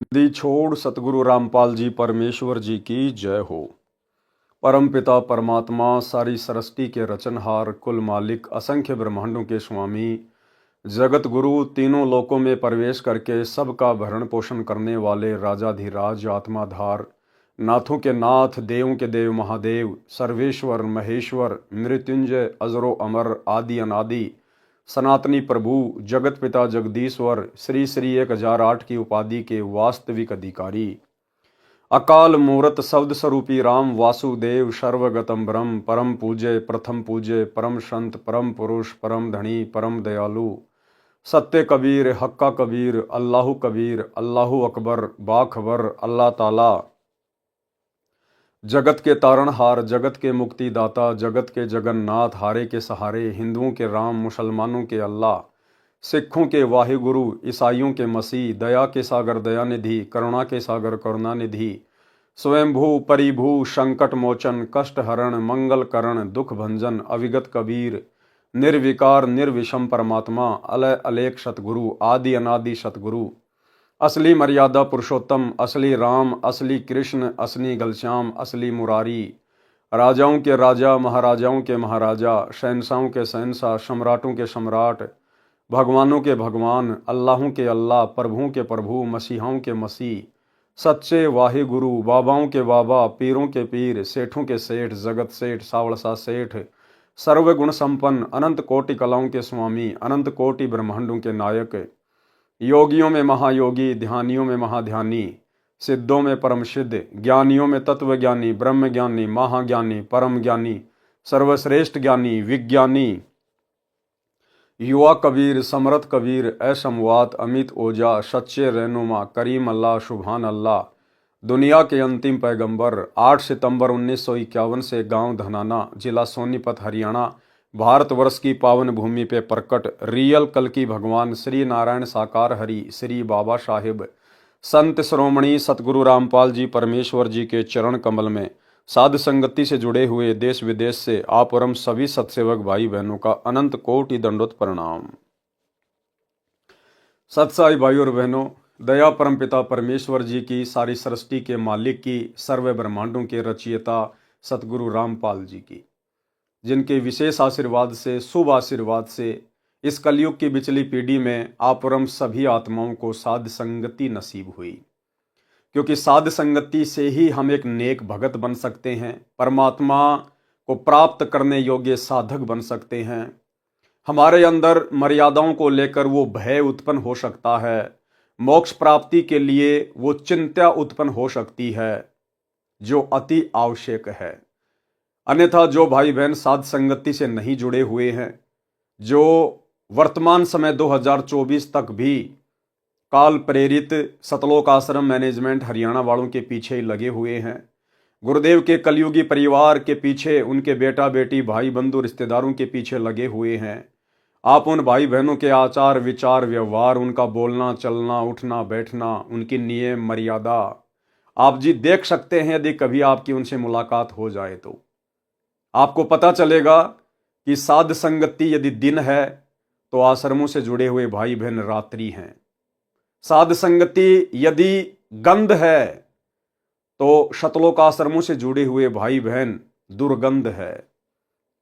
दी छोड़ सतगुरु रामपाल जी परमेश्वर जी की जय हो। परम पिता परमात्मा सारी सृष्टि के रचनहार कुल मालिक असंख्य ब्रह्मांडों के स्वामी जगत गुरु तीनों लोकों में प्रवेश करके सबका भरण पोषण करने वाले राजाधिराज आत्माधार नाथों के नाथ देवों के देव महादेव सर्वेश्वर महेश्वर मृत्युंजय अजरो अमर आदि अनादि सनातनी प्रभु जगत पिता जगदीश्वर श्री श्री 1008 की उपाधि के वास्तविक अधिकारी अकाल मूरत शब्द स्वरूपी राम वासुदेव सर्वगतम ब्रह्म परम पूज्य प्रथम पूज्य परम संत परम पुरुष परम धनी परम दयालु सत्य कबीर हक्का कबीर अल्लाहु अकबर बाखबर अल्लाह ताला जगत के तारणहार जगत के मुक्तिदाता जगत के जगन्नाथ हारे के सहारे हिंदुओं के राम मुसलमानों के अल्लाह सिखों के वाहिगुरु ईसाइयों के मसीह दया के सागर दयानिधि करुणा के सागर करुणानिधि स्वयंभू परिभू संकट मोचन कष्ट हरण मंगल करण दुख भंजन अविगत कबीर निर्विकार निर्विषम परमात्मा अलय अलेख सतगुरु आदि अनादि सतगुरु असली मर्यादा पुरुषोत्तम असली राम असली कृष्ण असली घनश्याम असली मुरारी राजाओं के राजा महाराजाओं के महाराजा शहंशाहों के शहंशाह सम्राटों के सम्राट भगवानों के भगवान अल्लाहों के अल्लाह प्रभुओं के प्रभु मसीहाओं के मसीह सच्चे वाहे गुरु बाबाओं के बाबा पीरों के पीर सेठों के सेठ जगत सेठ सावड़सा सेठ सर्वगुण संपन्न अनंत कोटि कलाओं के स्वामी अनंत कोटि ब्रह्मांडों के नायक योगियों में महायोगी ध्यानियों में महाध्यानी सिद्धों में परम सिद्ध ज्ञानियों में तत्वज्ञानी ब्रह्म ज्ञानी महाज्ञानी परम ज्ञानी सर्वश्रेष्ठ ज्ञानी विज्ञानी युवा कबीर समरथ कबीर असमवात अमित ओजा सच्चे रहनुमा करीम अल्लाह सुभान अल्लाह दुनिया के अंतिम पैगंबर 8 सितंबर 1951 से गांव धनाना जिला सोनीपत हरियाणा भारतवर्ष की पावन भूमि पे प्रकट रियल कल की भगवान श्री नारायण साकार हरि श्री बाबा साहिब संत श्रोमणी सतगुरु रामपाल जी परमेश्वर जी के चरण कमल में साध संगति से जुड़े हुए देश विदेश से आप और हम सभी सत्सेवक भाई बहनों का अनंत कोटि दंडोत प्रणाम। सत्साई भाई और बहनों, दया परमपिता परमेश्वर जी की सारी सृष्टि के मालिक की सर्व ब्रह्मांडों के रचयिता सतगुरु रामपाल जी की जिनके विशेष आशीर्वाद से शुभ आशीर्वाद से इस कलयुग की बिचली पीढ़ी में आप और हम सभी आत्माओं को साध संगति नसीब हुई, क्योंकि साध संगति से ही हम एक नेक भगत बन सकते हैं, परमात्मा को प्राप्त करने योग्य साधक बन सकते हैं। हमारे अंदर मर्यादाओं को लेकर वो भय उत्पन्न हो सकता है, मोक्ष प्राप्ति के लिए वो चिंता उत्पन्न हो सकती है जो अति आवश्यक है। अन्यथा जो भाई बहन साध संगति से नहीं जुड़े हुए हैं, जो वर्तमान समय 2024 तक भी काल प्रेरित सतलोक आश्रम मैनेजमेंट हरियाणा वालों के पीछे ही लगे हुए हैं, गुरुदेव के कलयुगी परिवार के पीछे उनके बेटा बेटी भाई बंधु रिश्तेदारों के पीछे लगे हुए हैं, आप उन भाई बहनों के आचार विचार व्यवहार उनका बोलना चलना उठना बैठना उनकी नियम मर्यादा आप जी देख सकते हैं। यदि कभी आपकी उनसे मुलाकात हो जाए तो आपको पता चलेगा कि साध संगति यदि दिन है तो आश्रमों से जुड़े हुए भाई बहन रात्रि हैं। साध संगति यदि गंध है तो शतलोक आश्रमों से जुड़े हुए भाई बहन दुर्गंध है।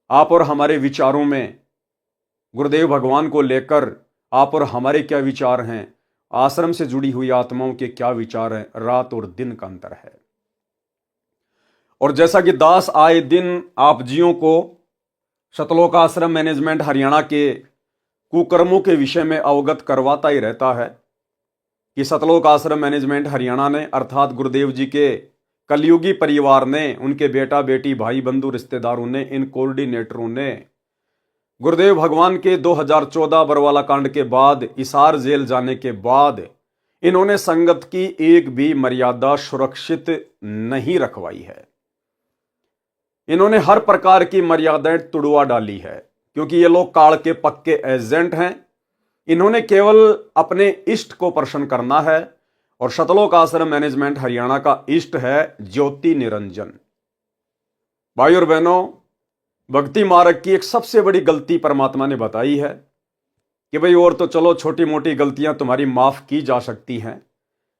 आप और हमारे विचारों में गुरुदेव भगवान को लेकर आप और हमारे क्या विचार हैं, आश्रम से जुड़ी हुई आत्माओं के क्या विचार हैं, रात और दिन का अंतर है। और जैसा कि दास आए दिन आप जियों को शतलोक आश्रम मैनेजमेंट हरियाणा के कुकर्मों के विषय में अवगत करवाता ही रहता है कि सतलोक आश्रम मैनेजमेंट हरियाणा ने अर्थात गुरुदेव जी के कलयुगी परिवार ने, उनके बेटा बेटी भाई बंधु रिश्तेदारों ने, इन कोऑर्डिनेटरों ने गुरुदेव भगवान के 2014 बरवाला कांड के बाद इसार जेल जाने के बाद इन्होंने संगत की एक भी मर्यादा सुरक्षित नहीं रखवाई है। इन्होंने हर प्रकार की मर्यादाएं तुड़वा डाली है, क्योंकि ये लोग काल के पक्के एजेंट हैं। इन्होंने केवल अपने इष्ट को प्रसन्न करना है और शतलोक आश्रम मैनेजमेंट हरियाणा का इष्ट है ज्योति निरंजन। भाई और बहनों, भक्ति मार्ग की एक सबसे बड़ी गलती परमात्मा ने बताई है कि भाई और तो चलो छोटी मोटी गलतियां तुम्हारी माफ की जा सकती हैं,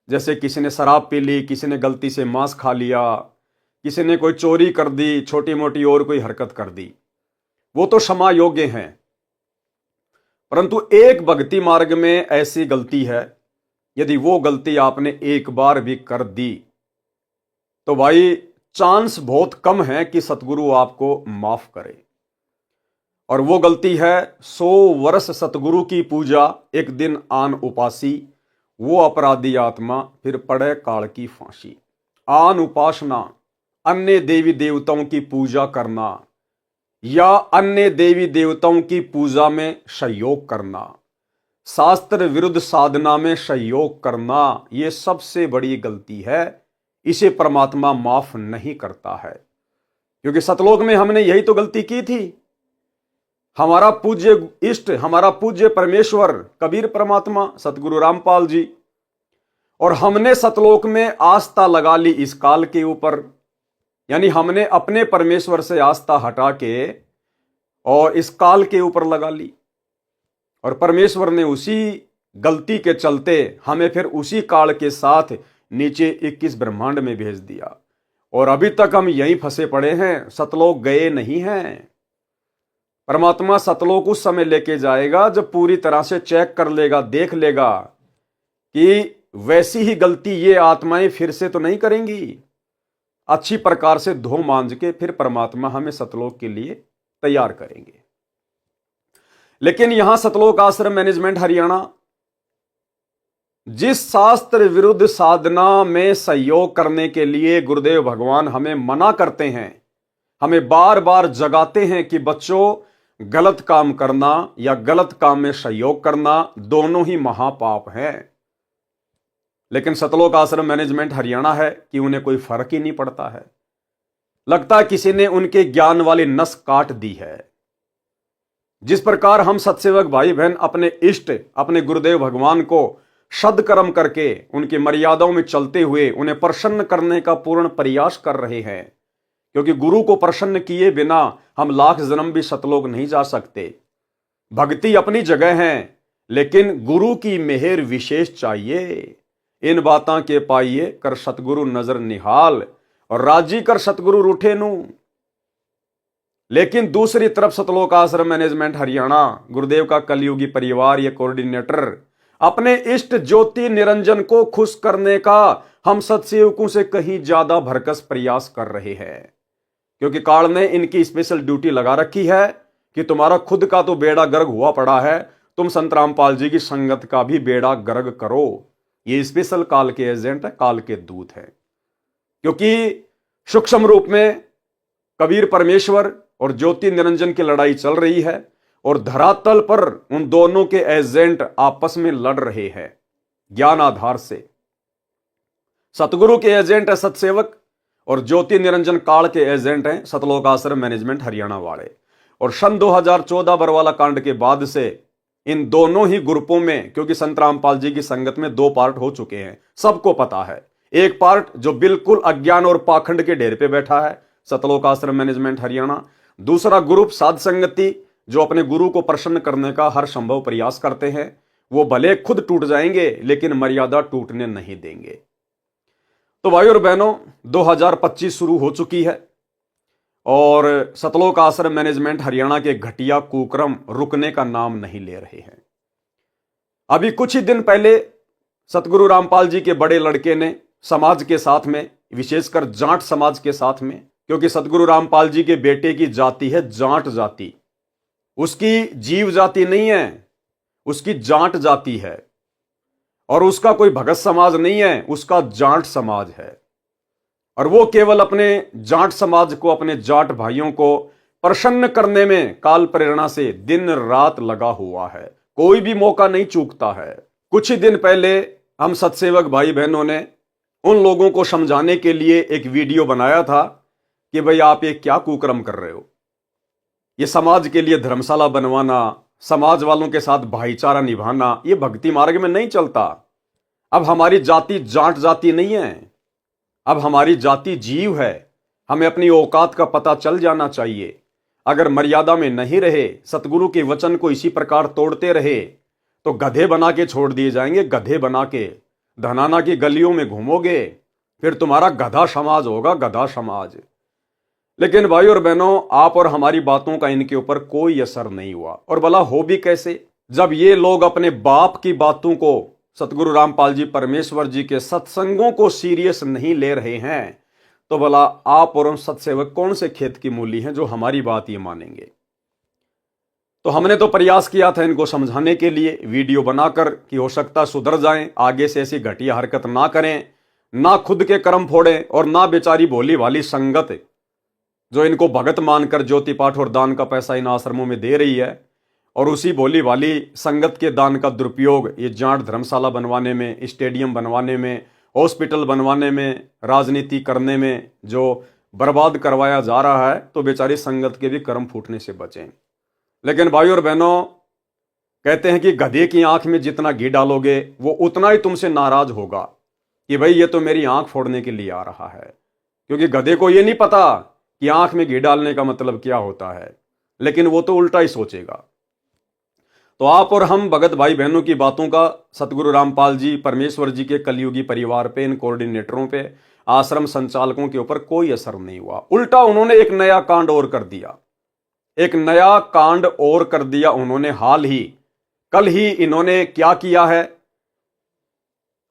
जैसे किसी ने शराब पी ली, किसी ने गलती से मांस खा लिया, किसी ने कोई चोरी कर दी, छोटी मोटी और कोई हरकत कर दी, वो तो क्षमा योग्य हैं। परंतु एक भक्ति मार्ग में ऐसी गलती है, यदि वो गलती आपने एक बार भी कर दी तो भाई चांस बहुत कम है कि सतगुरु आपको माफ करे। और वो गलती है 100 वर्ष सतगुरु की पूजा, एक दिन आन उपासी, वो अपराधी आत्मा फिर पड़े काल की फांसी। आन उपासना, अन्य देवी देवताओं की पूजा करना या अन्य देवी देवताओं की पूजा में सहयोग करना, शास्त्र विरुद्ध साधना में सहयोग करना, ये सबसे बड़ी गलती है। इसे परमात्मा माफ नहीं करता है, क्योंकि सतलोक में हमने यही तो गलती की थी। हमारा पूज्य इष्ट, हमारा पूज्य परमेश्वर कबीर परमात्मा सतगुरु रामपाल जी, और हमने सतलोक में आस्था लगा ली इस काल के ऊपर। यानी हमने अपने परमेश्वर से आस्था हटा के और इस काल के ऊपर लगा ली, और परमेश्वर ने उसी गलती के चलते हमें फिर उसी काल के साथ नीचे 21 ब्रह्मांड में भेज दिया। और अभी तक हम यहीं फंसे पड़े हैं, सतलोक गए नहीं हैं। परमात्मा सतलोक उस समय लेके जाएगा जब पूरी तरह से चेक कर लेगा, देख लेगा कि वैसी ही गलती ये आत्माएं फिर से तो नहीं करेंगी। अच्छी प्रकार से धो मांज के फिर परमात्मा हमें सतलोक के लिए तैयार करेंगे। लेकिन यहां सतलोक आश्रम मैनेजमेंट हरियाणा जिस शास्त्र विरुद्ध साधना में सहयोग करने के लिए गुरुदेव भगवान हमें मना करते हैं, हमें बार बार जगाते हैं कि बच्चों, गलत काम करना या गलत काम में सहयोग करना दोनों ही महापाप हैं। लेकिन सतलोक आश्रम मैनेजमेंट हरियाणा है कि उन्हें कोई फर्क ही नहीं पड़ता है। लगता है किसी ने उनके ज्ञान वाली नस काट दी है। जिस प्रकार हम सत्सेवक भाई बहन अपने इष्ट, अपने गुरुदेव भगवान को सदकर्म करके उनकी मर्यादाओं में चलते हुए उन्हें प्रसन्न करने का पूर्ण प्रयास कर रहे हैं, क्योंकि गुरु को प्रसन्न किए बिना हम लाख जन्म भी सतलोक नहीं जा सकते। भक्ति अपनी जगह है, लेकिन गुरु की मेहर विशेष चाहिए। इन बातां के पाइए कर सतगुरु नजर निहाल, और राजी कर सतगुरु रूठे नू। लेकिन दूसरी तरफ सतलोक आश्रम मैनेजमेंट हरियाणा गुरुदेव का कलयुगी परिवार या कोऑर्डिनेटर अपने इष्ट ज्योति निरंजन को खुश करने का हम सत्सेवकों से कहीं ज्यादा भरकस प्रयास कर रहे हैं, क्योंकि काल ने इनकी स्पेशल ड्यूटी लगा रखी है कि तुम्हारा खुद का तो बेड़ा गर्क हुआ पड़ा है, तुम संत रामपाल जी की संगत का भी बेड़ा गर्क करो। ये स्पेशल काल के एजेंट है, काल के दूत है। क्योंकि सूक्ष्म रूप में कबीर परमेश्वर और ज्योति निरंजन की लड़ाई चल रही है, और धरातल पर उन दोनों के एजेंट आपस में लड़ रहे हैं ज्ञान आधार से। सतगुरु के एजेंट है सतसेवक, और ज्योति निरंजन काल के एजेंट हैं सतलोक आश्रम मैनेजमेंट हरियाणा वाले। और सन 2014 बरवाला कांड के बाद से इन दोनों ही ग्रुपों में, क्योंकि संत रामपाल जी की संगत में 2 पार्ट हो चुके हैं, सबको पता है। एक पार्ट जो बिल्कुल अज्ञान और पाखंड के ढेर पे बैठा है, सतलोक आश्रम मैनेजमेंट हरियाणा। दूसरा ग्रुप साध संगति, जो अपने गुरु को प्रसन्न करने का हर संभव प्रयास करते हैं। वो भले खुद टूट जाएंगे, लेकिन मर्यादा टूटने नहीं देंगे। तो भाई और बहनों, 2025 शुरू हो चुकी है, और सतलोक आश्रम मैनेजमेंट हरियाणा के घटिया कुक्रम रुकने का नाम नहीं ले रहे हैं। अभी कुछ ही दिन पहले सतगुरु रामपाल जी के बड़े लड़के ने समाज के साथ में, विशेषकर जाट समाज के साथ में, क्योंकि सतगुरु रामपाल जी के बेटे की जाति है जाट जाति, उसकी जीव जाति नहीं है, उसकी जाट जाति है। और उसका कोई भगत समाज नहीं है, उसका जाट समाज है। और वो केवल अपने जाट समाज को, अपने जाट भाइयों को प्रसन्न करने में काल प्रेरणा से दिन रात लगा हुआ है, कोई भी मौका नहीं चूकता है। कुछ ही दिन पहले हम सत्सेवक भाई बहनों ने उन लोगों को समझाने के लिए एक वीडियो बनाया था कि भाई आप ये क्या कुकर्म कर रहे हो। ये समाज के लिए धर्मशाला बनवाना, समाज वालों के साथ भाईचारा निभाना, ये भक्ति मार्ग में नहीं चलता। अब हमारी जाति जाट जाति नहीं है, अब हमारी जाति जीव है। हमें अपनी औकात का पता चल जाना चाहिए। अगर मर्यादा में नहीं रहे, सतगुरु के वचन को इसी प्रकार तोड़ते रहे, तो गधे बना के छोड़ दिए जाएंगे, गधे बना के। धनाना की गलियों में घूमोगे, फिर तुम्हारा गधा समाज होगा, गधा समाज। लेकिन भाई और बहनों, आप और हमारी बातों का इनके ऊपर कोई असर नहीं हुआ। और भला हो भी कैसे, जब ये लोग अपने बाप की बातों को, सतगुरु रामपाल जी परमेश्वर जी के सत्संगों को सीरियस नहीं ले रहे हैं, तो भला आप और हम सत्सेवक कौन से खेत की मूली हैं जो हमारी बात ये मानेंगे। तो हमने तो प्रयास किया था इनको समझाने के लिए, वीडियो बनाकर, कि हो सकता सुधर जाएं, आगे से ऐसी घटिया हरकत ना करें, ना खुद के कर्म फोड़ें और ना बेचारी भोली वाली संगत जो इनको भगत मानकर ज्योति पाठ और दान का पैसा इन आश्रमों में दे रही है, और उसी भोली वाली संगत के दान का दुरुपयोग ये जाट धर्मशाला बनवाने में, स्टेडियम बनवाने में, हॉस्पिटल बनवाने में, राजनीति करने में जो बर्बाद करवाया जा रहा है, तो बेचारी संगत के भी कर्म फूटने से बचें। लेकिन भाई और बहनों, कहते हैं कि गधे की आंख में जितना घी डालोगे वो उतना ही तुमसे नाराज होगा कि भाई ये तो मेरी आंख फोड़ने के लिए आ रहा है, क्योंकि गधे को ये नहीं पता कि आंख में घी डालने का मतलब क्या होता है, लेकिन वो तो उल्टा ही सोचेगा। तो आप और हम भगत भाई बहनों की बातों का सतगुरु रामपाल जी परमेश्वर जी के कलयुगी परिवार पे, इन कोऑर्डिनेटरों पे, आश्रम संचालकों के ऊपर कोई असर नहीं हुआ। उल्टा उन्होंने एक नया कांड और कर दिया, एक नया कांड और कर दिया उन्होंने। हाल ही कल ही इन्होंने क्या किया है,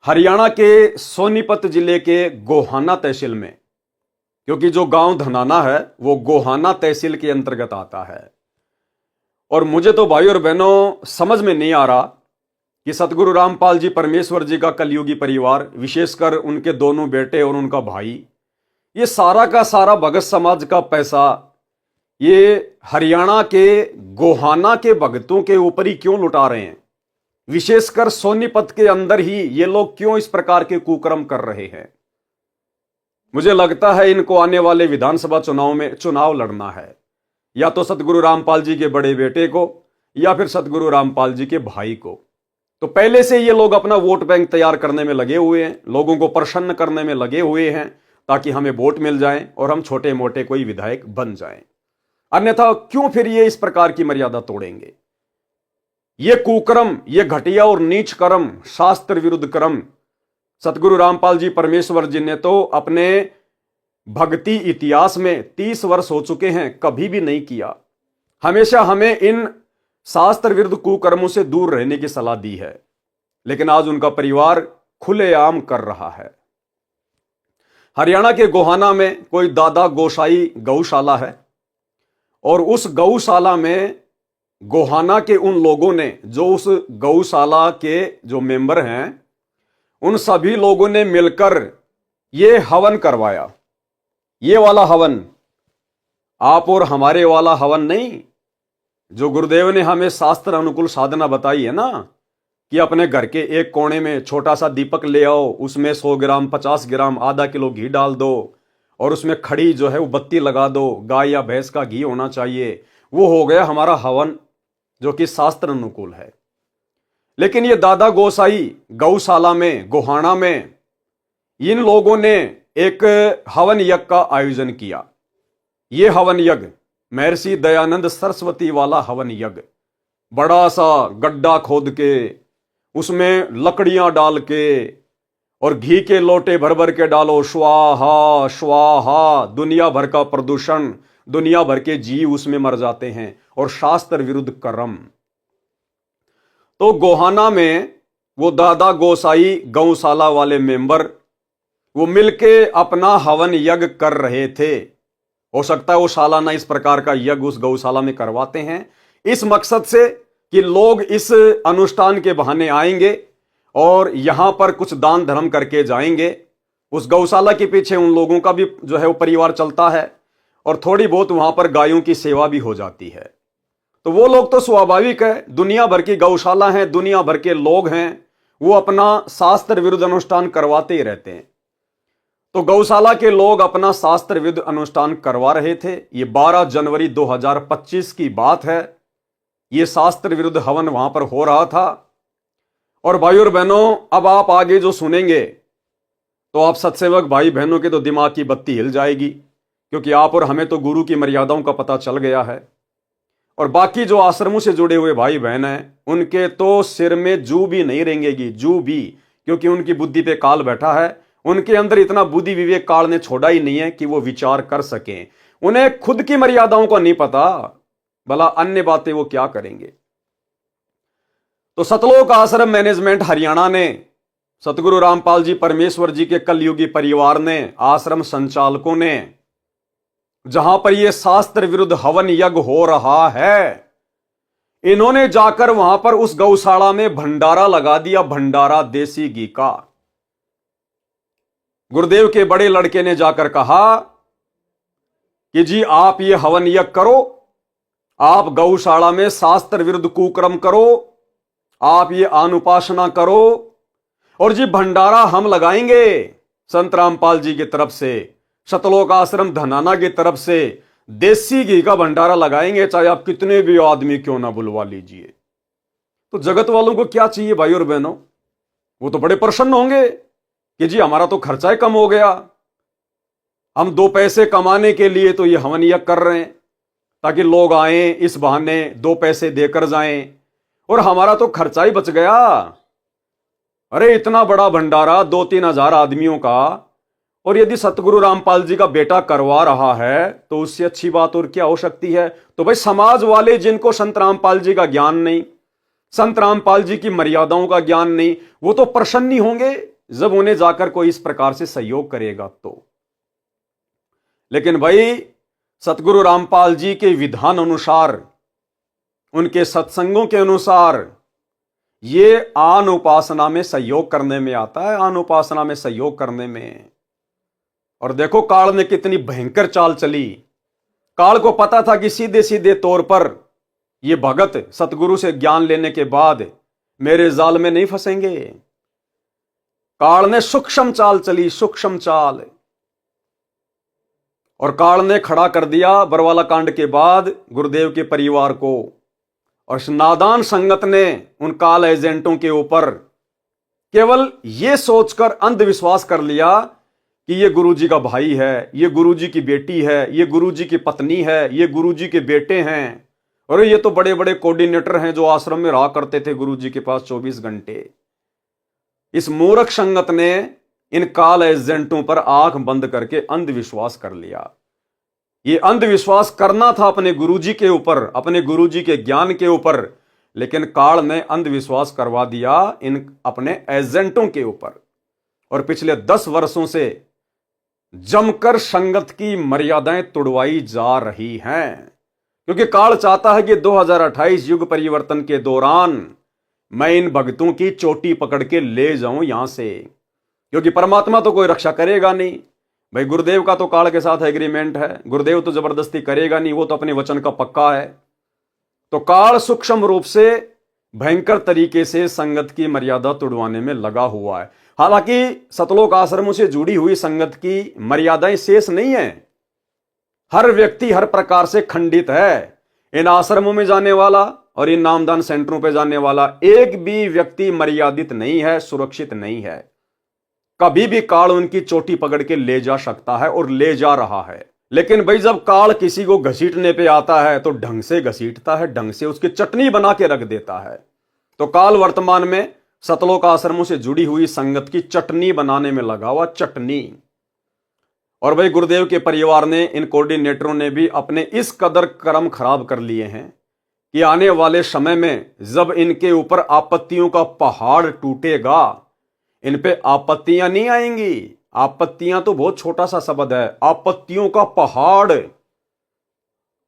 हरियाणा के सोनीपत जिले के गोहाना तहसील में, क्योंकि जो गांव धनाना है वो गोहाना तहसील के अंतर्गत आता है, और मुझे तो भाई और बहनों समझ में नहीं आ रहा कि सतगुरु रामपाल जी परमेश्वर जी का कलयुगी परिवार, विशेषकर उनके दोनों बेटे और उनका भाई, ये सारा का सारा भगत समाज का पैसा ये हरियाणा के गोहाना के भगतों के ऊपर ही क्यों लुटा रहे हैं। विशेषकर सोनीपत के अंदर ही ये लोग क्यों इस प्रकार के कुकर्म कर रहे हैं। मुझे लगता है इनको आने वाले विधानसभा चुनाव में चुनाव लड़ना है, या तो सतगुरु रामपाल जी के बड़े बेटे को या फिर सतगुरु रामपाल जी के भाई को। तो पहले से ये लोग अपना वोट बैंक तैयार करने में लगे हुए हैं, लोगों को प्रसन्न करने में लगे हुए हैं, ताकि हमें वोट मिल जाए और हम छोटे मोटे कोई विधायक बन जाएं। अन्यथा क्यों फिर ये इस प्रकार की मर्यादा तोड़ेंगे। ये कुकर्म, ये घटिया और नीच कर्म, शास्त्र विरुद्ध कर्म सतगुरु रामपाल जी परमेश्वर जी ने तो अपने भक्ति इतिहास में 30 वर्ष हो चुके हैं कभी भी नहीं किया। हमेशा हमें इन शास्त्र विरुद्ध कुकर्मों से दूर रहने की सलाह दी है, लेकिन आज उनका परिवार खुलेआम कर रहा है। हरियाणा के गोहाना में कोई दादा गोसाई गौशाला है, और उस गौशाला में गोहाना के उन लोगों ने, जो उस गौशाला के जो मेंबर हैं, उन सभी लोगों ने मिलकर ये हवन करवाया। ये वाला हवन, आप और हमारे वाला हवन नहीं, जो गुरुदेव ने हमें शास्त्र अनुकूल साधना बताई है ना, कि अपने घर के एक कोने में छोटा सा दीपक ले आओ, उसमें 100 ग्राम, 50 ग्राम, आधा किलो घी डाल दो, और उसमें खड़ी जो है वो बत्ती लगा दो, गाय या भैंस का घी होना चाहिए। वो हो गया हमारा हवन, जो कि शास्त्र अनुकूल है। लेकिन ये दादा गोसाई गौशाला में, गोहाना में, इन लोगों ने एक हवन यज्ञ का आयोजन किया। ये हवन यज्ञ महर्षि दयानंद सरस्वती वाला हवन यज्ञ, बड़ा सा गड्ढा खोद के उसमें लकड़ियां डाल के और घी के लोटे भर भर के डालो, स्वाहा स्वाहा, दुनिया भर का प्रदूषण, दुनिया भर के जीव उसमें मर जाते हैं, और शास्त्र विरुद्ध कर्म। तो गोहाना में वो दादा गोसाई गौशाला वाले मेंबर वो मिलके अपना हवन यज्ञ कर रहे थे। हो सकता है वो सालाना इस प्रकार का यज्ञ उस गौशाला में करवाते हैं, इस मकसद से कि लोग इस अनुष्ठान के बहाने आएंगे और यहां पर कुछ दान धर्म करके जाएंगे। उस गौशाला के पीछे उन लोगों का भी जो है वो परिवार चलता है, और थोड़ी बहुत वहां पर गायों की सेवा भी हो जाती है। तो वो लोग तो स्वाभाविक है, दुनिया भर की गौशाला हैं, दुनिया भर के लोग हैं, वो अपना शास्त्र विरुद्ध अनुष्ठान करवाते ही रहते हैं। तो गौशाला के लोग अपना शास्त्र विरुद्ध अनुष्ठान करवा रहे थे। ये 12 जनवरी 2025 की बात है। ये शास्त्र विरुद्ध हवन वहां पर हो रहा था। और भाई और बहनों, अब आप आगे जो सुनेंगे तो आप सत्सेवक भाई बहनों के तो दिमाग की बत्ती हिल जाएगी, क्योंकि आप और हमें तो गुरु की मर्यादाओं का पता चल गया है। और बाकी जो आश्रमों से जुड़े हुए भाई बहन हैं, उनके तो सिर में जू भी नहीं रेंगेगी, जू भी, क्योंकि उनकी बुद्धि पे काल बैठा है। उनके अंदर इतना बुद्धि विवेक काल ने छोड़ा ही नहीं है कि वो विचार कर सकें। उन्हें खुद की मर्यादाओं का नहीं पता, भला अन्य बातें वो क्या करेंगे। तो सतलोक आश्रम मैनेजमेंट हरियाणा ने, सतगुरु रामपाल जी परमेश्वर जी के कलयुगी परिवार ने, आश्रम संचालकों ने, जहां पर यह शास्त्र विरुद्ध हवन यज्ञ हो रहा है, इन्होंने जाकर वहां पर उस गौशाला में भंडारा लगा दिया, भंडारा देसी घी का। गुरुदेव के बड़े लड़के ने जाकर कहा कि जी आप ये हवन यज्ञ करो, आप गौशाला में शास्त्र विरुद्ध कुकर्म करो, आप ये अनुपासना करो, और जी भंडारा हम लगाएंगे संत रामपाल जी की तरफ से, सतलोक आश्रम धनाना की तरफ से देसी घी का भंडारा लगाएंगे, चाहे आप कितने भी आदमी क्यों ना बुलवा लीजिए। तो जगत वालों को क्या चाहिए भाई और बहनों, वो तो बड़े प्रसन्न होंगे कि जी हमारा तो खर्चा ही कम हो गया, हम 2 पैसे कमाने के लिए तो ये हवन यज्ञ कर रहे हैं ताकि लोग आए, इस बहाने 2 पैसे देकर जाएं, और हमारा तो खर्चा ही बच गया। अरे इतना बड़ा भंडारा 2-3 हजार आदमियों का, और यदि सतगुरु रामपाल जी का बेटा करवा रहा है तो उससे अच्छी बात और क्या हो सकती है। तो भाई समाज वाले जिनको संत रामपाल जी का ज्ञान नहीं, संत रामपाल जी की मर्यादाओं का ज्ञान नहीं, वो तो प्रसन्न ही होंगे जब उन्हें जाकर कोई इस प्रकार से सहयोग करेगा तो। लेकिन भाई सतगुरु रामपाल जी के विधान अनुसार, उनके सत्संगों के अनुसार ये आन उपासना में सहयोग करने में आता है, आन उपासना में सहयोग करने में। और देखो काल ने कितनी भयंकर चाल चली। काल को पता था कि सीधे सीधे तौर पर ये भगत सतगुरु से ज्ञान लेने के बाद मेरे जाल में नहीं फंसेंगे। काल ने सूक्ष्म चाल चली, सूक्ष्म चाल, और काल ने खड़ा कर दिया बरवाला कांड के बाद गुरुदेव के परिवार को, और नादान संगत ने उन काल एजेंटों के ऊपर केवल यह सोचकर अंधविश्वास कर लिया कि ये गुरुजी का भाई है, ये गुरुजी की बेटी है, ये गुरुजी की पत्नी है, ये गुरुजी के बेटे हैं, और ये तो बड़े बड़े कोऑर्डिनेटर हैं जो आश्रम में रहा करते थे गुरुजी के पास 24 घंटे। इस मूर्ख संगत ने इन काल एजेंटों पर आंख बंद करके अंधविश्वास कर लिया। ये अंधविश्वास करना था अपने गुरुजी के ऊपर, अपने गुरुजी के ज्ञान के ऊपर, लेकिन काल ने अंधविश्वास करवा दिया इन अपने एजेंटों के ऊपर। और पिछले 10 वर्षों से जमकर संगत की मर्यादाएं तोड़वाई जा रही हैं, क्योंकि काल चाहता है कि 2028 युग परिवर्तन के दौरान मैं इन भक्तों की चोटी पकड़ के ले जाऊं यहां से, क्योंकि परमात्मा तो कोई रक्षा करेगा नहीं भाई। गुरुदेव का तो काल के साथ एग्रीमेंट है, गुरुदेव तो जबरदस्ती करेगा नहीं, वो तो अपने वचन का पक्का है। तो काल सूक्ष्म रूप से भयंकर तरीके से संगत की मर्यादा तोड़वाने में लगा हुआ है। हालांकि सतलोक आश्रमों से जुड़ी हुई संगत की मर्यादाएं शेष नहीं है, हर व्यक्ति हर प्रकार से खंडित है। इन आश्रमों में जाने वाला और इन नामदान सेंटरों पर जाने वाला एक भी व्यक्ति मर्यादित नहीं है, सुरक्षित नहीं है। कभी भी काल उनकी चोटी पकड़ के ले जा सकता है और ले जा रहा है। लेकिन भाई जब काल किसी को घसीटने पे आता है तो ढंग से घसीटता है, ढंग से उसकी चटनी बना के रख देता है। तो काल वर्तमान में सतलोक आश्रमों से जुड़ी हुई संगत की चटनी बनाने में लगा हुआ, चटनी। और भाई गुरुदेव के परिवार ने, इन कोऑर्डिनेटरों ने भी अपने इस कदर कर्म खराब कर लिए हैं कि आने वाले समय में जब इनके ऊपर आपत्तियों का पहाड़ टूटेगा, इन पे आपत्तियां नहीं आएंगी। आपत्तियां तो बहुत छोटा सा शब्द है, आपत्तियों का पहाड़।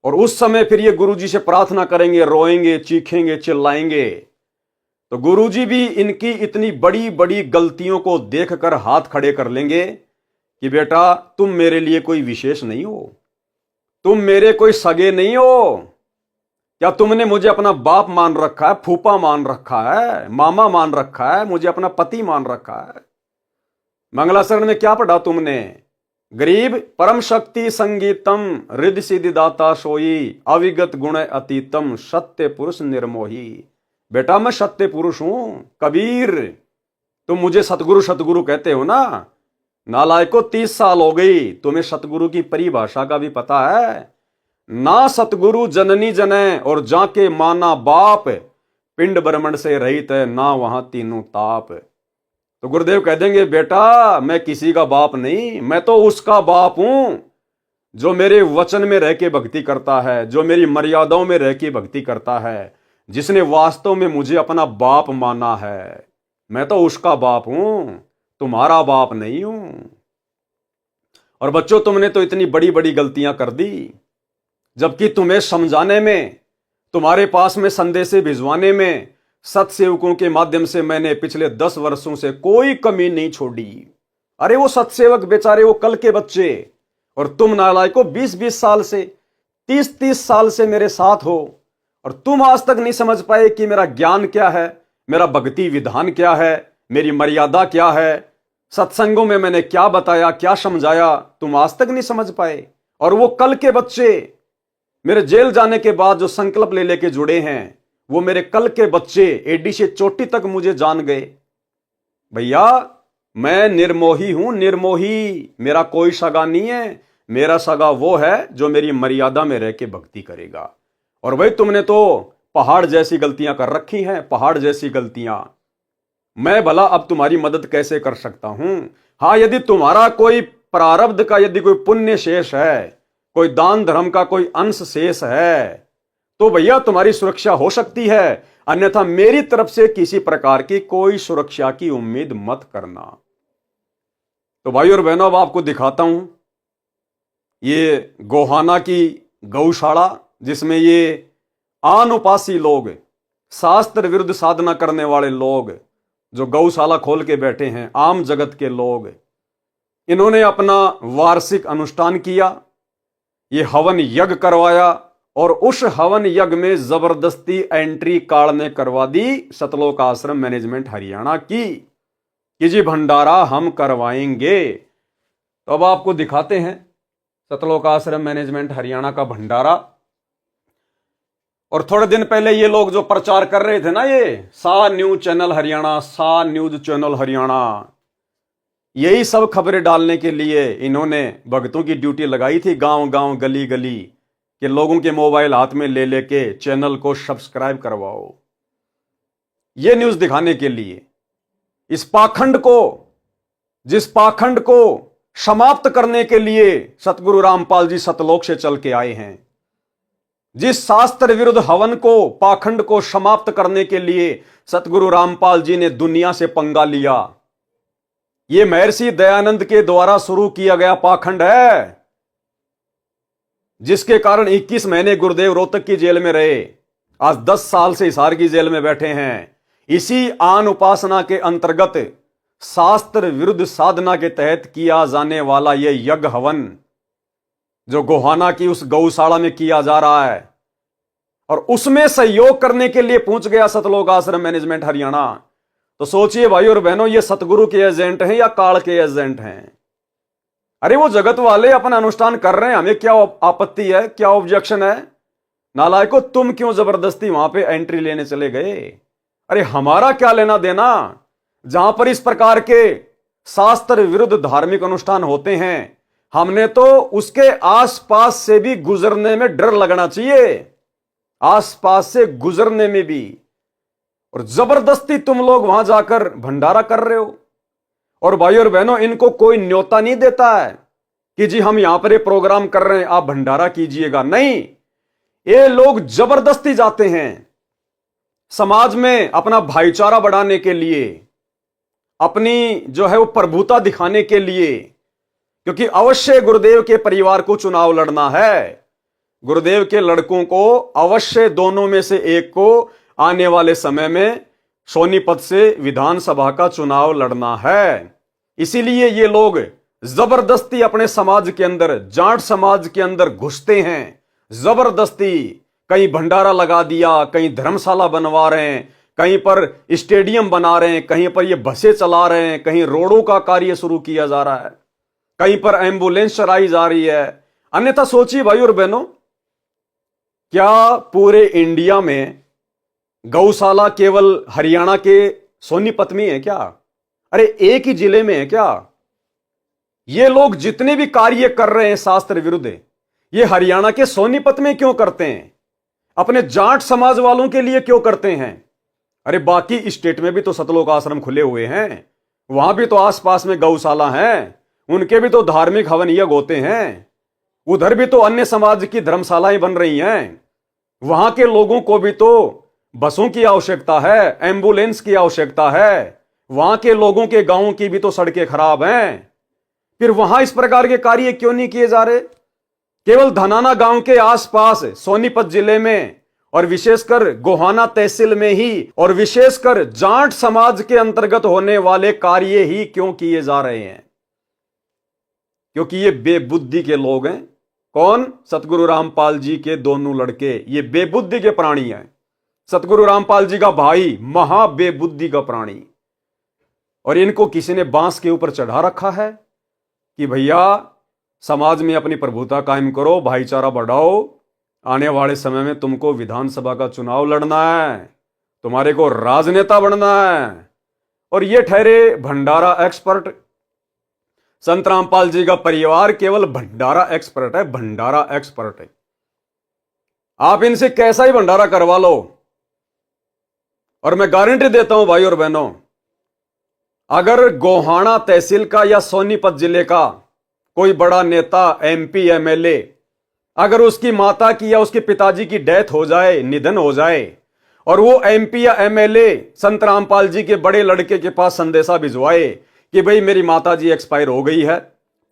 और उस समय फिर ये गुरुजी से प्रार्थना करेंगे, रोएंगे, चीखेंगे, चिल्लाएंगे। तो गुरुजी भी इनकी इतनी बड़ी बड़ी गलतियों को देखकर हाथ खड़े कर लेंगे कि बेटा तुम मेरे लिए कोई विशेष नहीं हो, तुम मेरे कोई सगे नहीं हो। क्या तुमने मुझे अपना बाप मान रखा है, फूफा मान रखा है, मामा मान रखा है, मुझे अपना पति मान रखा है? मंगलाचरण में क्या पढ़ा तुमने? गरीब परम शक्ति संगीतम रिद्धि सिद्धि दाता सोई अविगत गुण अतीतम सत्य पुरुष निर्मोही। बेटा मैं सत्य पुरुष हूं कबीर, तुम मुझे सतगुरु सतगुरु कहते हो ना। नालायको 30 साल हो गई, तुम्हें सतगुरु की परिभाषा का भी पता है? ना सतगुरु जननी जने और जाके माना बाप, पिंड ब्रह्मंड से रहित है ना वहां तीनों ताप। तो गुरुदेव कह देंगे, बेटा मैं किसी का बाप नहीं, मैं तो उसका बाप हूं जो मेरे वचन में रह के भक्ति करता है, जो मेरी मर्यादाओं में रह के भक्ति करता है, जिसने वास्तव में मुझे अपना बाप माना है। मैं तो उसका बाप हूं, तुम्हारा बाप नहीं हूं। और बच्चों, तुमने तो इतनी बड़ी बड़ी गलतियां कर दी, जबकि तुम्हें समझाने में, तुम्हारे पास में संदेशे भिजवाने में सत्सेवकों के माध्यम से मैंने पिछले 10 वर्षों से कोई कमी नहीं छोड़ी। अरे वो सत्सेवक बेचारे, वो कल के बच्चे, और तुम नालायकों 20-20 साल से, 30-30 साल से मेरे साथ हो, और तुम आज तक नहीं समझ पाए कि मेरा ज्ञान क्या है, मेरा भक्ति विधान क्या है, मेरी मर्यादा क्या है, सत्संगों में मैंने क्या बताया, क्या समझाया, तुम आज तक नहीं समझ पाए। और वो कल के बच्चे मेरे जेल जाने के बाद जो संकल्प ले लेके जुड़े हैं, वो मेरे कल के बच्चे एडी से चोटी तक मुझे जान गए। भैया मैं निर्मोही हूं, निर्मोही, मेरा कोई सगा नहीं है। मेरा सगा वो है जो मेरी मर्यादा में रह के भक्ति करेगा। और भाई तुमने तो पहाड़ जैसी गलतियां कर रखी हैं, पहाड़ जैसी गलतियां। मैं भला अब तुम्हारी मदद कैसे कर सकता हूं? हाँ, यदि तुम्हारा कोई प्रारब्ध का, यदि कोई पुण्य शेष है, कोई दान धर्म का कोई अंश शेष है, तो भैया तुम्हारी सुरक्षा हो सकती है, अन्यथा मेरी तरफ से किसी प्रकार की कोई सुरक्षा की उम्मीद मत करना। तो भाई और बहनों, अब आपको दिखाता हूं ये गोहाना की गौशाला, जिसमें ये अनुपासी लोग, शास्त्र विरुद्ध साधना करने वाले लोग, जो गौशाला खोल के बैठे हैं, आम जगत के लोग, इन्होंने अपना वार्षिक अनुष्ठान किया, ये हवन यज्ञ करवाया, और उस हवन यज्ञ में जबरदस्ती एंट्री कार्ड ने करवा दी सतलोक आश्रम मैनेजमेंट हरियाणा की कि जी भंडारा हम करवाएंगे। तो अब आपको दिखाते हैं सतलोक आश्रम मैनेजमेंट हरियाणा का भंडारा। और थोड़े दिन पहले ये लोग जो प्रचार कर रहे थे ना, ये सा न्यूज चैनल हरियाणा, सा न्यूज चैनल हरियाणा, यही सब खबरें डालने के लिए इन्होंने भक्तों की ड्यूटी लगाई थी, गांव गांव गली गली, कि लोगों के मोबाइल हाथ में ले लेके चैनल को सब्सक्राइब करवाओ। ये न्यूज दिखाने के लिए, इस पाखंड को, जिस पाखंड को समाप्त करने के लिए सतगुरु रामपाल जी सतलोक से चल के आए हैं, जिस शास्त्र विरुद्ध हवन को, पाखंड को समाप्त करने के लिए सतगुरु रामपाल जी ने दुनिया से पंगा लिया, ये महर्षि दयानंद के द्वारा शुरू किया गया पाखंड है, जिसके कारण 21 महीने गुरुदेव रोहतक की जेल में रहे, आज 10 साल से हिसार की जेल में बैठे हैं। इसी आन उपासना के अंतर्गत शास्त्र विरुद्ध साधना के तहत किया जाने वाला यह यज्ञ हवन, जो गोहाना की उस गौशाला में किया जा रहा है, और उसमें सहयोग करने के लिए पहुंच गया सतलोक आश्रम मैनेजमेंट हरियाणा। तो सोचिए भाई और बहनों, ये सतगुरु के एजेंट हैं या काल के एजेंट हैं? अरे वो जगत वाले अपना अनुष्ठान कर रहे हैं, हमें क्या आपत्ति है, क्या ऑब्जेक्शन है? नालायकों, तुम क्यों जबरदस्ती वहां पे एंट्री लेने चले गए? अरे हमारा क्या लेना देना? जहां पर इस प्रकार के शास्त्र विरुद्ध धार्मिक अनुष्ठान होते हैं, हमने तो उसके आसपास से भी गुजरने में डर लगना चाहिए, आसपास से गुजरने में भी। और जबरदस्ती तुम लोग वहां जाकर भंडारा कर रहे हो। और भाई और बहनों, इनको कोई न्योता नहीं देता है कि जी हम यहां पर ये प्रोग्राम कर रहे हैं, आप भंडारा कीजिएगा। नहीं, ये लोग जबरदस्ती जाते हैं समाज में अपना भाईचारा बढ़ाने के लिए, अपनी जो है वो प्रभुता दिखाने के लिए, क्योंकि अवश्य गुरुदेव के परिवार को चुनाव लड़ना है, गुरुदेव के लड़कों को अवश्य दोनों में से एक को आने वाले समय में सोनीपत से विधानसभा का चुनाव लड़ना है। इसीलिए ये लोग जबरदस्ती अपने समाज के अंदर, जाट समाज के अंदर घुसते हैं, जबरदस्ती कहीं भंडारा लगा दिया, कहीं धर्मशाला बनवा रहे हैं, कहीं पर स्टेडियम बना रहे हैं, कहीं पर ये बसें चला रहे हैं, कहीं रोडों का कार्य शुरू किया जा रहा है, कहीं पर एम्बुलेंस चलाई जा रही है। अन्यथा सोचिए भाई और बहनों, क्या पूरे इंडिया में गौशाला केवल हरियाणा के सोनीपत में है क्या? अरे एक ही जिले में है क्या? ये लोग जितने भी कार्य कर रहे हैं शास्त्र विरुद्ध, ये हरियाणा के सोनीपत में क्यों करते हैं? अपने जाट समाज वालों के लिए क्यों करते हैं? अरे बाकी स्टेट में भी तो सतलोक आश्रम खुले हुए हैं, वहां भी तो आसपास में गौशाला हैं, उनके भी तो धार्मिक हवन यज्ञ होते हैं। उधर भी तो अन्य समाज की धर्मशालाएं बन रही हैं। वहां के लोगों को भी तो बसों की आवश्यकता है, एम्बुलेंस की आवश्यकता है। वहां के लोगों के गांवों की भी तो सड़कें खराब हैं। फिर वहां इस प्रकार के कार्य क्यों नहीं किए जा रहे? केवल धनाना गांव के आसपास सोनीपत जिले में और विशेषकर गोहाना तहसील में ही और विशेषकर जाट समाज के अंतर्गत होने वाले कार्य ही क्यों किए जा रहे हैं? क्योंकि ये बेबुद्धि के लोग हैं। कौन? सतगुरु रामपाल जी के दोनों लड़के, ये बेबुद्धि के प्राणी हैं। सतगुरु रामपाल जी का भाई महा बेबुद्धि का प्राणी, और इनको किसी ने बांस के ऊपर चढ़ा रखा है कि भैया समाज में अपनी प्रभुता कायम करो, भाईचारा बढ़ाओ। आने वाले समय में तुमको विधानसभा का चुनाव लड़ना है, तुम्हारे को राजनेता बनना है। और ये ठहरे भंडारा एक्सपर्ट। संत रामपाल जी का परिवार केवल भंडारा एक्सपर्ट है, भंडारा एक्सपर्ट है। आप इनसे कैसा ही भंडारा करवा लो, और मैं गारंटी देता हूं भाई और बहनों, अगर गोहाना तहसील का या सोनीपत जिले का कोई बड़ा नेता, एमपी, एमएलए, अगर उसकी माता की या उसके पिताजी की डेथ हो जाए, निधन हो जाए, और वो एमपी या एमएलए संत रामपाल जी के बड़े लड़के के पास संदेशा भिजवाए कि भाई मेरी माता जी एक्सपायर हो गई है,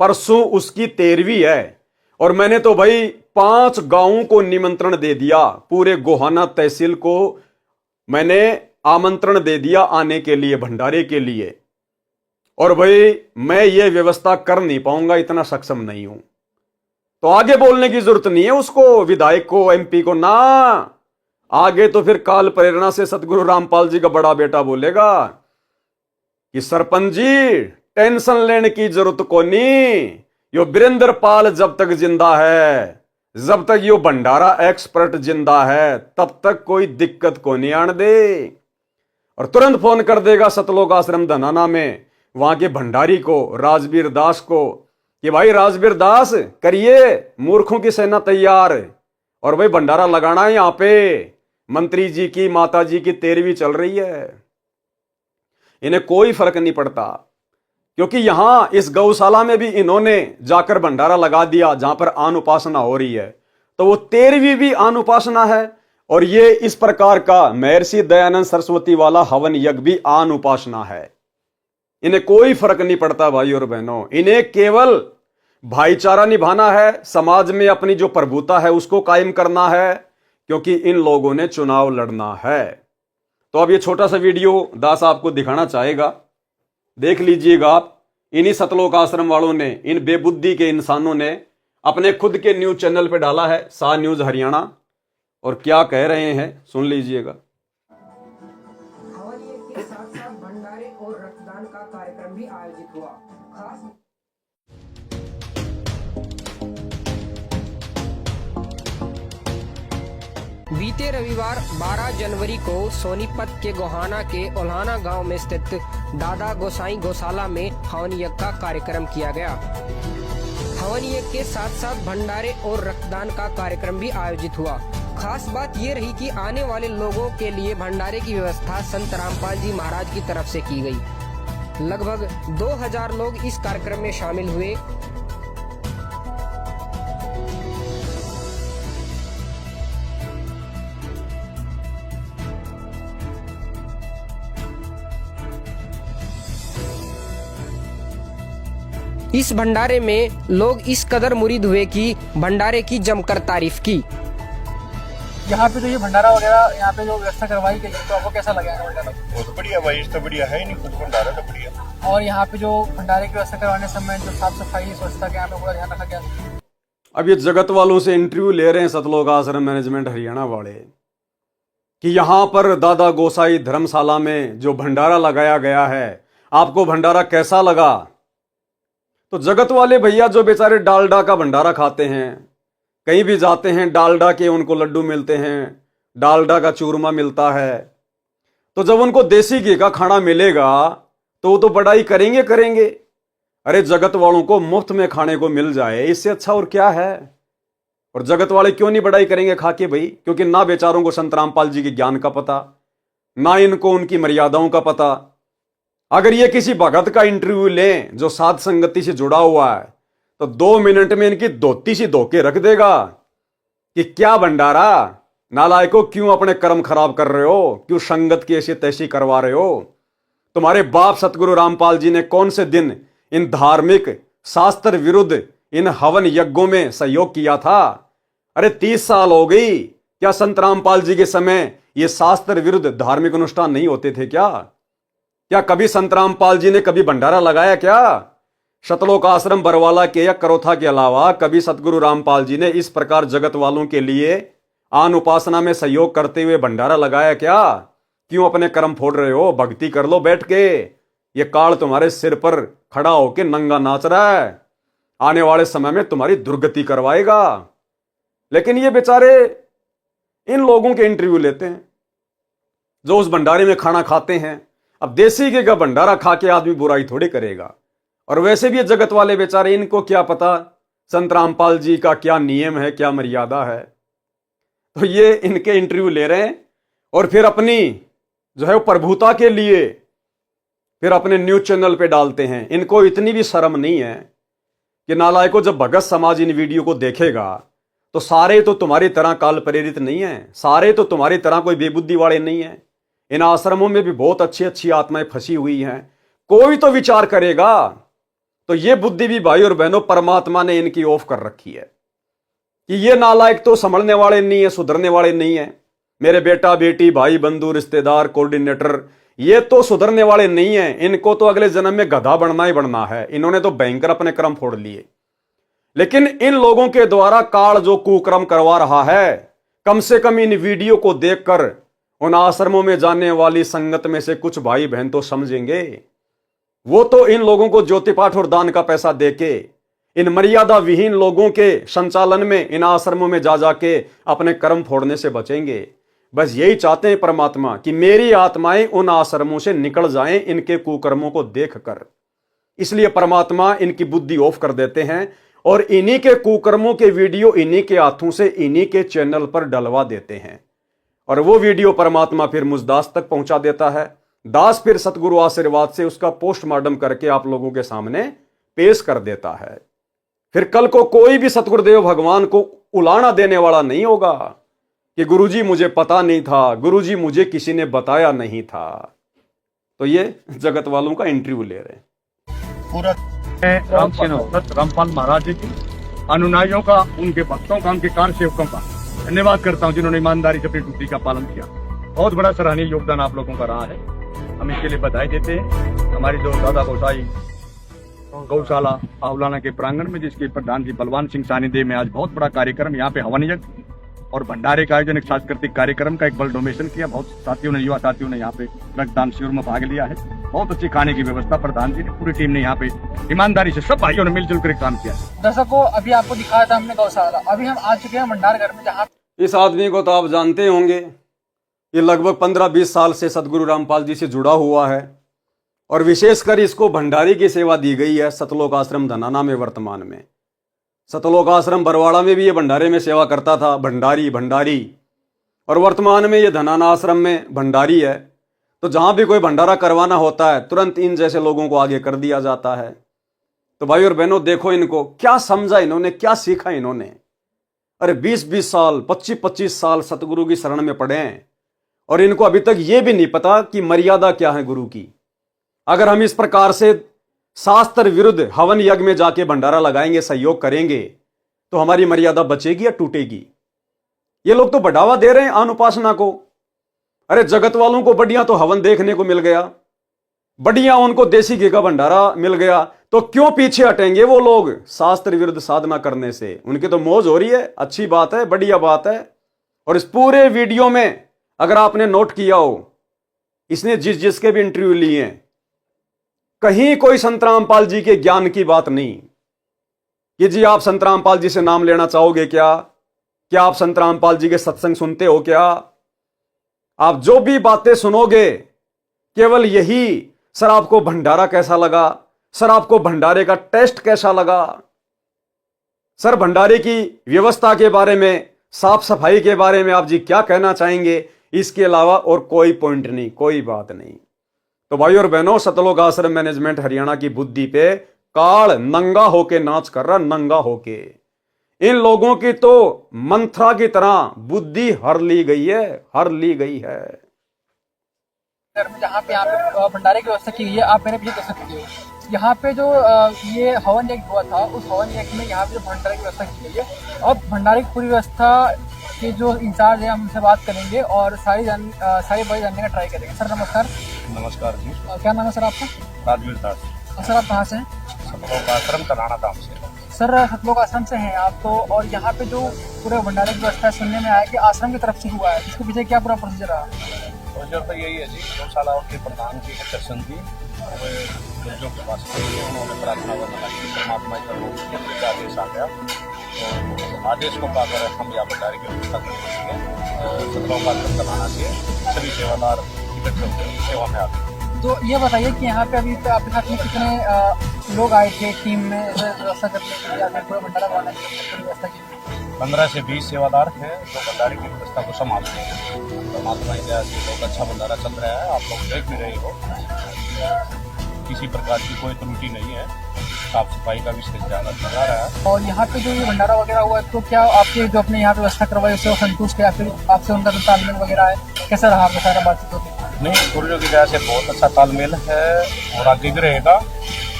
परसों उसकी 13वीं है, और मैंने तो भाई 5 गांवों को निमंत्रण दे दिया, पूरे गोहाना तहसील को मैंने आमंत्रण दे दिया आने के लिए, भंडारे के लिए, और भाई मैं ये व्यवस्था कर नहीं पाऊंगा, इतना सक्षम नहीं हूं, तो आगे बोलने की जरूरत नहीं है उसको, विधायक को, एमपी को ना। आगे तो फिर काल प्रेरणा से सतगुरु रामपाल जी का बड़ा बेटा बोलेगा कि सरपंच जी टेंशन लेने की जरूरत को नहीं, यो वीरेंद्र पाल जब तक जिंदा है, जब तक यो भंडारा एक्सपर्ट जिंदा है, तब तक कोई दिक्कत को नहीं आने दे। और तुरंत फोन कर देगा सतलोक आश्रम धनाना में वहां के भंडारी को, राजवीर दास को, कि भाई राजवीर दास करिए, मूर्खों की सेना तैयार, और भाई भंडारा लगाना है यहां पे। मंत्री जी की माता जी की 13वीं चल रही है, इन्हें कोई फर्क नहीं पड़ता, क्योंकि यहां इस गौशाला में भी इन्होंने जाकर भंडारा लगा दिया जहां पर आन उपासना हो रही है, तो वो 13वीं भी आन उपासना है, और ये इस प्रकार का महर्षि दयानंद सरस्वती वाला हवन यज्ञ भी आन उपासना है। इन्हें कोई फर्क नहीं पड़ता भाई और बहनों, इन्हें केवल भाईचारा निभाना है, समाज में अपनी जो प्रभुता है उसको कायम करना है, क्योंकि इन लोगों ने चुनाव लड़ना है। तो अब ये छोटा सा वीडियो दास आपको दिखाना चाहेगा, देख लीजिएगा आप। इन्हीं सतलोक आश्रम वालों ने, इन बेबुद्धि के इंसानों ने अपने खुद के न्यूज चैनल पे डाला है, सा न्यूज हरियाणा, और क्या कह रहे हैं सुन लीजिएगा। के साथ साथ भंडारे और रक्तदान का कार्यक्रम भी आयोजित हुआ। खास बीते रविवार 12 जनवरी को सोनीपत के गोहाना के ओल्हाना गांव में स्थित दादा गोसाई गौशाला में हवन यज्ञ का कार्यक्रम किया गया। हवन यज्ञ के साथ साथ भंडारे और रक्तदान का कार्यक्रम भी आयोजित हुआ। खास बात ये रही कि आने वाले लोगों के लिए भंडारे की व्यवस्था संत रामपाल जी महाराज की तरफ से की गई। लगभग 2000 लोग इस कार्यक्रम में शामिल हुए। इस भंडारे में लोग इस कदर मुरीद हुए कि भंडारे की जमकर तारीफ की। यहाँ पे जो ये भंडारा वगैरह यहाँ पे जो व्यवस्था करवाई गई है, तो आपको कैसा लगा है भंडारा? बहुत बढ़िया भाई, इस तो बढ़िया है ही नहीं, कुछ भंडारा तो बढ़िया। और यहाँ पे जो भंडारे की व्यवस्था करवाने समय जो साफ सफाई स्वच्छता के यहाँ पे पूरा ध्यान रखा गया। अब ये जगत वालों से इंटरव्यू ले रहे हैं सतलोक आश्रम मैनेजमेंट हरियाणा वाले कि यहाँ पर दादा गोसाई धर्मशाला में जो भंडारा लगाया गया है, आपको भंडारा कैसा लगा? तो जगत वाले भैया जो बेचारे डालडा का भंडारा खाते हैं, कहीं भी जाते हैं डालडा के उनको लड्डू मिलते हैं, डालडा का चूरमा मिलता है, तो जब उनको देसी घी का खाना मिलेगा तो वो तो बड़ाई करेंगे करेंगे। अरे जगत वालों को मुफ्त में खाने को मिल जाए, इससे अच्छा और क्या है? और जगत वाले क्यों नहीं बड़ाई करेंगे खा के भाई? क्योंकि ना बेचारों को संत रामपाल जी के ज्ञान का पता, ना इनको उनकी मर्यादाओं का पता। अगर ये किसी भगत का इंटरव्यू लें जो साध संगति से जुड़ा हुआ है तो 2 मिनट में इनकी धोती सी धोके रख देगा कि क्या भंडारा, नालायकों क्यों अपने कर्म खराब कर रहे हो, क्यों संगत की ऐसी तैसी करवा रहे हो। तुम्हारे बाप सतगुरु रामपाल जी ने कौन से दिन इन धार्मिक शास्त्र विरुद्ध इन हवन यज्ञों में सहयोग किया था। अरे 30 साल हो गई, क्या संत रामपाल जी के समय ये शास्त्र विरुद्ध धार्मिक अनुष्ठान नहीं होते थे क्या कभी संत रामपाल जी ने कभी भंडारा लगाया क्या। शतलोक आश्रम बरवाला के या करोथा के अलावा कभी सतगुरु रामपाल जी ने इस प्रकार जगत वालों के लिए आन उपासना में सहयोग करते हुए भंडारा लगाया क्या। क्यों अपने कर्म फोड़ रहे हो, भक्ति कर लो बैठ के। ये काल तुम्हारे सिर पर खड़ा होके नंगा नाच रहा है, आने वाले समय में तुम्हारी दुर्गति करवाएगा। लेकिन ये बेचारे इन लोगों के इंटरव्यू लेते हैं जो उस भंडारे में खाना खाते हैं। अब देसी घी का भंडारा खा के आदमी बुराई थोड़ी करेगा। और वैसे भी ये जगत वाले बेचारे, इनको क्या पता संत रामपाल जी का क्या नियम है, क्या मर्यादा है। तो ये इनके इंटरव्यू ले रहे हैं और फिर अपनी जो है वो प्रभुता के लिए फिर अपने न्यूज चैनल पे डालते हैं। इनको इतनी भी शर्म नहीं है कि नालायकों, जब भगत समाज इन वीडियो को देखेगा तो सारे तो तुम्हारी तरह काल प्रेरित नहीं है, सारे तो तुम्हारी तरह कोई बेबुद्धि वाले नहीं है। इन आश्रमों में भी बहुत अच्छी अच्छी आत्माएं फंसी हुई हैं। कोई तो विचार करेगा। तो ये बुद्धि भी भाई और बहनों परमात्मा ने इनकी ऑफ कर रखी है कि ये नालायक तो संभलने वाले नहीं है, सुधरने वाले नहीं है। मेरे बेटा बेटी भाई बंधु रिश्तेदार कोऑर्डिनेटर, ये तो सुधरने वाले नहीं है। इनको तो अगले जन्म में गधा बनना ही बनना है। इन्होंने तो भयंकर अपने कर्म फोड़ लिए। लेकिन इन लोगों के द्वारा काल जो कुकर्म करवा रहा है, कम से कम इन वीडियो को देखकर उन आश्रमों में जाने वाली संगत में से कुछ भाई बहन तो समझेंगे। वो तो इन लोगों को ज्योति पाठ और दान का पैसा देके इन मर्यादा विहीन लोगों के संचालन में इन आश्रमों में जा जाके अपने कर्म फोड़ने से बचेंगे। बस यही चाहते हैं परमात्मा कि मेरी आत्माएं उन आश्रमों से निकल जाएं इनके कुकर्मों को देखकर। इसलिए परमात्मा इनकी बुद्धि ऑफ कर देते हैं और इन्हीं के कुकर्मों के वीडियो इन्हीं के हाथों से इन्हीं के चैनल पर डलवा देते हैं। और वो वीडियो परमात्मा फिर मुझ दास तक पहुंचा देता है। दास फिर सतगुरु आशीर्वाद से उसका पोस्टमार्टम करके आप लोगों के सामने पेश कर देता है। फिर कल को कोई भी सतगुरुदेव भगवान को उलाना देने वाला नहीं होगा कि गुरुजी मुझे पता नहीं था, गुरुजी मुझे किसी ने बताया नहीं था। तो ये जगत वालों का इंटरव्यू ले रहे हैं। पूरा रामपाल महाराज जी की अनुयायियों का, उनके भक्तों का, उनके कार सेवकों का धन्यवाद करता हूं जिन्होंने ईमानदारी से अपनी ड्यूटी का पालन किया। बहुत बड़ा सराहनीय योगदान आप लोगों का रहा है, हम इसके लिए बधाई देते हैं। हमारी जो दादा गोसाई गौशाला आउलाना के प्रांगण में, जिसके प्रधान जी बलवान सिंह सानिध्य में आज बहुत बड़ा कार्यक्रम, यहाँ पे हवन यज्ञ और भंडारे का आयोजन, एक सांस्कृतिक कार्यक्रम का एक बल डोनेशन किया। बहुत साथियों ने, युवा साथियों ने यहाँ पे रक्तदान शिविर में भाग लिया है। बहुत अच्छी खाने की व्यवस्था प्रधान जी ने, पूरी टीम ने यहाँ पे ईमानदारी से सब भाइयों ने मिलजुल कर काम किया। दर्शकों, अभी आपको दिखाया था हमने गौशाला, अभी हम आ चुके हैं भंडार घर में, जहाँ इस आदमी को तो आप जानते होंगे, ये लगभग 15-20 साल से सतगुरु रामपाल जी से जुड़ा हुआ है और विशेषकर इसको भंडारी की सेवा दी गई है सतलोक आश्रम धनाना में। वर्तमान में सतलोक आश्रम बरवाड़ा में भी ये भंडारे में सेवा करता था, भंडारी, और वर्तमान में ये धनाना आश्रम में भंडारी है। तो जहाँ भी कोई भंडारा करवाना होता है तुरंत इन जैसे लोगों को आगे कर दिया जाता है। तो भाई और बहनों, देखो इनको क्या समझा इन्होंने, क्या सीखा इन्होंने। अरे 20-20 साल, 25-25 साल सतगुरु की शरण में पड़े हैं और इनको अभी तक ये भी नहीं पता कि मर्यादा क्या है गुरु की। अगर हम इस प्रकार से शास्त्र विरुद्ध हवन यज्ञ में जाके भंडारा लगाएंगे, सहयोग करेंगे, तो हमारी मर्यादा बचेगी या टूटेगी। ये लोग तो बढ़ावा दे रहे हैं अनुपासना को। अरे जगत वालों को बढ़िया तो हवन देखने को मिल गया, बढ़िया उनको देसी घी का भंडारा मिल गया, तो क्यों पीछे हटेंगे वो लोग शास्त्र विरुद्ध साधना करने से। उनकी तो मौज हो रही है, अच्छी बात है, बढ़िया बात है। और इस पूरे वीडियो में अगर आपने नोट किया हो, इसने जिसके भी इंटरव्यू लिए हैं, कहीं कोई संत रामपाल जी के ज्ञान की बात नहीं कि जी आप संत रामपाल जी से नाम लेना चाहोगे क्या आप संत रामपाल जी के सत्संग सुनते हो क्या। आप जो भी बातें सुनोगे केवल यही, सर आपको भंडारा कैसा लगा, सर आपको भंडारे का टेस्ट कैसा लगा, सर भंडारे की व्यवस्था के बारे में, साफ सफाई के बारे में आप जी क्या कहना चाहेंगे। इसके अलावा और कोई पॉइंट नहीं, कोई बात नहीं। तो भाई और बहनों, सतलोक आश्रम मैनेजमेंट हरियाणा की बुद्धि पे काल नंगा होके नाच कर रहा, नंगा होके। इन लोगों की तो मंत्रा की तरह बुद्धि हर ली गई है, हर ली गई है। जहाँ पे यहाँ पे भंडारे की व्यवस्था की गई है, आप मेरे पीछे देख सकते हो। यहाँ पे जो ये हवन यज्ञ हुआ था, उस हवन यज्ञ में यहाँ पे जो भंडारे की व्यवस्था की गई है। अब भंडारे की पूरी व्यवस्था के जो इंचार्ज है, हम उनसे बात करेंगे और सारी बातें जानने का ट्राई करेंगे। सर नमस्कार। नमस्कार जी। क्या नाम है सर आपका? राजवीर दास। सर आप कहाँ से हैं? सतलोक आश्रम तराना धाम से। सर सतलोक आश्रम से हैं आप तो, और यहाँ पे जो पूरे भंडारे की व्यवस्था सुनने में आया कि आश्रम की तरफ से हुआ है, इसके पीछे क्या पूरा प्रोसीजर रहा? प्रोसीजर तो यही है जी, गौशाला के प्रधान की दर्शन दी, जो के पास उन्होंने प्रार्थना करना की परमात्मा का आदेश आ गया, तो आदेश को पाकर हम यहाँ भंडारे की व्यवस्था करने के लिए सतलोक आश्रम तराना से सभी सेवादार इकट्ठे होकर सेवा में आते हैं। तो ये बताइए कि यहाँ पे अभी आपके साथ में कितने लोग आए थे टीम में व्यवस्था करने के लिए, या फिर पूरा भंडारा बनाने के लिए व्यवस्था की? 15 से 20 सेवादार थे जो भंडारे की व्यवस्था को संभालते हैं। परमात्मा की दया से बहुत अच्छा भंडारा चल रहा है, आप लोग देख भी रहे हो, किसी प्रकार की कोई त्रुटि नहीं है, साफ सफाई का विशेष ध्यान रखा जा रहा है। और यहाँ पे जो ये भंडारा वगैरह हुआ है, तो क्या आपके जो अपने यहाँ व्यवस्था करवाई उससे वो संतुष्ट है, या फिर आपसे उनका जो तालमेल वगैरह है, कैसा रहा आपका सारा बातचीत होती? नहीं, गुरुजों की दया से बहुत अच्छा तालमेल है और आगे भी रहेगा।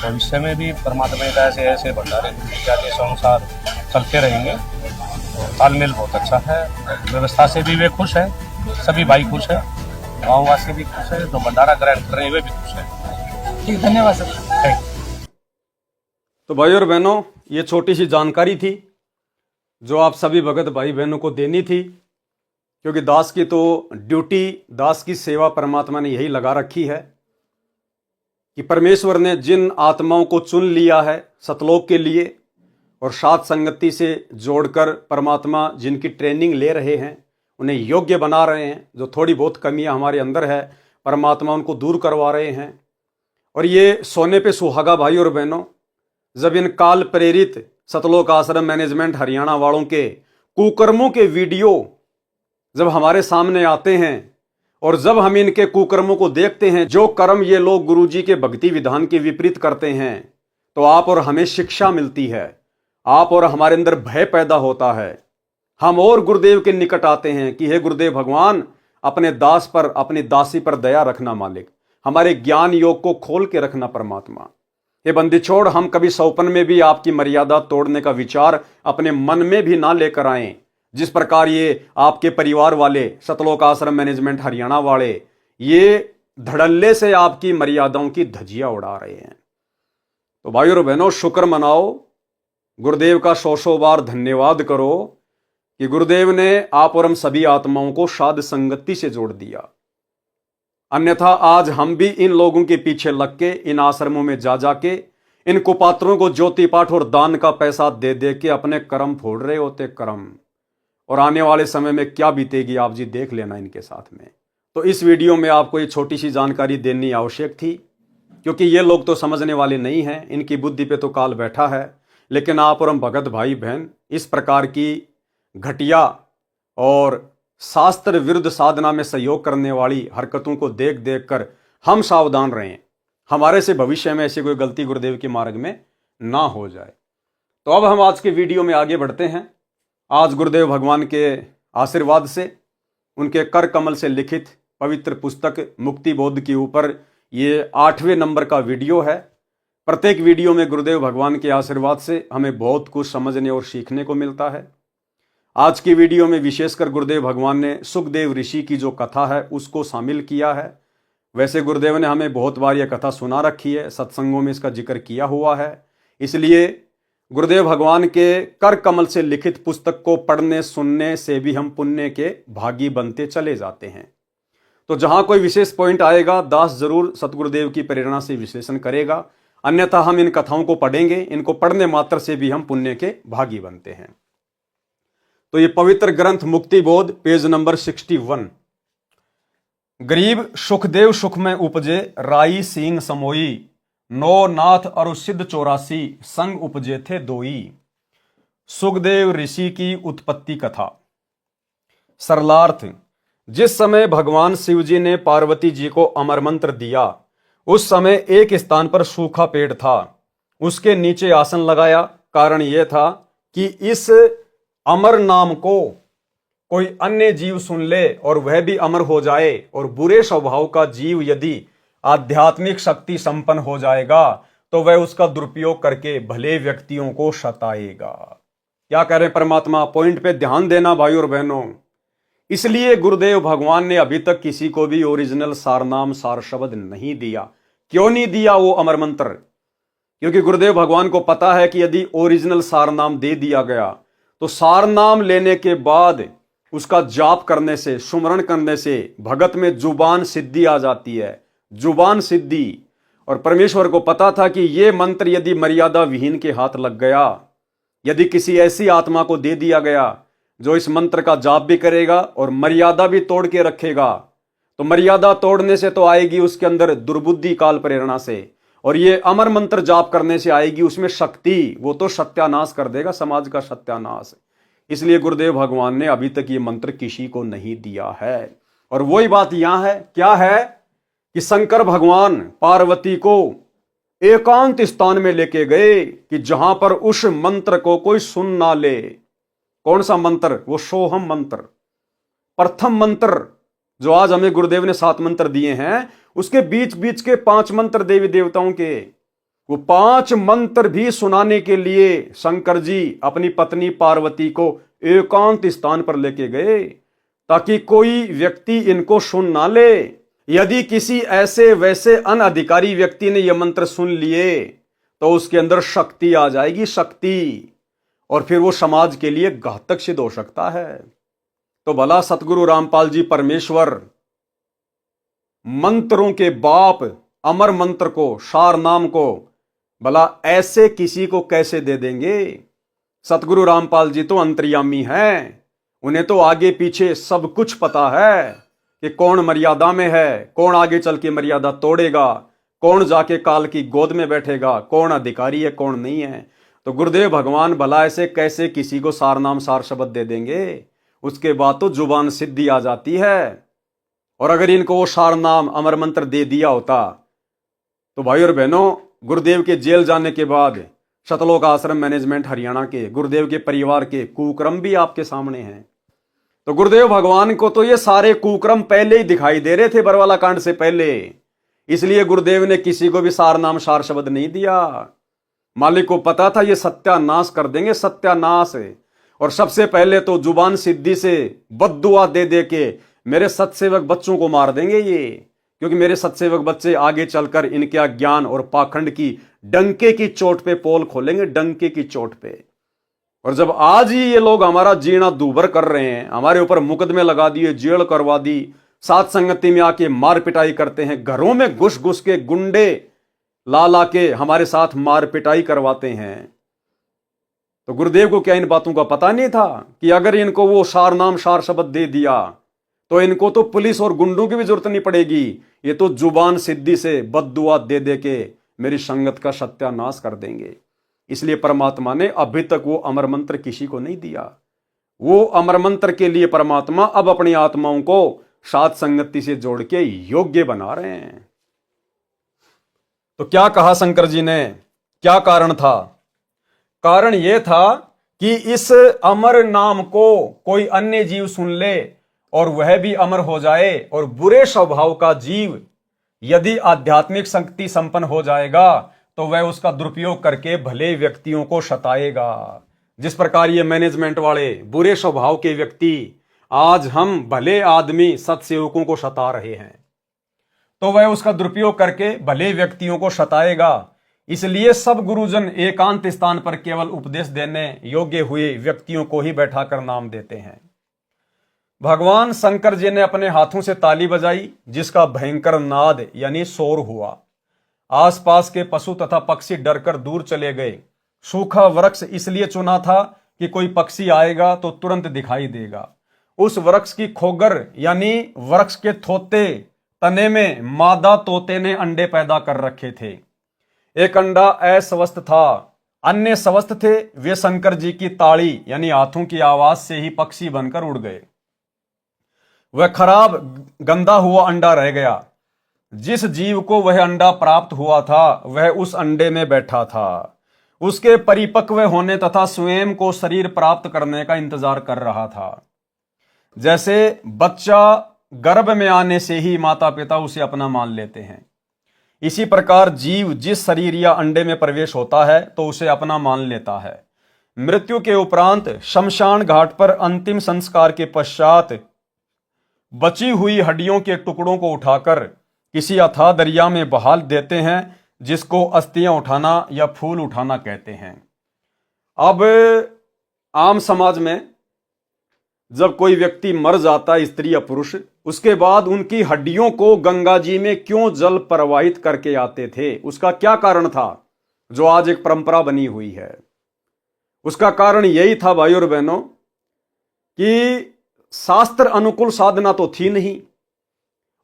भविष्य में भी परमात्मा की दया से ऐसे भंडारे आदेश अनुसार चलते रहेंगे। और तालमेल बहुत अच्छा है, व्यवस्था से भी वे खुश हैं, सभी भाई खुश हैं, गाँववासी भी खुश है, तो भंडारा ग्रहण कर रहे हैं वे भी खुश हैं। ठीक, धन्यवाद सर। Thank you. तो भाई और बहनों, ये छोटी सी जानकारी थी जो आप सभी भगत भाई बहनों को देनी थी, क्योंकि दास की तो ड्यूटी, दास की सेवा परमात्मा ने यही लगा रखी है कि परमेश्वर ने जिन आत्माओं को चुन लिया है सतलोक के लिए और साथ संगति से जोड़कर परमात्मा जिनकी ट्रेनिंग ले रहे हैं, उन्हें योग्य बना रहे हैं, जो थोड़ी बहुत कमियां हमारे अंदर है परमात्मा उनको दूर करवा रहे हैं। और ये सोने पे सुहागा भाई और बहनों, जब इन काल प्रेरित सतलोक आश्रम मैनेजमेंट हरियाणा वालों के कुकर्मों के वीडियो जब हमारे सामने आते हैं और जब हम इनके कुकर्मों को देखते हैं, जो कर्म ये लोग गुरुजी के भक्ति विधान के विपरीत करते हैं, तो आप और हमें शिक्षा मिलती है, आप और हमारे अंदर भय पैदा होता है। हम और गुरुदेव के निकट आते हैं कि हे गुरुदेव भगवान, अपने दास पर, अपनी दासी पर दया रखना मालिक, हमारे ज्ञान योग को खोल के रखना परमात्मा। हे बंदी छोड़, हम कभी सौपन में भी आपकी मर्यादा तोड़ने का विचार अपने मन में भी ना लेकर आए, जिस प्रकार ये आपके परिवार वाले सतलोक आश्रम मैनेजमेंट हरियाणा वाले ये धड़ल्ले से आपकी मर्यादाओं की धज्जियां उड़ा रहे हैं। तो भाई और बहनों, शुक्र मनाओ, गुरुदेव का सौ बार धन्यवाद करो कि गुरुदेव ने आप और हम सभी आत्माओं को साध संगति से जोड़ दिया। अन्यथा आज हम भी इन लोगों के पीछे लग के, इन आश्रमों में जा जाके इन कुपात्रों को ज्योति पाठ और दान का पैसा दे दे के अपने कर्म फोड़ रहे होते, कर्म। और आने वाले समय में क्या बीतेगी आप जी देख लेना इनके साथ में। तो इस वीडियो में आपको ये छोटी सी जानकारी देनी आवश्यक थी, क्योंकि ये लोग तो समझने वाले नहीं हैं, इनकी बुद्धि पे तो काल बैठा है। लेकिन आप और हम भगत भाई बहन इस प्रकार की घटिया और शास्त्र विरुद्ध साधना में सहयोग करने वाली हरकतों को देख देख कर हम सावधान रहें, हमारे से भविष्य में ऐसी कोई गलती गुरुदेव के मार्ग में ना हो जाए। तो अब हम आज के वीडियो में आगे बढ़ते हैं। आज गुरुदेव भगवान के आशीर्वाद से, उनके कर कमल से लिखित पवित्र पुस्तक मुक्ति बोध के ऊपर ये 8वें नंबर का वीडियो है। प्रत्येक वीडियो में गुरुदेव भगवान के आशीर्वाद से हमें बहुत कुछ समझने और सीखने को मिलता है। आज की वीडियो में विशेषकर गुरुदेव भगवान ने सुखदेव ऋषि की जो कथा है उसको शामिल किया है। वैसे गुरुदेव ने हमें बहुत बार यह कथा सुना रखी है, सत्संगों में इसका जिक्र किया हुआ है, इसलिए गुरुदेव भगवान के कर कमल से लिखित पुस्तक को पढ़ने सुनने से भी हम पुण्य के भागी बनते चले जाते हैं। तो जहां कोई विशेष पॉइंट आएगा, दास जरूर सतगुरुदेव की प्रेरणा से विश्लेषण करेगा, अन्यथा हम इन कथाओं को पढ़ेंगे, इनको पढ़ने मात्र से भी हम पुण्य के भागी बनते हैं। तो ये पवित्र ग्रंथ मुक्ति बोध, पेज नंबर 61। गरीब सुखदेव सुख में उपजे, राई सींग समोई, नो नाथ और सिद्ध 84 संग उपजे थे दोई। सुखदेव ऋषि की उत्पत्ति कथा। सरलार्थ, जिस समय भगवान शिव जी ने पार्वती जी को अमर मंत्र दिया, उस समय एक स्थान पर सूखा पेड़ था, उसके नीचे आसन लगाया। कारण यह था कि इस अमर नाम को कोई अन्य जीव सुन ले और वह भी अमर हो जाए, और बुरे स्वभाव का जीव यदि आध्यात्मिक शक्ति संपन्न हो जाएगा तो वह उसका दुरुपयोग करके भले व्यक्तियों को सताएगा। क्या कह रहे हैं परमात्मा? पॉइंट पे ध्यान देना भाई और बहनों। इसलिए गुरुदेव भगवान ने अभी तक किसी को भी ओरिजिनल सारनाम सार शब्द नहीं दिया। क्यों नहीं दिया वो अमर मंत्र? क्योंकि गुरुदेव भगवान को पता है कि यदि ओरिजिनल सारनाम दे दिया गया तो सारनाम लेने के बाद उसका जाप करने से, सुमरण करने से भगत में जुबान सिद्धि आ जाती है, जुबान सिद्धि। और परमेश्वर को पता था कि ये मंत्र यदि मर्यादा विहीन के हाथ लग गया, यदि किसी ऐसी आत्मा को दे दिया गया जो इस मंत्र का जाप भी करेगा और मर्यादा भी तोड़ के रखेगा, तो मर्यादा तोड़ने से तो आएगी उसके अंदर दुर्बुद्धि काल प्रेरणा से, और ये अमर मंत्र जाप करने से आएगी उसमें शक्ति। वो तो सत्यानाश कर देगा, समाज का सत्यानाश। इसलिए गुरुदेव भगवान ने अभी तक ये मंत्र किसी को नहीं दिया है। और वही बात यहां है, क्या है कि शंकर भगवान पार्वती को एकांत स्थान में लेके गए कि जहां पर उस मंत्र को कोई सुन ना ले। कौन सा मंत्र? वो सोहम मंत्र, प्रथम मंत्र जो आज हमें गुरुदेव ने 7 मंत्र दिए हैं, उसके बीच बीच के 5 मंत्र देवी देवताओं के, वो 5 मंत्र भी सुनाने के लिए शंकर जी अपनी पत्नी पार्वती को एकांत स्थान पर लेके गए ताकि कोई व्यक्ति इनको सुन ना ले। यदि किसी ऐसे वैसे अनधिकारी व्यक्ति ने यह मंत्र सुन लिए तो उसके अंदर शक्ति आ जाएगी, शक्ति, और फिर वो समाज के लिए घातक सिद्ध हो सकता है। तो भला सतगुरु रामपाल जी परमेश्वर मंत्रों के बाप अमर मंत्र को, सार नाम को, भला ऐसे किसी को कैसे दे देंगे? सतगुरु रामपाल जी तो अंतर्यामी हैं, उन्हें तो आगे पीछे सब कुछ पता है कि कौन मर्यादा में है, कौन आगे चल के मर्यादा तोड़ेगा, कौन जाके काल की गोद में बैठेगा, कौन अधिकारी है कौन नहीं है। तो गुरुदेव भगवान भला ऐसे कैसे किसी को सार नाम सार शब्द दे देंगे? उसके बाद तो जुबान सिद्धि आ जाती है। और अगर इनको वो सार नाम अमर मंत्र दे दिया होता तो भाई और बहनों, गुरुदेव के जेल जाने के बाद सतलोक आश्रम मैनेजमेंट हरियाणा के गुरुदेव के परिवार के कुक्रम भी आपके सामने हैं। तो गुरुदेव भगवान को तो ये सारे कुक्रम पहले ही दिखाई दे रहे थे, बरवाला कांड से पहले। इसलिए गुरुदेव ने किसी को भी सार नाम सार शब्द नहीं दिया। मालिक को पता था ये सत्यानाश कर देंगे, सत्यानाश। और सबसे पहले तो जुबान सिद्धि से बद्दुआ दे दे के मेरे सत्सेवक बच्चों को मार देंगे ये, क्योंकि मेरे सत्सेवक बच्चे आगे चलकर इनके अज्ञान और पाखंड की डंके की चोट पे पोल खोलेंगे, डंके की चोट पे। और जब आज ही ये लोग हमारा जीना दूभर कर रहे हैं, हमारे ऊपर मुकदमे लगा दिए, जेल करवा दी, साथ संगति में आके मार पिटाई करते हैं, घरों में घुस घुस के गुंडे ला ला के हमारे साथ मार पिटाई करवाते हैं, तो गुरुदेव को क्या इन बातों का पता नहीं था कि अगर इनको वो सार नाम सार शब्द दे दिया तो इनको तो पुलिस और गुंडों की भी जरूरत नहीं पड़ेगी, ये तो जुबान सिद्धि से बद्दुआ दे दे के मेरी संगत का सत्यानाश कर देंगे। इसलिए परमात्मा ने अभी तक वो अमर मंत्र किसी को नहीं दिया। वो अमर मंत्र के लिए परमात्मा अब अपनी आत्माओं को साथ संगति से जोड़ के योग्य बना रहे हैं। तो क्या कहा शंकर जी ने, क्या कारण था? कारण यह था कि इस अमर नाम को कोई अन्य जीव सुन ले और वह भी अमर हो जाए, और बुरे स्वभाव का जीव यदि आध्यात्मिक शक्ति संपन्न हो जाएगा तो वह उसका दुरुपयोग करके भले व्यक्तियों को सताएगा। जिस प्रकार ये मैनेजमेंट वाले बुरे स्वभाव के व्यक्ति आज हम भले आदमी सत्सेवकों को सता रहे हैं, तो वह उसका दुरुपयोग करके भले व्यक्तियों को सताएगा। इसलिए सब गुरुजन एकांत स्थान पर केवल उपदेश देने योग्य हुए व्यक्तियों को ही बैठाकर नाम देते हैं। भगवान शंकर जी ने अपने हाथों से ताली बजाई, जिसका भयंकर नाद यानी शोर हुआ। आसपास के पशु तथा पक्षी डरकर दूर चले गए। सूखा वृक्ष इसलिए चुना था कि कोई पक्षी आएगा तो तुरंत दिखाई देगा। उस वृक्ष की खोगर यानी वृक्ष के थोते तने में मादा तोते ने अंडे पैदा कर रखे थे। एक अंडा अस्वस्थ था, अन्य स्वस्थ थे। वे शंकर जी की ताड़ी यानी हाथों की आवाज से ही पक्षी बनकर उड़ गए। वह खराब गंदा हुआ अंडा रह गया। जिस जीव को वह अंडा प्राप्त हुआ था वह उस अंडे में बैठा था, उसके परिपक्व होने तथा स्वयं को शरीर प्राप्त करने का इंतजार कर रहा था। जैसे बच्चा गर्भ में आने से ही माता पिता उसे अपना मान लेते हैं, इसी प्रकार जीव जिस शरीर या अंडे में प्रवेश होता है तो उसे अपना मान लेता है। मृत्यु के उपरांत शमशान घाट पर अंतिम संस्कार के पश्चात बची हुई हड्डियों के टुकड़ों को उठाकर किसी अथाह दरिया में बहा देते हैं, जिसको अस्थियां उठाना या फूल उठाना कहते हैं। अब आम समाज में जब कोई व्यक्ति मर जाता है, स्त्री या पुरुष, उसके बाद उनकी हड्डियों को गंगा जी में क्यों जल प्रवाहित करके आते थे, उसका क्या कारण था, जो आज एक परंपरा बनी हुई है। उसका कारण यही था भाई और बहनों कि शास्त्र अनुकूल साधना तो थी नहीं,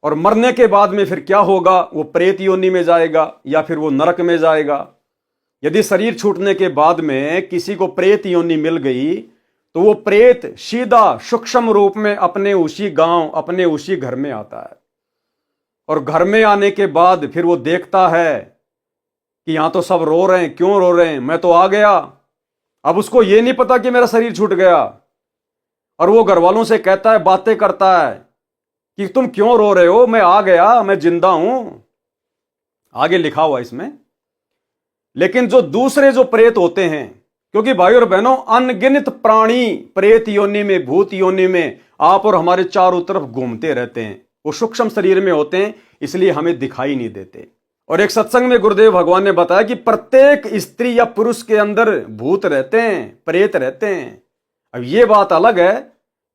और मरने के बाद में फिर क्या होगा, वो प्रेत योनि में जाएगा या फिर वो नरक में जाएगा। यदि शरीर छूटने के बाद में किसी को प्रेत योनि मिल गई तो वो प्रेत सीधा सूक्ष्म रूप में अपने उसी गांव, अपने उसी घर में आता है, और घर में आने के बाद फिर वो देखता है कि यहां तो सब रो रहे हैं, क्यों रो रहे हैं, मैं तो आ गया। अब उसको ये नहीं पता कि मेरा शरीर छूट गया, और वो घर वालों से कहता है, बातें करता है कि तुम क्यों रो रहे हो, मैं आ गया, मैं जिंदा हूं, आगे लिखा हुआ इसमें। लेकिन जो दूसरे जो प्रेत होते हैं, क्योंकि भाई और बहनों अनगिनत प्राणी प्रेत योनि में, भूत योनि में आप और हमारे चारों तरफ घूमते रहते हैं। वो सूक्ष्म शरीर में होते हैं, इसलिए हमें दिखाई नहीं देते। और एक सत्संग में गुरुदेव भगवान ने बताया कि प्रत्येक स्त्री या पुरुष के अंदर भूत रहते हैं, प्रेत रहते हैं। अब ये बात अलग है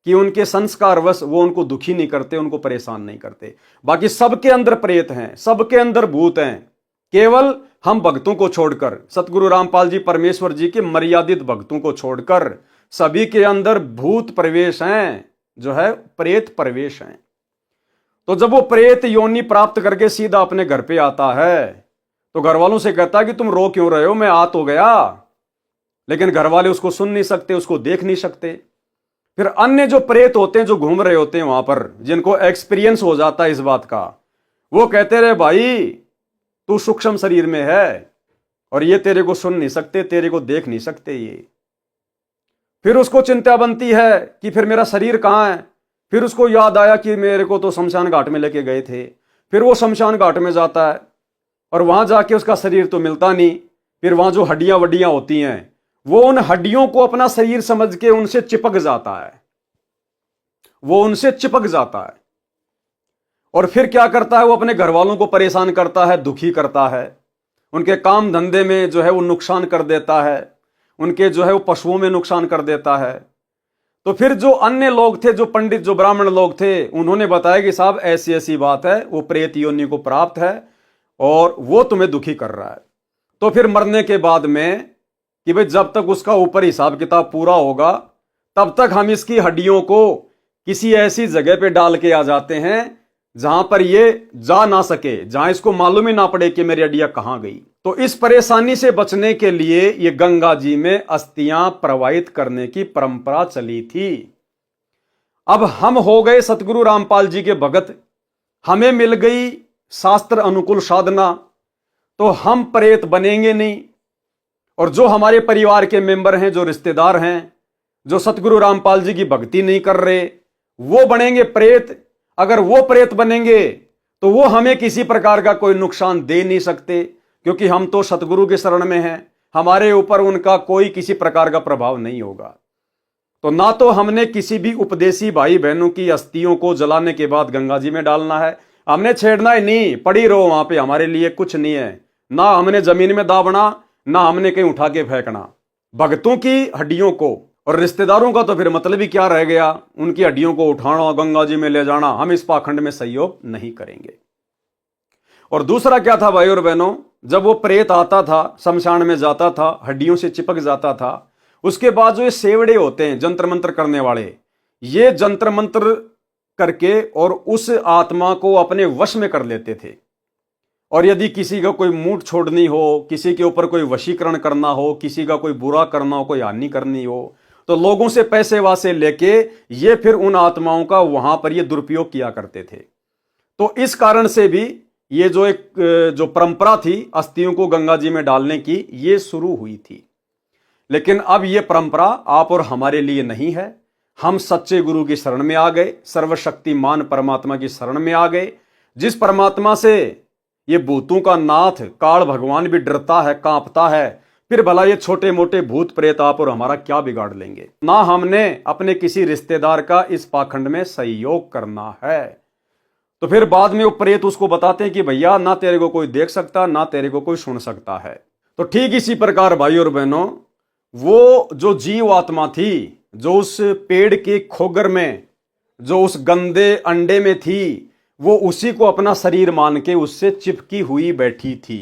कि उनके संस्कारवश वो उनको दुखी नहीं करते, उनको परेशान नहीं करते। बाकी सबके अंदर प्रेत हैं, सबके अंदर भूत हैं। केवल हम भक्तों को छोड़कर, सतगुरु रामपाल जी परमेश्वर जी के मर्यादित भक्तों को छोड़कर सभी के अंदर भूत प्रवेश हैं, जो है प्रेत प्रवेश हैं। तो जब वो प्रेत योनि प्राप्त करके सीधा अपने घर पे आता है तो घर वालों से कहता है कि तुम रो क्यों रहे हो, मैं आ तो गया। लेकिन घर वाले उसको सुन नहीं सकते, उसको देख नहीं सकते। फिर अन्य जो प्रेत होते हैं, जो घूम रहे होते हैं वहां पर, जिनको एक्सपीरियंस हो जाता है इस बात का, वो कहते रहे, भाई तू सूक्ष्म शरीर में है और ये तेरे को सुन नहीं सकते, तेरे को देख नहीं सकते ये। फिर उसको चिंता बनती है कि फिर मेरा शरीर कहाँ है। फिर उसको याद आया कि मेरे को तो शमशान घाट में लेके गए थे। फिर वो शमशान घाट में जाता है और वहां जाके उसका शरीर तो मिलता नहीं। फिर वहां जो हड्डियां वड्डियां होती हैं, वो उन हड्डियों को अपना शरीर समझ के उनसे चिपक जाता है, वो उनसे चिपक जाता है। और फिर क्या करता है, वो अपने घर वालों को परेशान करता है, दुखी करता है, उनके काम धंधे में जो है वो नुकसान कर देता है, उनके जो है वो पशुओं में नुकसान कर देता है। तो फिर जो अन्य लोग थे, जो पंडित, जो ब्राह्मण लोग थे, उन्होंने बताया कि साहब ऐसी ऐसी बात है, वो प्रेत योनि को प्राप्त है और वो तुम्हें दुखी कर रहा है। तो फिर मरने के बाद में कि भाई जब तक उसका ऊपर हिसाब किताब पूरा होगा तब तक हम इसकी हड्डियों को किसी ऐसी जगह पे डाल के आ जाते हैं जहां पर ये जा ना सके, जहां इसको मालूम ही ना पड़े कि मेरी हड्डियां कहां गई। तो इस परेशानी से बचने के लिए ये गंगा जी में अस्थियां प्रवाहित करने की परंपरा चली थी। अब हम हो गए सतगुरु रामपाल जी के भगत, हमें मिल गई शास्त्र अनुकूल साधना, तो हम प्रेत बनेंगे नहीं। और जो हमारे परिवार के मेंबर हैं, जो रिश्तेदार हैं, जो सतगुरु रामपाल जी की भक्ति नहीं कर रहे, वो बनेंगे प्रेत। अगर वो प्रेत बनेंगे तो वो हमें किसी प्रकार का कोई नुकसान दे नहीं सकते, क्योंकि हम तो सतगुरु के शरण में हैं, हमारे ऊपर उनका कोई किसी प्रकार का प्रभाव नहीं होगा। तो ना तो हमने किसी भी उपदेशी भाई बहनों की अस्थियों को जलाने के बाद गंगा जी में डालना है, हमने छेड़ना ही नहीं, पड़ी रहो वहां पे, हमारे लिए कुछ नहीं है। ना हमने जमीन में दाबना, ना हमने कहीं उठा के फेंकना। भक्तों की हड्डियों को, और रिश्तेदारों का तो फिर मतलब ही क्या रह गया, उनकी हड्डियों को उठाना, गंगा जी में ले जाना, हम इस पाखंड में सहयोग नहीं करेंगे। और दूसरा क्या था भाई और बहनों, जब वो प्रेत आता था, शमशान में जाता था, हड्डियों से चिपक जाता था, उसके बाद जो ये सेवड़े होते हैं जंत्र मंत्र करने वाले, ये जंत्र मंत्र करके और उस आत्मा को अपने वश में कर लेते थे। और यदि किसी का कोई मूठ छोड़नी हो, किसी के ऊपर कोई वशीकरण करना हो, किसी का कोई बुरा करना हो, कोई हानि करनी हो, तो लोगों से पैसे वासे लेके ये फिर उन आत्माओं का वहां पर ये दुरुपयोग किया करते थे। तो इस कारण से भी ये जो एक जो परंपरा थी अस्थियों को गंगा जी में डालने की, ये शुरू हुई थी। लेकिन अब ये परंपरा आप और हमारे लिए नहीं है। हम सच्चे गुरु की शरण में आ गए, सर्वशक्तिमान परमात्मा की शरण में आ गए, जिस परमात्मा से ये भूतों का नाथ काल भगवान भी डरता है, कांपता है। फिर भला ये छोटे मोटे भूत प्रेत आप और हमारा क्या बिगाड़ लेंगे। ना हमने अपने किसी रिश्तेदार का इस पाखंड में सहयोग करना है। तो फिर बाद में वो प्रेत उसको बताते हैं कि भैया ना तेरे को कोई देख सकता, ना तेरे को कोई सुन सकता है। तो ठीक इसी प्रकार भाई और बहनों, वो जो जीव आत्मा थी, जो उस पेड़ के खोगर में, जो उस गंदे अंडे में थी, वो उसी को अपना शरीर मान के उससे चिपकी हुई बैठी थी।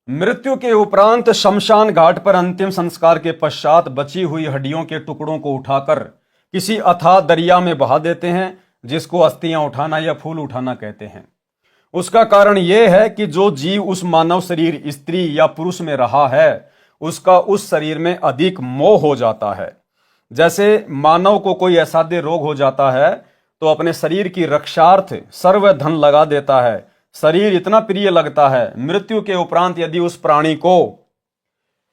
मृत्यु के उपरांत शमशान घाट पर अंतिम संस्कार के पश्चात बची हुई हड्डियों के टुकड़ों को उठाकर किसी अथाह दरिया में बहा देते हैं, जिसको अस्थियां उठाना या फूल उठाना कहते हैं। उसका कारण यह है कि जो जीव उस मानव शरीर स्त्री या पुरुष में रहा है, उसका उस शरीर में अधिक मोह हो जाता है। जैसे मानव को कोई असाध्य रोग हो जाता है तो अपने शरीर की रक्षार्थ सर्व धन लगा देता है। शरीर इतना प्रिय लगता है। मृत्यु के उपरांत यदि उस प्राणी को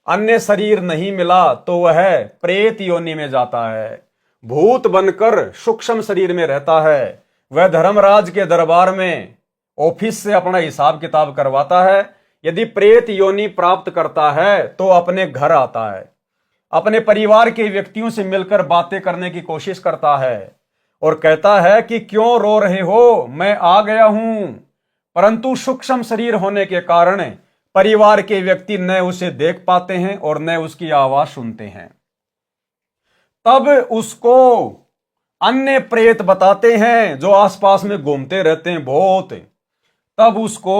अन्य शरीर नहीं मिला तो वह प्रेत योनि में जाता है, भूत बनकर सूक्ष्म शरीर में रहता है। वह धर्मराज के दरबार में ऑफिस से अपना हिसाब किताब करवाता है। यदि प्रेत योनि प्राप्त करता है तो अपने घर आता है, अपने परिवार के व्यक्तियों से मिलकर बातें करने की कोशिश करता है और कहता है कि क्यों रो रहे हो, मैं आ गया हूं। परंतु सूक्ष्म शरीर होने के कारण परिवार के व्यक्ति न उसे देख पाते हैं और न उसकी आवाज सुनते हैं। तब उसको अन्य प्रेत बताते हैं जो आसपास में घूमते रहते हैं बहुत। तब उसको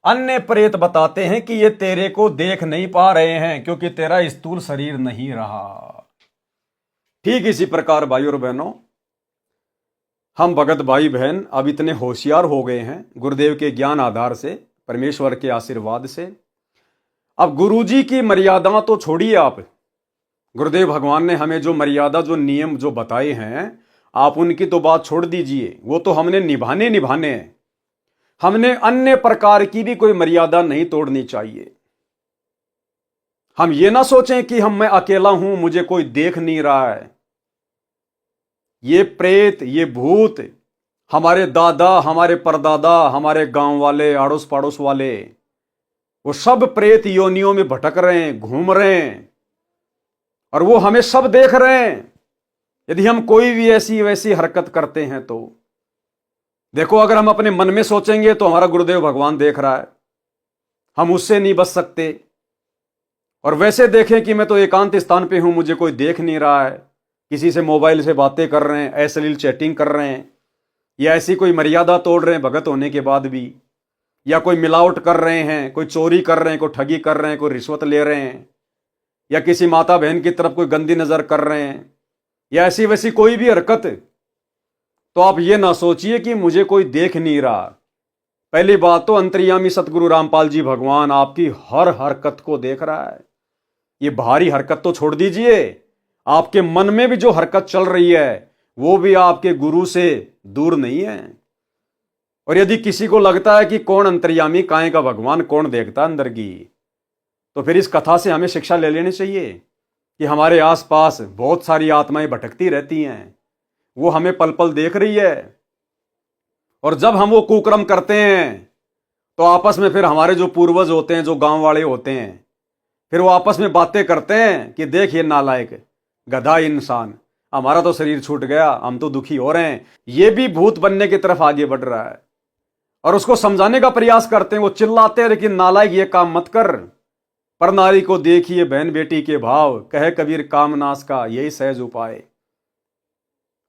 अन्य प्रेत बताते हैं कि ये तेरे को देख नहीं पा रहे हैं क्योंकि तेरा स्थूल शरीर नहीं रहा। ठीक इसी प्रकार भाई और बहनों, हम भगत भाई बहन अब इतने होशियार हो गए हैं गुरुदेव के ज्ञान आधार से, परमेश्वर के आशीर्वाद से। अब गुरुजी की मर्यादा तो छोड़िए आप, गुरुदेव भगवान ने हमें जो मर्यादा, जो नियम जो बताए हैं, आप उनकी तो बात छोड़ दीजिए, वो तो हमने निभाने हैं। हमने अन्य प्रकार की भी कोई मर्यादा नहीं तोड़नी चाहिए। हम ये ना सोचें कि मैं अकेला हूं, मुझे कोई देख नहीं रहा है। ये प्रेत, ये भूत, हमारे दादा, हमारे परदादा, हमारे गांव वाले, आड़ोस पड़ोस वाले, वो सब प्रेत योनियों में भटक रहे हैं, घूम रहे हैं और वो हमें सब देख रहे हैं। यदि हम कोई भी ऐसी वैसी हरकत करते हैं तो देखो, अगर हम अपने मन में सोचेंगे तो हमारा गुरुदेव भगवान देख रहा है, हम उससे नहीं बच सकते। और वैसे देखें कि मैं तो एकांत स्थान पे हूं, मुझे कोई देख नहीं रहा है, किसी से मोबाइल से बातें कर रहे हैं, अश्लील चैटिंग कर रहे हैं, या ऐसी कोई मर्यादा तोड़ रहे हैं भगत होने के बाद भी, या कोई मिलावट कर रहे हैं, कोई चोरी कर रहे हैं, कोई ठगी कर रहे हैं, कोई रिश्वत ले रहे हैं, या किसी माता बहन की तरफ कोई गंदी नजर कर रहे हैं, या ऐसी वैसी कोई भी हरकत, तो आप ये ना सोचिए कि मुझे कोई देख नहीं रहा। पहली बात तो अंतर्यामी सतगुरु रामपाल जी भगवान आपकी हर हरकत को देख रहा है। ये बाहरी हरकत तो छोड़ दीजिए, आपके मन में भी जो हरकत चल रही है वो भी आपके गुरु से दूर नहीं है। और यदि किसी को लगता है कि कौन अंतर्यामी, काहे का भगवान, कौन देखता अंदर की, तो फिर इस कथा से हमें शिक्षा ले लेनी चाहिए कि हमारे आसपास बहुत सारी आत्माएं भटकती रहती हैं, वो हमें पल पल देख रही है। और जब हम वो कुकर्म करते हैं तो आपस में फिर हमारे जो पूर्वज होते हैं, जो गांव वाले होते हैं, फिर वो आपस में बातें करते हैं कि देख ये नालायक गधा इंसान, हमारा तो शरीर छूट गया, हम तो दुखी हो रहे हैं। ये भी भूत बनने की तरफ आगे बढ़ रहा है और उसको समझाने का प्रयास करते हैं। वो चिल्लाते हैं लेकिन नालायक ये काम मत कर, पर नारी को देखिए बहन बेटी के भाव, कहे कबीर कामनाश का यही सहज उपाय।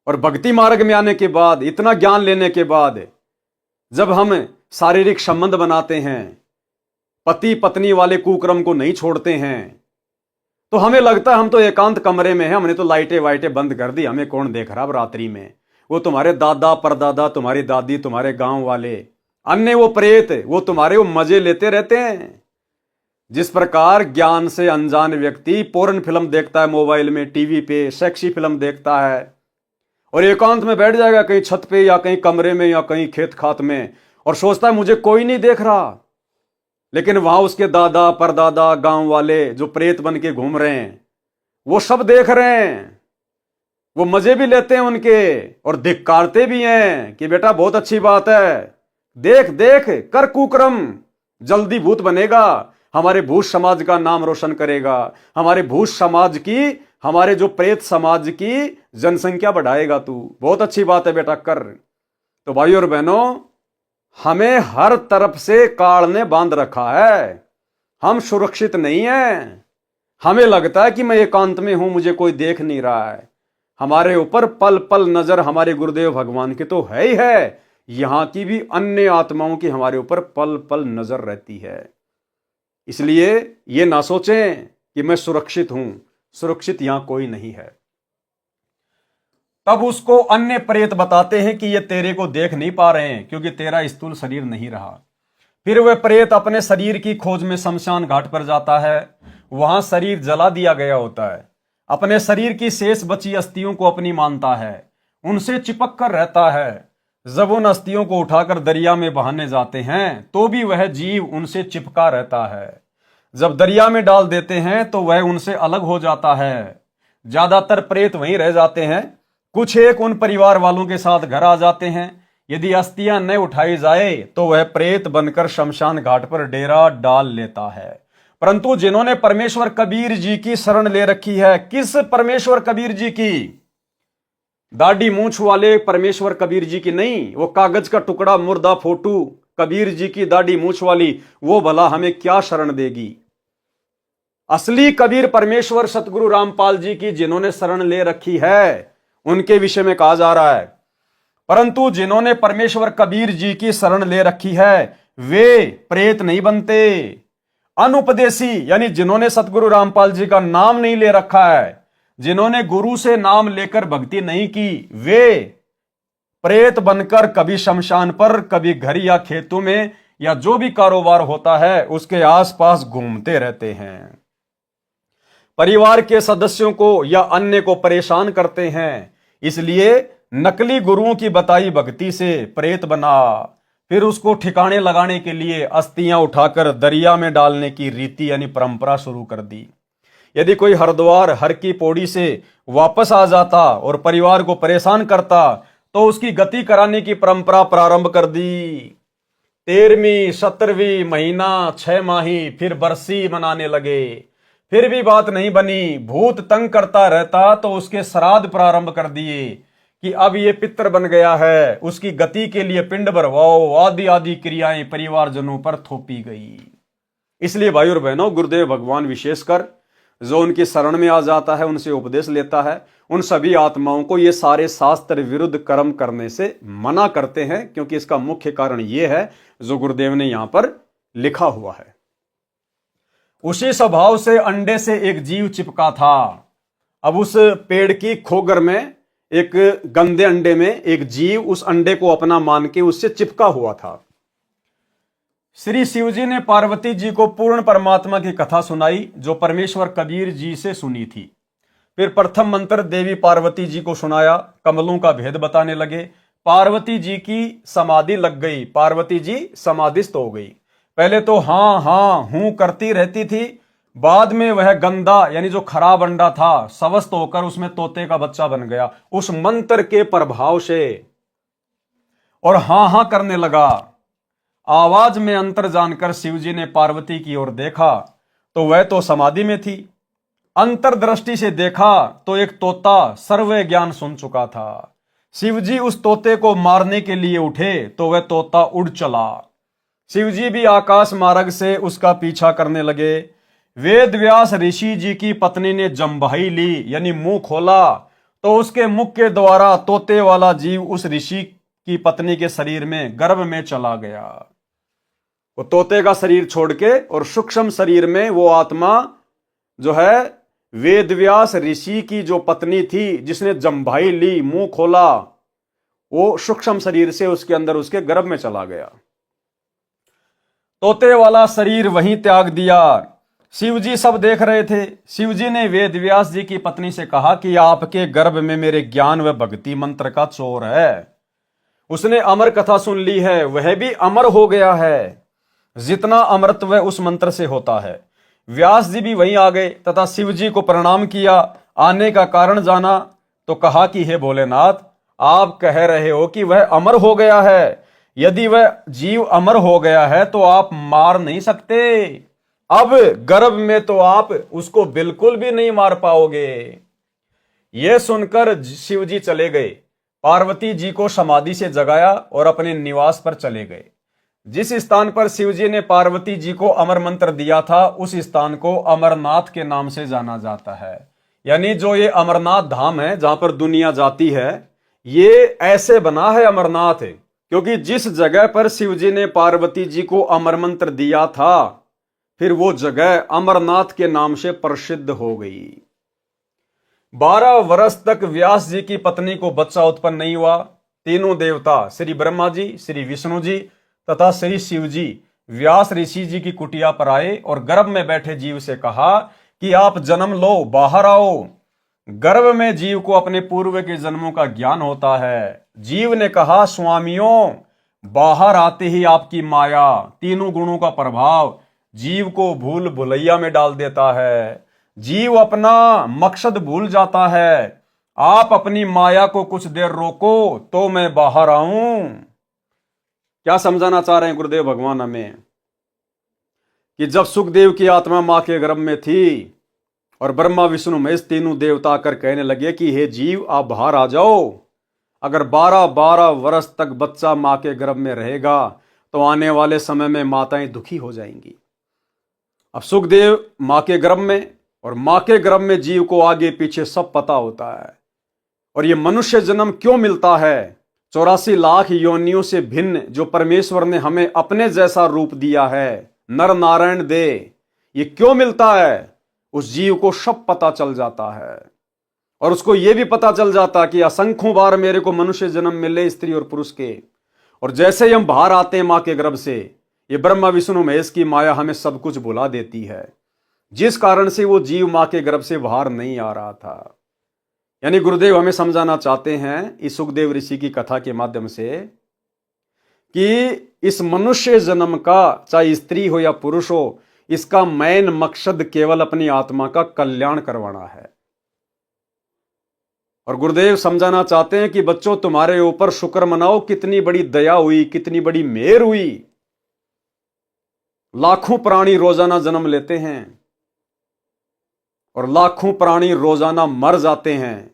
और भक्ति मार्ग में आने के बाद, इतना ज्ञान लेने के बाद, जब हम शारीरिक संबंध बनाते हैं, पति पत्नी वाले कुक्रम को नहीं छोड़ते हैं, तो हमें लगता है हम तो एकांत कमरे में हैं, हमने तो लाइटें वाइटें बंद कर दी, हमें कौन देख रहा अब रात्रि में। वो तुम्हारे दादा परदादा, तुम्हारी दादी, तुम्हारे गांव वाले, अन्य वो प्रेत, वो तुम्हारे वो मजे लेते रहते हैं। जिस प्रकार ज्ञान से अनजान व्यक्ति पोर्न फिल्म देखता है मोबाइल में, टीवी पे सेक्सी फिल्म देखता है और एकांत में बैठ जाएगा कहीं छत पे या कहीं कमरे में या कहीं खेत खात में, और सोचता है मुझे कोई नहीं देख रहा, लेकिन वहां उसके दादा परदादा गांव वाले जो प्रेत बन के घूम रहे हैं वो सब देख रहे हैं, वो मजे भी लेते हैं उनके और धिक्कारते भी हैं कि बेटा बहुत अच्छी बात है, देख देख कर कुकर्म, जल्दी भूत बनेगा, हमारे भूत समाज का नाम रोशन करेगा, हमारे भूत समाज की, हमारे जो प्रेत समाज की जनसंख्या बढ़ाएगा तू, बहुत अच्छी बात है बेटा कर। तो भाइयों और बहनों, हमें हर तरफ से काल ने बांध रखा है, हम सुरक्षित नहीं हैं। हमें लगता है कि मैं एकांत में हूं, मुझे कोई देख नहीं रहा है। हमारे ऊपर पल पल नजर हमारे गुरुदेव भगवान की तो है ही है, यहां की भी अन्य आत्माओं की हमारे ऊपर पल पल नजर रहती है। इसलिए ये ना सोचें कि मैं सुरक्षित हूं, सुरक्षित यहां कोई नहीं है। तब उसको अन्य प्रेत बताते हैं कि ये तेरे को देख नहीं पा रहे हैं क्योंकि तेरा स्थूल शरीर नहीं रहा। फिर वह प्रेत अपने शरीर की खोज में शमशान घाट पर जाता है, वहां शरीर जला दिया गया होता है, अपने शरीर की शेष बची अस्थियों को अपनी मानता है, उनसे चिपक कर रहता है। जब उन अस्थियों को उठाकर दरिया में बहाने जाते हैं तो भी वह जीव उनसे चिपका रहता है। जब दरिया में डाल देते हैं तो वह उनसे अलग हो जाता है। ज्यादातर प्रेत वहीं रह जाते हैं, कुछ एक उन परिवार वालों के साथ घर आ जाते हैं। यदि अस्थियां न उठाई जाए तो वह प्रेत बनकर शमशान घाट पर डेरा डाल लेता है। परंतु जिन्होंने परमेश्वर कबीर जी की शरण ले रखी है, किस परमेश्वर कबीर जी की? दाढ़ी मूंछ वाले परमेश्वर कबीर जी की नहीं, वो कागज का टुकड़ा मुर्दा फोटू कबीर जी की दाढ़ी मूंछ वाली, वो भला हमें क्या शरण देगी? असली कबीर परमेश्वर सतगुरु रामपाल जी की जिन्होंने शरण ले रखी है, उनके विषय में कहा जा रहा है। परंतु जिन्होंने परमेश्वर कबीर जी की शरण ले रखी है वे प्रेत नहीं बनते। अनुपदेशी यानी जिन्होंने सतगुरु रामपाल जी का नाम नहीं ले रखा है, जिन्होंने गुरु से नाम लेकर भक्ति नहीं की, वे प्रेत बनकर कभी शमशान पर, कभी घर या खेतों में या जो भी कारोबार होता है उसके आसपास घूमते रहते हैं, परिवार के सदस्यों को या अन्य को परेशान करते हैं। इसलिए नकली गुरुओं की बताई भक्ति से प्रेत बना, फिर उसको ठिकाने लगाने के लिए अस्थियां उठाकर दरिया में डालने की रीति यानी परंपरा शुरू कर दी। यदि कोई हरिद्वार हर की पौड़ी से वापस आ जाता और परिवार को परेशान करता तो उसकी गति कराने की परंपरा प्रारंभ कर दी। 13वीं 17वीं महीना 6 माही फिर बरसी मनाने लगे, फिर भी बात नहीं बनी, भूत तंग करता रहता तो उसके श्राद्ध प्रारंभ कर दिए कि अब ये पितर बन गया है, उसकी गति के लिए पिंड भरवाओ, आदि आदि क्रियाएं परिवारजनों पर थोपी गई। इसलिए भाई और बहनों, गुरुदेव भगवान विशेषकर जो उनकी शरण में आ जाता है, उनसे उपदेश लेता है, उन सभी आत्माओं को ये सारे शास्त्र विरुद्ध कर्म करने से मना करते हैं, क्योंकि इसका मुख्य कारण ये है जो गुरुदेव ने यहां पर लिखा हुआ है। उसी स्वभाव से अंडे से एक जीव चिपका था। अब उस पेड़ की खोगर में एक गंदे अंडे में एक जीव उस अंडे को अपना मान के उससे चिपका हुआ था। श्री शिव जी ने पार्वती जी को पूर्ण परमात्मा की कथा सुनाई जो परमेश्वर कबीर जी से सुनी थी। फिर प्रथम मंत्र देवी पार्वती जी को सुनाया, कमलों का भेद बताने लगे। पार्वती जी की समाधि लग गई, पार्वती जी समाधिस्थ हो गई। पहले तो हाँ हाँ हूं करती रहती थी, बाद में वह गंदा यानी जो खराब अंडा था स्वस्थ होकर उसमें तोते का बच्चा बन गया उस मंत्र के प्रभाव से, और हाँ हाँ करने लगा। आवाज में अंतर जानकर शिवजी ने पार्वती की ओर देखा तो वह तो समाधि में थी। अंतर्दृष्टि से देखा तो एक तोता सर्व ज्ञान सुन चुका था। शिवजी उस तोते को मारने के लिए उठे तो वह तोता उड़ चला। शिवजी भी आकाश मार्ग से उसका पीछा करने लगे। वेद व्यास ऋषि जी की पत्नी ने जम्भाई ली यानी मुंह खोला तो उसके मुख के द्वारा तोते वाला जीव उस ऋषि की पत्नी के शरीर में गर्भ में चला गया। वो तोते का शरीर छोड़ के और सूक्ष्म शरीर में वो आत्मा जो है वेद व्यास ऋषि की जो पत्नी थी जिसने जम्भाई ली मुंह खोला, वो सूक्ष्म शरीर से उसके अंदर उसके गर्भ में चला गया। तोते वाला शरीर वहीं त्याग दिया। शिवजी सब देख रहे थे। शिवजी ने वेद व्यास जी की पत्नी से कहा कि आपके गर्भ में मेरे ज्ञान व भक्ति मंत्र का चोर है। उसने अमर कथा सुन ली है, वह भी अमर हो गया है। जितना अमृतत्व उस मंत्र से होता है। व्यास जी भी वहीं आ गए तथा शिव जी को प्रणाम किया। आने का कारण जाना तो कहा कि हे भोलेनाथ, आप कह रहे हो कि वह अमर हो गया है। यदि वह जीव अमर हो गया है तो आप मार नहीं सकते। अब गर्भ में तो आप उसको बिल्कुल भी नहीं मार पाओगे। यह सुनकर शिव जी चले गए। पार्वती जी को समाधि से जगाया और अपने निवास पर चले गए। जिस स्थान पर शिव जी ने पार्वती जी को अमर मंत्र दिया था, उस स्थान को अमरनाथ के नाम से जाना जाता है। यानी जो ये अमरनाथ धाम है जहां पर दुनिया जाती है, ये ऐसे बना है अमरनाथ, क्योंकि जिस जगह पर शिव जी ने पार्वती जी को अमर मंत्र दिया था, फिर वो जगह अमरनाथ के नाम से प्रसिद्ध हो गई। 12 वर्ष तक व्यास जी की पत्नी को बच्चा उत्पन्न नहीं हुआ। तीनों देवता श्री ब्रह्मा जी, श्री विष्णु जी तथा श्री शिव जी व्यास ऋषि जी की कुटिया पर आए और गर्भ में बैठे जीव से कहा कि आप जन्म लो, बाहर आओ। गर्भ में जीव को अपने पूर्व के जन्मों का ज्ञान होता है। जीव ने कहा, स्वामियों, बाहर आते ही आपकी माया, तीनों गुणों का प्रभाव जीव को भूल भुलैया में डाल देता है। जीव अपना मकसद भूल जाता है। आप अपनी माया को कुछ देर रोको तो मैं बाहर आऊं। क्या समझाना चाह रहे हैं गुरुदेव भगवान हमें? कि जब सुखदेव की आत्मा मां के गर्भ में थी और ब्रह्मा विष्णु महेश तीनों देवता आकर कहने लगे कि हे जीव, आप बाहर आ जाओ। अगर 12 वर्ष तक बच्चा मां के गर्भ में रहेगा तो आने वाले समय में माताएं दुखी हो जाएंगी। अब सुखदेव मां के गर्भ में, और मां के गर्भ में जीव को आगे पीछे सब पता होता है। और ये मनुष्य जन्म क्यों मिलता है? 84 लाख योनियों से भिन्न जो परमेश्वर ने हमें अपने जैसा रूप दिया है, नर नारायण दे, ये क्यों मिलता है? उस जीव को सब पता चल जाता है। और उसको यह भी पता चल जाता कि असंख्यों बार मेरे को मनुष्य जन्म मिले, स्त्री और पुरुष के। और जैसे ही हम बाहर आते हैं मां के गर्भ से, ये ब्रह्मा विष्णु महेश की माया हमें सब कुछ भुला देती है, जिस कारण से वो जीव मां के गर्भ से बाहर नहीं आ रहा था। यानी गुरुदेव हमें समझाना चाहते हैं इस सुखदेव ऋषि की कथा के माध्यम से कि इस मनुष्य जन्म का, चाहे स्त्री हो या पुरुष हो, इसका मेन मकसद केवल अपनी आत्मा का कल्याण करवाना है। और गुरुदेव समझाना चाहते हैं कि बच्चों, तुम्हारे ऊपर शुक्र मनाओ, कितनी बड़ी दया हुई, कितनी बड़ी मेहर हुई। लाखों प्राणी रोजाना जन्म लेते हैं और लाखों प्राणी रोजाना मर जाते हैं।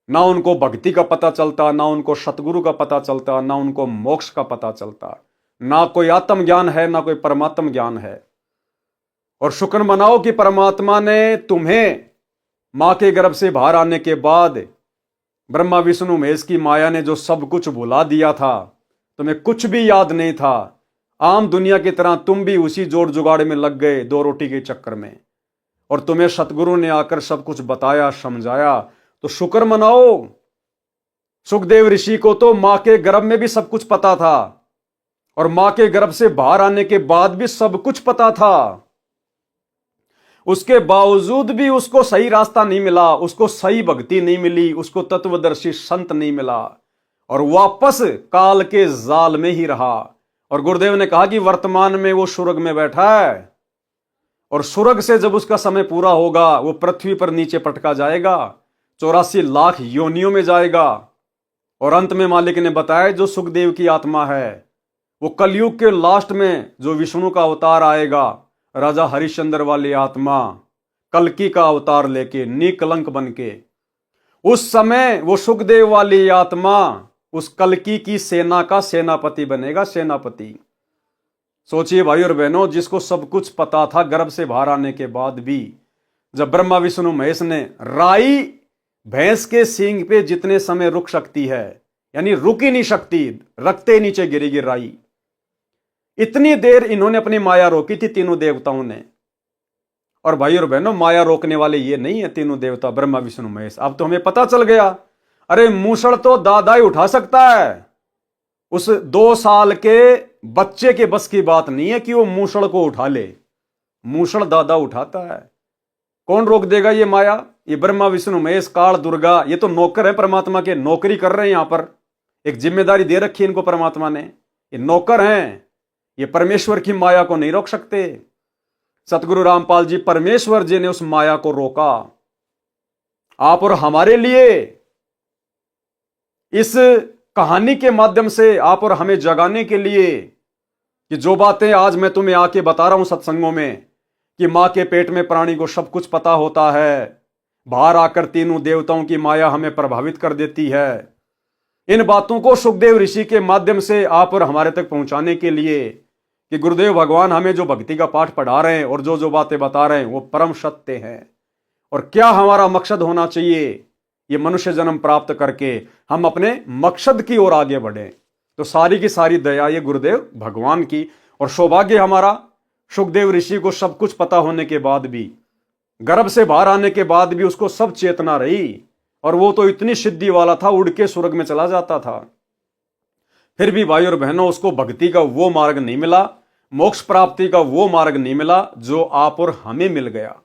ना उनको भक्ति का पता चलता, ना उनको सतगुरु का पता चलता, ना उनको मोक्ष का पता चलता, ना कोई आत्म ज्ञान है, ना कोई परमात्म ज्ञान है। और शुक्र मनाओ कि परमात्मा ने तुम्हें मां के गर्भ से बाहर आने के बाद ब्रह्मा विष्णु महेश की माया ने जो सब कुछ भुला दिया था, तुम्हें कुछ भी याद नहीं था। आम दुनिया की तरह तुम भी उसी जोड़ जुगाड़ में लग गए 2 रोटी के चक्कर में, और तुम्हें सतगुरु ने आकर सब कुछ बताया, समझाया। तो शुक्र मनाओ। सुखदेव ऋषि को तो मां के गर्भ में भी सब कुछ पता था और मां के गर्भ से बाहर आने के बाद भी सब कुछ पता था। उसके बावजूद भी उसको सही रास्ता नहीं मिला, उसको सही भक्ति नहीं मिली, उसको तत्वदर्शी संत नहीं मिला और वापस काल के जाल में ही रहा। और गुरुदेव ने कहा कि वर्तमान में वो स्वर्ग में बैठा है और स्वर्ग से जब उसका समय पूरा होगा वो पृथ्वी पर नीचे पटका जाएगा, 84 लाख योनियों में जाएगा। और अंत में मालिक ने बताया जो सुखदेव की आत्मा है वो कलयुग के लास्ट में जो विष्णु का अवतार आएगा, राजा हरिश्चंद्र वाली आत्मा कल्कि का अवतार लेके निकलंक बन के, उस समय वो सुखदेव वाली आत्मा उस कल्कि की सेना का सेनापति बनेगा, सेनापति। सोचिए भाई और बहनों, जिसको सब कुछ पता था गर्भ से बाहर आने के बाद भी, जब ब्रह्मा विष्णु महेश ने राई भैंस के सींग पे जितने समय रुक सकती है, यानी रुक ही नहीं सकती, रखते नीचे गिरेगी राई, इतनी देर इन्होंने अपनी माया रोकी थी तीनों देवताओं ने। और भाई और बहनों, माया रोकने वाले ये नहीं है तीनों देवता ब्रह्मा विष्णु महेश। अब तो हमें पता चल गया, अरे मूसड़ तो दादा ही उठा सकता है, उस 2 साल के बच्चे के बस की बात नहीं है कि वो मूसड़ को उठा ले। मूसड़ दादा उठाता है, कौन रोक देगा ये माया? ये ब्रह्मा विष्णु महेश काल दुर्गा, ये तो नौकर है परमात्मा के, नौकरी कर रहे हैं यहां पर। एक जिम्मेदारी दे रखी है इनको परमात्मा ने, ये नौकर हैं, ये परमेश्वर की माया को नहीं रोक सकते। सतगुरु रामपाल जी परमेश्वर जी ने उस माया को रोका आप और हमारे लिए। इस कहानी के माध्यम से आप और हमें जगाने के लिए कि जो बातें आज मैं तुम्हें आके बता रहा हूं सत्संगों में, कि मां के पेट में प्राणी को सब कुछ पता होता है, बाहर आकर तीनों देवताओं की माया हमें प्रभावित कर देती है। इन बातों को सुखदेव ऋषि के माध्यम से आप और हमारे तक पहुंचाने के लिए कि गुरुदेव भगवान हमें जो भक्ति का पाठ पढ़ा रहे हैं और जो जो बातें बता रहे हैं वो परम सत्य हैं। और क्या हमारा मकसद होना चाहिए, ये मनुष्य जन्म प्राप्त करके हम अपने मकसद की ओर आगे बढ़े। तो सारी की सारी दया ये गुरुदेव भगवान की, और सौभाग्य हमारा सुखदेव ऋषि को सब कुछ पता होने के बाद भी, गर्भ से बाहर आने के बाद भी उसको सब चेतना रही, और वो तो इतनी सिद्धि वाला था, उड़ के स्वर्ग में चला जाता था। फिर भी भाई और बहनों उसको भक्ति का वो मार्ग नहीं मिला, मोक्ष प्राप्ति का वो मार्ग नहीं मिला जो आप और हमें मिल गया।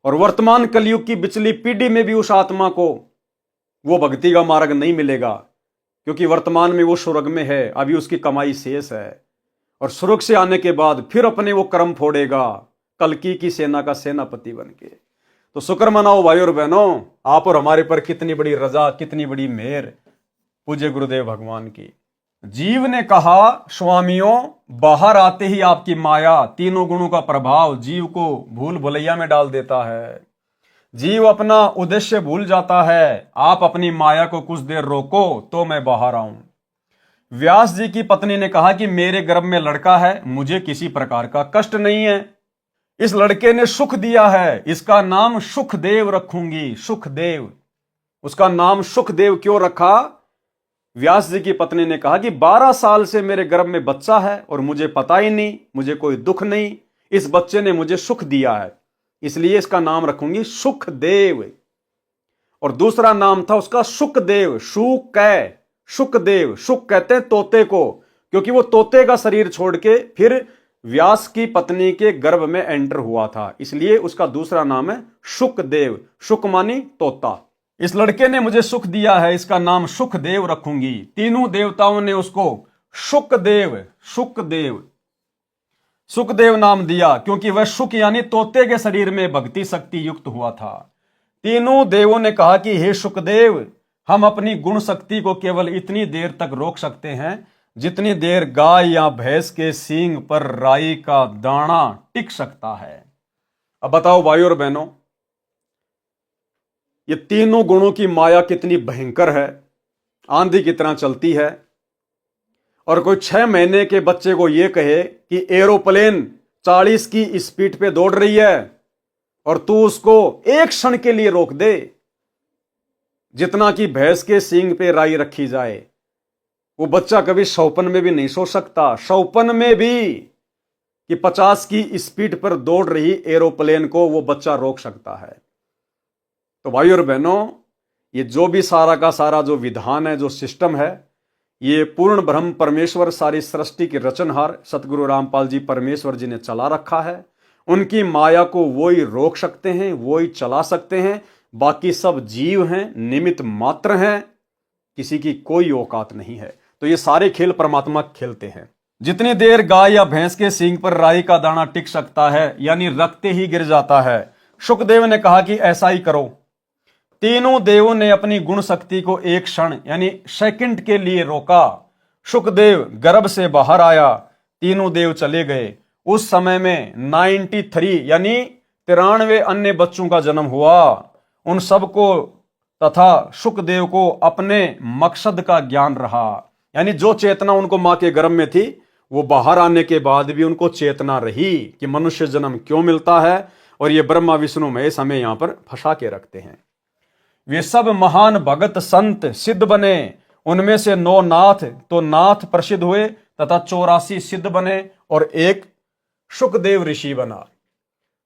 और वर्तमान कलयुग की पिछली पीढ़ी में भी उस आत्मा को वो भक्ति का मार्ग नहीं मिलेगा, क्योंकि वर्तमान में वो स्वर्ग में है, अभी उसकी कमाई शेष है। और स्वर्ग से आने के बाद फिर अपने वो कर्म फोड़ेगा कल्कि की सेना का सेनापति बन के। तो शुक्र मनाओ भाई और बहनों, आप और हमारे पर कितनी बड़ी रजा, कितनी बड़ी मेहर पूज्य गुरुदेव भगवान की। जीव ने कहा स्वामियों, बाहर आते ही आपकी माया, तीनों गुणों का प्रभाव जीव को भूल भुलैया में डाल देता है। जीव अपना उद्देश्य भूल जाता है। आप अपनी माया को कुछ देर रोको तो मैं बाहर आऊं। व्यास जी की पत्नी ने कहा कि मेरे गर्भ में लड़का है, मुझे किसी प्रकार का कष्ट नहीं है। इस लड़के ने सुख दिया है, इसका नाम सुखदेव रखूंगी। सुखदेव, उसका नाम सुखदेव क्यों रखा? व्यास जी की पत्नी ने कहा कि 12 साल से मेरे गर्भ में बच्चा है और मुझे पता ही नहीं, मुझे कोई दुख नहीं, इस बच्चे ने मुझे सुख दिया है, इसलिए इसका नाम रखूंगी सुखदेव। और दूसरा नाम था उसका सुखदेव, सुखदेव, सुख कहते हैं तोते को, क्योंकि वो तोते का शरीर छोड़ के फिर व्यास की पत्नी के गर्भ में एंटर हुआ था, इसलिए उसका दूसरा नाम है सुखदेव। सुख मानी तोता। इस लड़के ने मुझे सुख दिया है, इसका नाम सुखदेव रखूंगी। तीनों देवताओं ने उसको सुखदेव नाम दिया, क्योंकि वह सुख यानी तोते के शरीर में भक्ति शक्ति युक्त हुआ था। तीनों देवों ने कहा कि हे सुखदेव, हम अपनी गुण शक्ति को केवल इतनी देर तक रोक सकते हैं जितनी देर गाय या भैंस के सींग पर राई का दाना टिक सकता है। अब बताओ भाई और बहनों, ये तीनों गुणों की माया कितनी भयंकर है, आंधी की तरह चलती है। और कोई 6 महीने के बच्चे को यह कहे कि एरोप्लेन 40 की स्पीड पे दौड़ रही है और तू उसको एक क्षण के लिए रोक दे, जितना कि भैंस के सींग पे राई रखी जाए, वो बच्चा कभी सौपन में भी नहीं सो सकता। सौपन में भी कि 50 की स्पीड पर दौड़ रही एरोप्लेन को वो बच्चा रोक सकता है। तो भाई और बहनों, ये जो भी सारा का सारा जो विधान है, जो सिस्टम है, ये पूर्ण ब्रह्म परमेश्वर सारी सृष्टि के रचनहार सतगुरु रामपाल जी परमेश्वर जी ने चला रखा है। उनकी माया को वो ही रोक सकते हैं, वो ही चला सकते हैं। बाकी सब जीव हैं, निमित्त मात्र हैं, किसी की कोई औकात नहीं है। तो ये सारे खेल परमात्मा खेलते हैं। जितनी देर गाय या भैंस के सींग पर राई का दाना टिक सकता है, यानी रखते ही गिर जाता है। सुखदेव ने कहा कि ऐसा ही करो। तीनों देवों ने अपनी गुण शक्ति को एक क्षण यानी सेकंड के लिए रोका। सुखदेव गर्भ से बाहर आया, तीनों देव चले गए। उस समय में 93 यानी 93 अन्य बच्चों का जन्म हुआ। उन सबको तथा सुखदेव को अपने मकसद का ज्ञान रहा, यानी जो चेतना उनको मां के गर्भ में थी वो बाहर आने के बाद भी उनको चेतना रही कि मनुष्य जन्म क्यों मिलता है। और ये ब्रह्मा विष्णु महेश हमें यहां पर फंसा के रखते हैं। वे सब महान भगत संत सिद्ध बने, उनमें से 9 नाथ तो नाथ प्रसिद्ध हुए तथा 84 सिद्ध बने और एक सुखदेव ऋषि बना।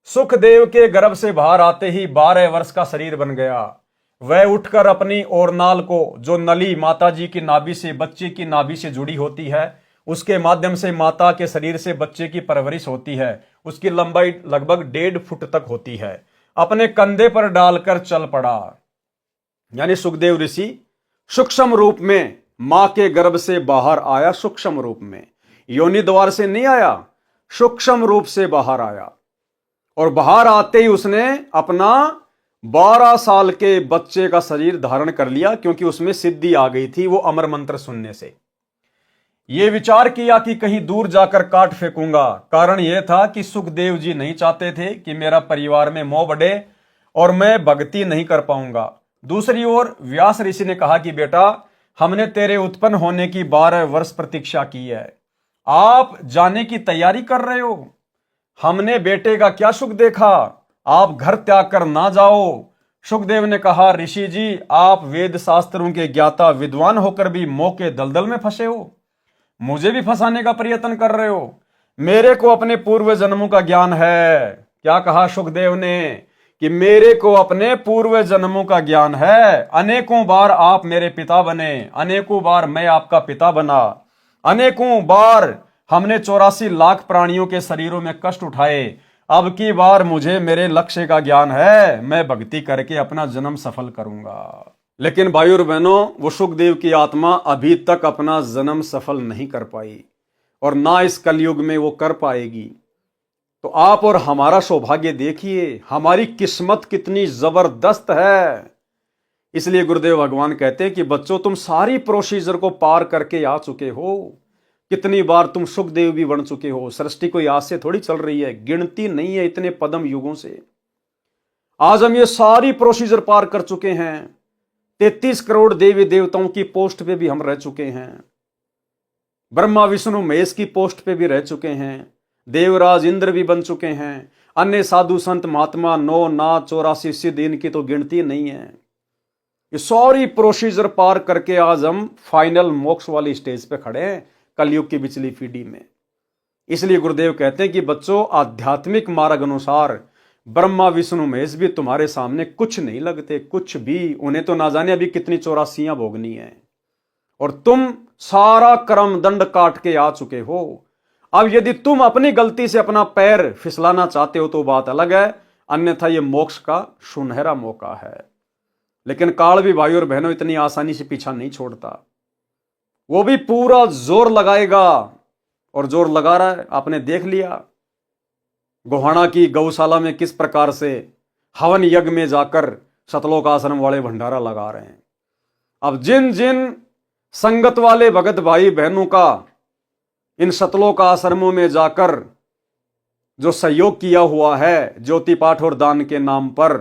सुखदेव के गर्भ से बाहर आते ही 12 वर्ष का शरीर बन गया। वह उठकर अपनी ओरनाल को, जो नली माता जी की नाभि से, बच्चे की नाभि से जुड़ी होती है, उसके माध्यम से माता के शरीर से बच्चे की परवरिश होती है। उसकी लंबाई लगभग 1.5 फुट तक होती है। अपने कंधे पर डालकर चल पड़ा, यानी सुखदेव ऋषि सूक्ष्म रूप में मां के गर्भ से बाहर आया सूक्ष्म रूप में, योनि द्वार से नहीं आया, सूक्ष्म रूप से बाहर आया। और बाहर आते ही उसने अपना 12 साल के बच्चे का शरीर धारण कर लिया, क्योंकि उसमें सिद्धि आ गई थी वो अमर मंत्र सुनने से। ये विचार किया कि कहीं दूर जाकर काट फेंकूंगा। कारण यह था कि सुखदेव जी नहीं चाहते थे कि मेरा परिवार में मोह बढ़े और मैं भक्ति नहीं कर पाऊंगा। दूसरी ओर व्यास ऋषि ने कहा कि बेटा, हमने तेरे उत्पन्न होने की 12 वर्ष प्रतीक्षा की है, आप जाने की तैयारी कर रहे हो। हमने बेटे का क्या सुख देखा, आप घर त्याग कर ना जाओ। सुखदेव ने कहा, ऋषि जी, आप वेद शास्त्रों के ज्ञाता विद्वान होकर भी मोह के दलदल में फंसे हो, मुझे भी फंसाने का प्रयत्न कर रहे हो। मेरे को अपने पूर्व जन्मों का ज्ञान है। क्या कहा सुखदेव ने कि मेरे को अपने पूर्व जन्मों का ज्ञान है। अनेकों बार आप मेरे पिता बने, अनेकों बार मैं आपका पिता बना, अनेकों बार हमने 84 लाख प्राणियों के शरीरों में कष्ट उठाए। अब की बार मुझे मेरे लक्ष्य का ज्ञान है, मैं भक्ति करके अपना जन्म सफल करूंगा। लेकिन भाई और बहनों, वो सुखदेव की आत्मा अभी तक अपना जन्म सफल नहीं कर पाई और ना इस कलयुग में वो कर पाएगी। तो आप और हमारा सौभाग्य देखिए, हमारी किस्मत कितनी जबरदस्त है। इसलिए गुरुदेव भगवान कहते हैं कि बच्चों, तुम सारी प्रोसीजर को पार करके आ चुके हो। कितनी बार तुम सुखदेव भी बन चुके हो। सृष्टि कोई आज से थोड़ी चल रही है, गिनती नहीं है इतने पदम युगों से। आज हम ये सारी प्रोसीजर पार कर चुके हैं। 33 करोड़ देवी देवताओं की पोस्ट पे भी हम रह चुके हैं, ब्रह्मा विष्णु महेश की पोस्ट पे भी रह चुके हैं, देवराज इंद्र भी बन चुके हैं, अन्य साधु संत महात्मा 9 नाथ 84 सिद्ध, इनकी तो गिनती नहीं है। ये सारी प्रोसीजर पार करके आज हम फाइनल मोक्ष वाली स्टेज पे खड़े हैं, कलयुग की पिछली पीढ़ी में। इसलिए गुरुदेव कहते हैं कि बच्चों, आध्यात्मिक मार्ग अनुसार ब्रह्मा विष्णु महेश भी तुम्हारे सामने कुछ नहीं लगते, कुछ भी। उन्हें तो ना जाने अभी कितनी 84 भोगनी है, और तुम सारा कर्म दंड काट के आ चुके हो। अब यदि तुम अपनी गलती से अपना पैर फिसलाना चाहते हो तो बात अलग है, अन्यथा ये मोक्ष का सुनहरा मौका है। लेकिन काल भी भाई और बहनों इतनी आसानी से पीछा नहीं छोड़ता, वो भी पूरा जोर लगाएगा, और जोर लगा रहा है। आपने देख लिया गोहाना की गौशाला में किस प्रकार से हवन यज्ञ में जाकर सतलोक आश्रम वाले भंडारा लगा रहे हैं। अब जिन जिन संगत वाले भगत भाई बहनों का इन सतलोक आश्रमों में जाकर जो सहयोग किया हुआ है ज्योति पाठ और दान के नाम पर,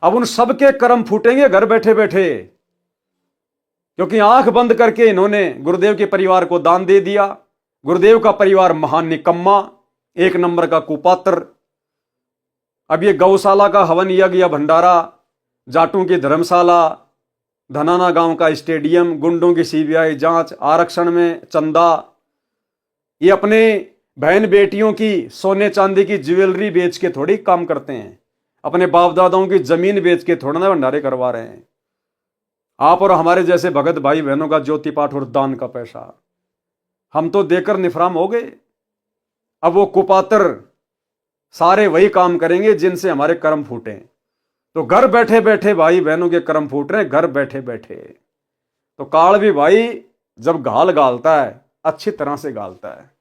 अब उन सबके कर्म फूटेंगे घर बैठे बैठे, क्योंकि आंख बंद करके इन्होंने गुरुदेव के परिवार को दान दे दिया। गुरुदेव का परिवार महान निकम्मा, एक नंबर का कुपात्र। अब ये गौशाला का हवन यज्ञ या भंडारा, जाटों की धर्मशाला, धनाना गांव का स्टेडियम, गुंडों की सीबीआई जांच, आरक्षण में चंदा, ये अपने बहन बेटियों की सोने चांदी की ज्वेलरी बेच के थोड़ी काम करते हैं, अपने बाप दादाओं की जमीन बेच के थोड़ा ना भंडारे करवा रहे हैं। आप और हमारे जैसे भगत भाई बहनों का ज्योति पाठ और दान का पैसा हम तो देकर निफराम हो गए। अब वो कुपात्र सारे वही काम करेंगे जिनसे हमारे कर्म फूटे। तो घर बैठे बैठे भाई बहनों के कर्म फूट रहे, घर बैठे बैठे। तो काल भी भाई जब गाल गालता है, अच्छी तरह से गालता है।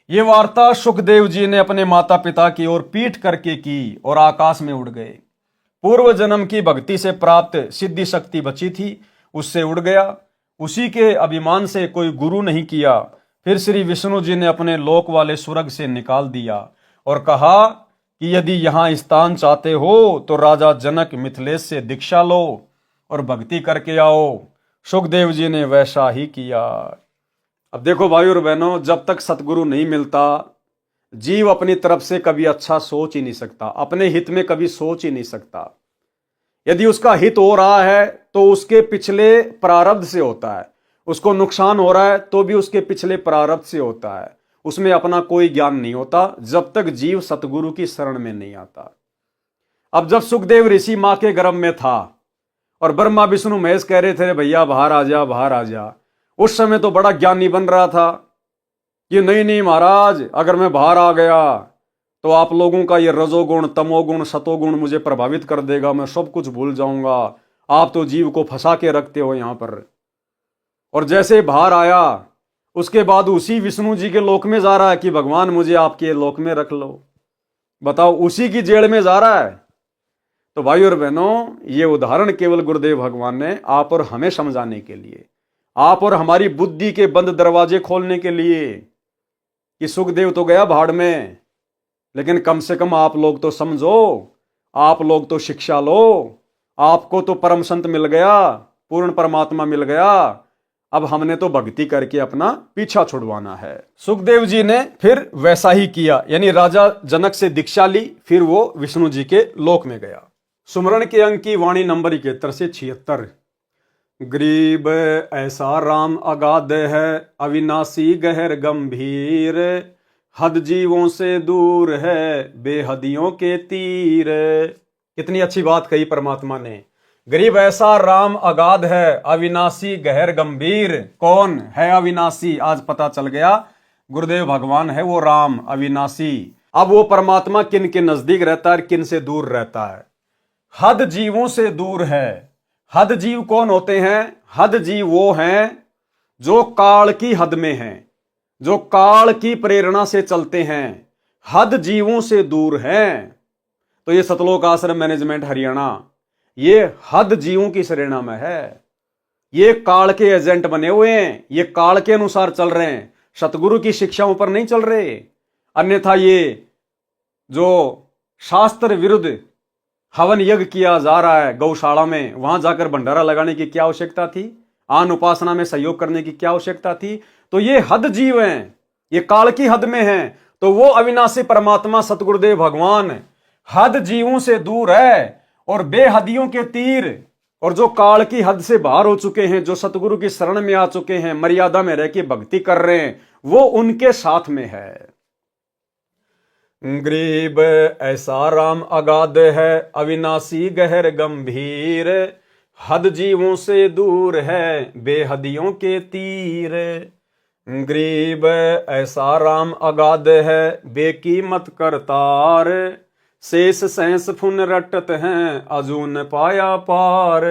ये वार्ता सुखदेव जी ने अपने माता पिता की ओर पीठ करके की और आकाश में उड़ गए। पूर्व जन्म की भक्ति से प्राप्त सिद्धि शक्ति बची थी, उससे उड़ गया। उसी के अभिमान से कोई गुरु नहीं किया। फिर श्री विष्णु जी ने अपने लोक वाले स्वर्ग से निकाल दिया और कहा कि यदि यहाँ स्थान चाहते हो तो राजा जनक मिथिलेश से दीक्षा लो और भक्ति करके आओ। सुखदेव जी ने वैसा ही किया। अब देखो भाई और बहनों, जब तक सतगुरु नहीं मिलता, जीव अपनी तरफ से कभी अच्छा सोच ही नहीं सकता, अपने हित में कभी सोच ही नहीं सकता। यदि उसका हित हो रहा है तो उसके पिछले प्रारब्ध से होता है, उसको नुकसान हो रहा है तो भी उसके पिछले प्रारब्ध से होता है। उसमें अपना कोई ज्ञान नहीं होता जब तक जीव सतगुरु की शरण में नहीं आता। अब जब सुखदेव ऋषि मां के गर्भ में था और ब्रह्मा विष्णु महेश कह रहे थे भैया बाहर आ जा, बाहर आ जा, उस समय तो बड़ा ज्ञानी बन रहा था कि नहीं नहीं महाराज, अगर मैं बाहर आ गया तो आप लोगों का ये रजोगुण तमोगुण सतोगुण मुझे प्रभावित कर देगा, मैं सब कुछ भूल जाऊंगा। आप तो जीव को फंसा के रखते हो यहाँ पर, और जैसे बाहर आया उसके बाद उसी विष्णु जी के लोक में जा रहा है कि भगवान मुझे आपके लोक में रख लो। बताओ, उसी की जेल में जा रहा है। तो भाई और बहनों, ये उदाहरण केवल गुरुदेव भगवान ने आप और हमें समझाने के लिए, आप और हमारी बुद्धि के बंद दरवाजे खोलने के लिए, कि सुखदेव तो गया भाड़ में, लेकिन कम से कम आप लोग तो समझो, आप लोग तो शिक्षा लो, आपको तो परम संत मिल गया, पूर्ण परमात्मा मिल गया, अब हमने तो भक्ति करके अपना पीछा छुड़वाना है। सुखदेव जी ने फिर वैसा ही किया, यानी राजा जनक से दीक्षा ली, फिर वो विष्णु जी के लोक में गया। सुमरण के अंक की वाणी नंबर 71 से 76। गरीब ऐसा राम अगाध है, अविनाशी गहर गंभीर, हद जीवों से दूर है, बेहदियों के तीर। कितनी अच्छी बात कही परमात्मा ने। गरीब ऐसा राम अगाध है, अविनाशी गहर गंभीर। कौन है अविनाशी? आज पता चल गया, गुरुदेव भगवान है वो राम अविनाशी। अब वो परमात्मा किन के नजदीक रहता है, किन से दूर रहता है? हद जीवों से दूर है। हद जीव कौन होते हैं? हद जीव वो हैं जो काल की हद में हैं, जो काल की प्रेरणा से चलते हैं, हद जीवों से दूर हैं। तो ये सतलोक आश्रम मैनेजमेंट हरियाणा ये हद जीवों की श्रेणी में है। ये काल के एजेंट बने हुए हैं, ये काल के अनुसार चल रहे हैं, सतगुरु की शिक्षाओं पर नहीं चल रहे। अन्यथा ये जो शास्त्र विरुद्ध हवन यज्ञ किया जा रहा है गौशाला में, वहां जाकर भंडारा लगाने की क्या आवश्यकता थी? आन उपासना में सहयोग करने की क्या आवश्यकता थी? तो ये हद जीव हैं, ये काल की हद में हैं। तो वो अविनाशी परमात्मा सतगुरुदेव भगवान हद जीवों से दूर है और बेहदियों के तीर, और जो काल की हद से बाहर हो चुके हैं, जो सतगुरु की शरण में आ चुके हैं, मर्यादा में रह के भक्ति कर रहे हैं, वो उनके साथ में है। गरीब ऐसा राम अगाध है, अविनाशी गहर गंभीर, हद जीवों से दूर है, बेहदियों के तीर। गरीब ऐसा राम अगाध है, बेकीमत करतार, शेष सैंस फुन रटत हैं, अजून पाया पार।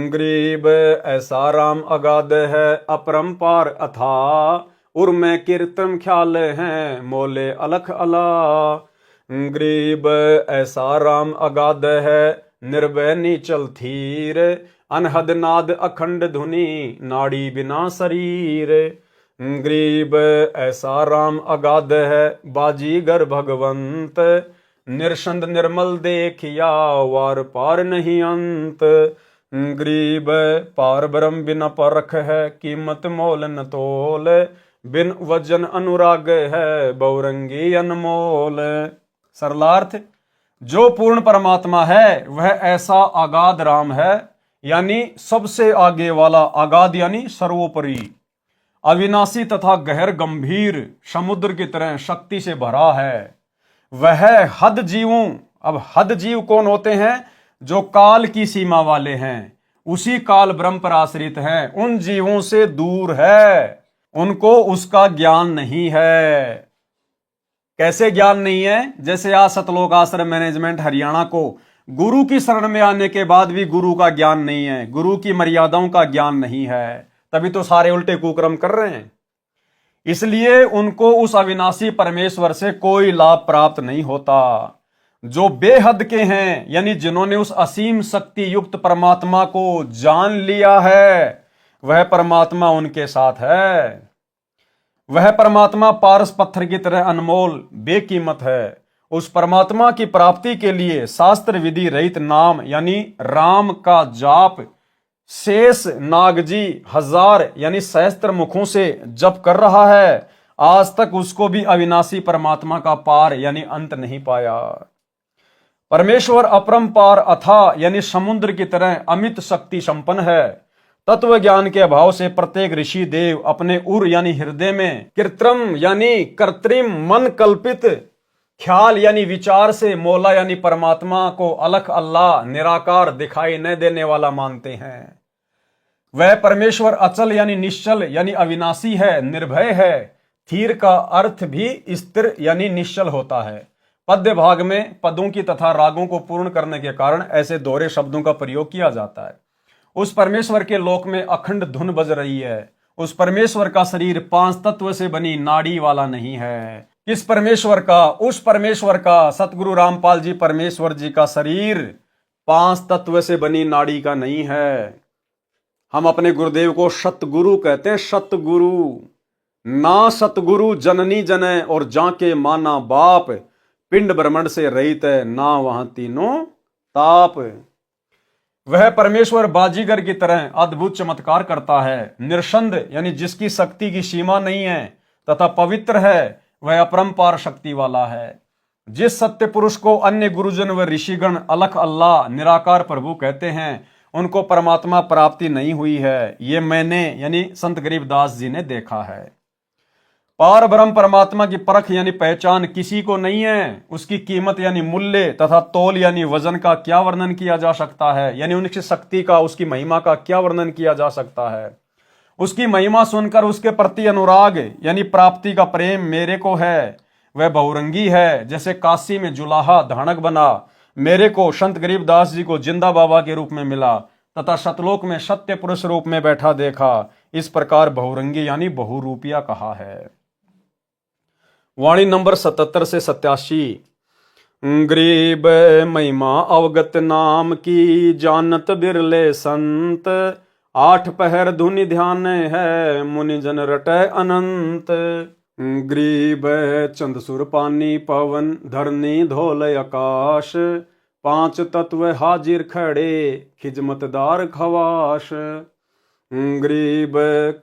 गरीब ऐसा राम अगाध है, अपरंपार अथा, उर्मे कीर्तन ख्याल हैं, मोले अलख अला। गरीब ऐसा राम अगाध है, निर्भय नीचल थीर, अनहद नाद अखंड धुनी, नाड़ी बिना शरीर। गरीब ऐसा राम अगाध है, बाजीगर भगवंत, निरसंद निर्मल देखिया, वार पार नहीं अंत। गरीब पार ब्रह्म बिना परख है, कीमत मोल न तोल, बिन वजन अनुराग है, बहुरंगी अनमोल। सरलार्थ, जो पूर्ण परमात्मा है वह ऐसा अगाध राम है, यानी सबसे आगे वाला, अगाध यानी सर्वोपरि, अविनाशी तथा गहर गंभीर, समुद्र की तरह शक्ति से भरा है। वह हद जीवों, अब हद जीव कौन होते हैं? जो काल की सीमा वाले हैं, उसी काल ब्रह्म पर आश्रित हैं, उन जीवों से दूर है, उनको उसका ज्ञान नहीं है। कैसे ज्ञान नहीं है? जैसे आज सतलोक आश्रम मैनेजमेंट हरियाणा को गुरु की शरण में आने के बाद भी गुरु का ज्ञान नहीं है, गुरु की मर्यादाओं का ज्ञान नहीं है, तभी तो सारे उल्टे कुकर्म कर रहे हैं। इसलिए उनको उस अविनाशी परमेश्वर से कोई लाभ प्राप्त नहीं होता। जो बेहद के हैं, यानी जिन्होंने उस असीम शक्ति युक्त परमात्मा को जान लिया है, वह परमात्मा उनके साथ है। वह परमात्मा पारस पत्थर की तरह अनमोल बेकीमत है। उस परमात्मा की प्राप्ति के लिए शास्त्र विधि रहित नाम यानी राम का जाप शेष नागजी 1000 यानी सहस्त्र मुखों से जप कर रहा है, आज तक उसको भी अविनाशी परमात्मा का पार यानी अंत नहीं पाया। परमेश्वर अपरंपार अथा यानी समुद्र की तरह अमित शक्ति संपन्न है। तत्व ज्ञान के अभाव से प्रत्येक ऋषि देव अपने उर यानी हृदय में कृत्रिम यानी कृत्रिम मन कल्पित ख्याल यानी विचार से मौला यानी परमात्मा को अलख अल्लाह निराकार दिखाई न देने वाला मानते हैं। वह परमेश्वर अचल यानी निश्चल यानी अविनाशी है, निर्भय है। थीर का अर्थ भी स्थिर यानी निश्चल होता है। पद्य भाग में पदों की तथा रागों को पूर्ण करने के कारण ऐसे दोहरे शब्दों का प्रयोग किया जाता है। उस परमेश्वर के लोक में अखंड धुन बज रही है। उस परमेश्वर का शरीर 5 तत्व से बनी नाड़ी वाला नहीं है। किस परमेश्वर का? उस परमेश्वर का, सतगुरु रामपाल जी परमेश्वर जी का शरीर 5 तत्व से बनी नाड़ी का नहीं है। हम अपने गुरुदेव को सतगुरु कहते हैं, सतगुरु। ना सतगुरु जननी जने और जाके माना बाप, पिंड ब्रह्मंड से रहित है ना वहां तीनों ताप। वह परमेश्वर बाजीगर की तरह अद्भुत चमत्कार करता है। निरसंद यानी जिसकी शक्ति की सीमा नहीं है तथा पवित्र है, वह अपरंपार शक्ति वाला है। जिस सत्य पुरुष को अन्य गुरुजन व ऋषिगण अलख अल्लाह निराकार प्रभु कहते हैं, उनको परमात्मा प्राप्ति नहीं हुई है। ये मैंने यानी संत गरीबदास जी ने देखा है। पार ब्रह्म परमात्मा की परख यानी पहचान किसी को नहीं है। उसकी कीमत यानी मूल्य तथा तोल यानी वजन का क्या वर्णन किया जा सकता है? यानी उनकी शक्ति का, उसकी महिमा का क्या वर्णन किया जा सकता है? उसकी महिमा सुनकर उसके प्रति अनुराग यानी प्राप्ति का प्रेम मेरे को है। वह बहुरंगी है, जैसे काशी में जुलाहा धानक बना, मेरे को संत गरीबदास जी को जिंदा बाबा के रूप में मिला तथा सतलोक में सत्य पुरुष रूप में बैठा देखा। इस प्रकार बहुरंगी यानी बहुरूपिया कहा है। वाणी नंबर 77 से 87। गरीब महिमा अवगत नाम की, जानत बिरले संत, 8 पहर धुनि ध्यान है, मुनि जन रटै अनंत। गरीब चंद सुर पानी पवन, धरनी धोल आकाश, 5 तत्व हाजिर खड़े, खिजमतदार खवाश। गरीब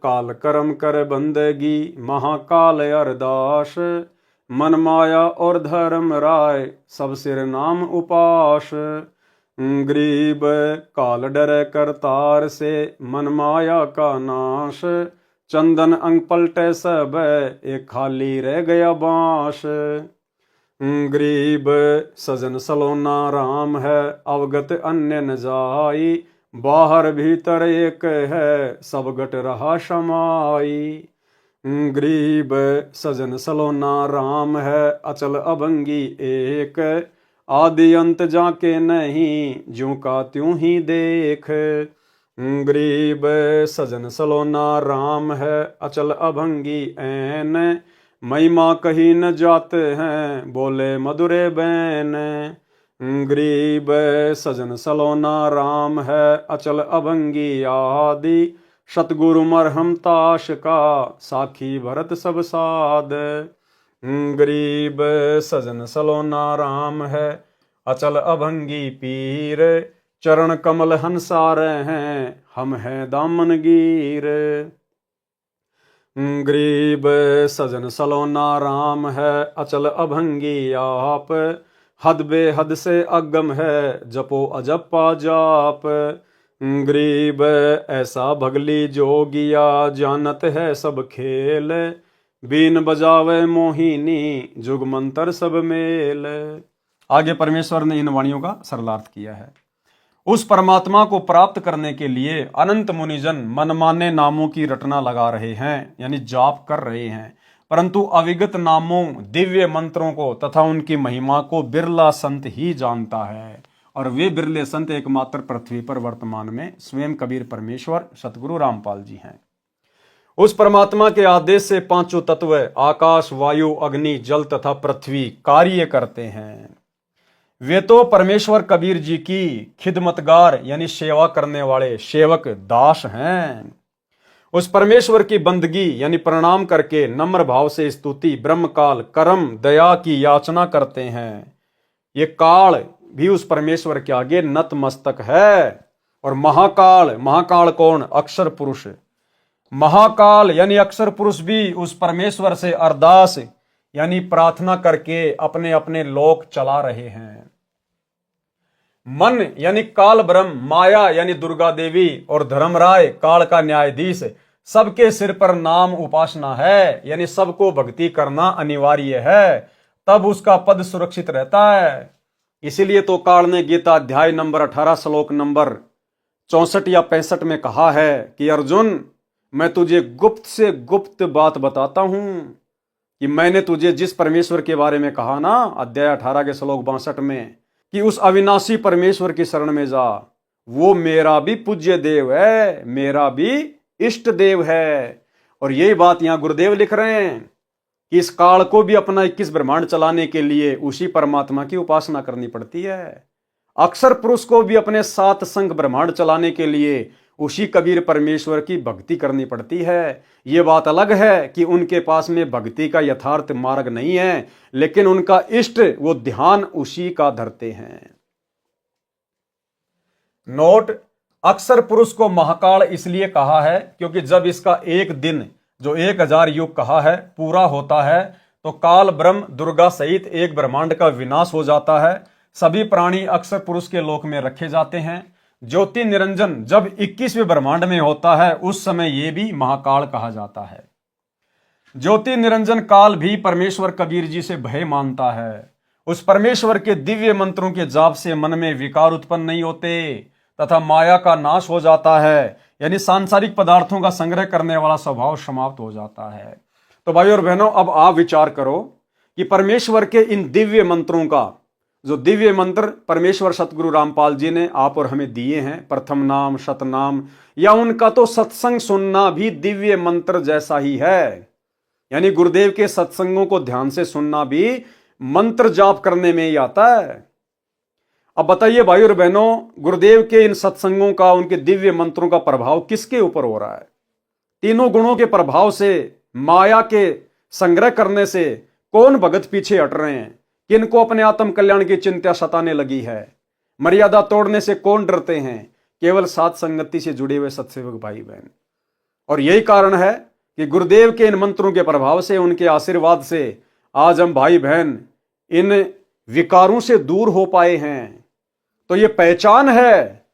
काल कर्म कर बंदगी, महाकाल अरदास, मन माया और धर्म राय, सब सिर नाम उपास। गरीब काल डर करतार से, मन माया का नाश, चंदन अंग पलटे सब, एक खाली रह गया बांस। गरीब सजन सलोना राम है, अवगत अन्य न जाई, बाहर भीतर एक है, सब गट रहा समाई। गरीब सजन सलोना राम है, अचल अभंगी एक, आदि अंत जाके नहीं, ज्यों का त्यों ही देख। गरीब सजन सलोना राम है, अचल अभंगी ऐन, महिमा कहीं न जाते हैं, बोले मधुरे बैन। गरीब सजन सलोना राम है, अचल अभंगी आदि, सतगुरु मरहम ताश का, साखी भरत सब साध। गरीब सजन सलोना राम है, अचल अभंगी पीर, चरण कमल हंसार हैं, हम हैं दामन गिर। गरीब सजन सलोना राम है, अचल अभंगी आप, हद बेहद से अगम है, जपो अजपा जाप। गरीब ऐसा भगली जोगिया, जानत है सब खेल, बीन बजावे मोहिनी, जुग मंत्र सब मेल। आगे परमेश्वर ने इन वाणियों का सरलार्थ किया है। उस परमात्मा को प्राप्त करने के लिए अनंत मुनिजन मनमाने नामों की रटना लगा रहे हैं, यानी जाप कर रहे हैं, परंतु अविगत नामों, दिव्य मंत्रों को तथा उनकी महिमा को बिरला संत ही जानता है। और वे बिरले संत एकमात्र पृथ्वी पर वर्तमान में स्वयं कबीर परमेश्वर सतगुरु रामपाल जी हैं। उस परमात्मा के आदेश से 5 तत्व आकाश, वायु, अग्नि, जल तथा पृथ्वी कार्य करते हैं। वे तो परमेश्वर कबीर जी की खिदमतगार यानी सेवा करने वाले सेवक दास हैं। उस परमेश्वर की बंदगी यानी प्रणाम करके नम्र भाव से स्तुति, ब्रह्मकाल, कर्म, दया की याचना करते हैं। ये काल भी उस परमेश्वर के आगे नतमस्तक है। और महाकाल, महाकाल कौन? अक्षर पुरुष। महाकाल यानी अक्षर पुरुष भी उस परमेश्वर से अरदास यानी प्रार्थना करके अपने अपने लोक चला रहे हैं। मन यानी काल ब्रह्म, माया यानी दुर्गा देवी और धर्मराय काल का न्यायाधीश, सबके सिर पर नाम उपासना है, यानी सबको भक्ति करना अनिवार्य है, तब उसका पद सुरक्षित रहता है। इसीलिए तो काल ने गीता अध्याय नंबर 18 श्लोक नंबर 64 या 65 में कहा है कि अर्जुन, मैं तुझे गुप्त से गुप्त बात बताता हूं कि मैंने तुझे जिस परमेश्वर के बारे में कहा ना, अध्याय 18 के श्लोक 62 में, कि उस अविनाशी परमेश्वर की शरण में जा, वो मेरा भी पूज्य देव है, मेरा भी इष्ट देव है। और यही बात यहां गुरुदेव लिख रहे हैं कि इस काल को भी अपना 21 ब्रह्मांड चलाने के लिए उसी परमात्मा की उपासना करनी पड़ती है। अक्षर पुरुष को भी अपने 7 संग ब्रह्मांड चलाने के लिए उसी कबीर परमेश्वर की भक्ति करनी पड़ती है। ये बात अलग है कि उनके पास में भक्ति का यथार्थ मार्ग नहीं है, लेकिन उनका इष्ट वो ध्यान उसी का धरते हैं। नोट, अक्षर पुरुष को महाकाल इसलिए कहा है क्योंकि जब इसका एक दिन जो 1000 युग कहा है पूरा होता है तो काल ब्रह्म दुर्गा सहित एक ब्रह्मांड का विनाश हो जाता है। सभी प्राणी अक्षर पुरुष के लोक में रखे जाते हैं। ज्योति निरंजन जब 21वें ब्रह्मांड में होता है उस समय यह भी महाकाल कहा जाता है। ज्योति निरंजन काल भी परमेश्वर कबीर जी से भय मानता है। उस परमेश्वर के दिव्य मंत्रों के जाप से मन में विकार उत्पन्न नहीं होते तथा माया का नाश हो जाता है, यानी सांसारिक पदार्थों का संग्रह करने वाला स्वभाव समाप्त हो जाता है। तो भाई और बहनों, अब आप विचार करो कि परमेश्वर के इन दिव्य मंत्रों का, जो दिव्य मंत्र परमेश्वर सतगुरु रामपाल जी ने आप और हमें दिए हैं, प्रथम नाम, शतनाम, या उनका तो सत्संग सुनना भी दिव्य मंत्र जैसा ही है। यानी गुरुदेव के सत्संगों को ध्यान से सुनना भी मंत्र जाप करने में ही आता है। अब बताइए भाई और बहनों, गुरुदेव के इन सत्संगों का, उनके दिव्य मंत्रों का प्रभाव किसके ऊपर हो रहा है? तीनों गुणों के प्रभाव से, माया के संग्रह करने से कौन भगत पीछे हट रहे हैं? किनको अपने आत्म कल्याण की चिंता सताने लगी है? मर्यादा तोड़ने से कौन डरते हैं? केवल साथ संगति से जुड़े हुए सत्सेवक भाई बहन। और यही कारण है कि गुरुदेव के इन मंत्रों के प्रभाव से, उनके आशीर्वाद से आज हम भाई बहन इन विकारों से दूर हो पाए हैं। तो ये पहचान है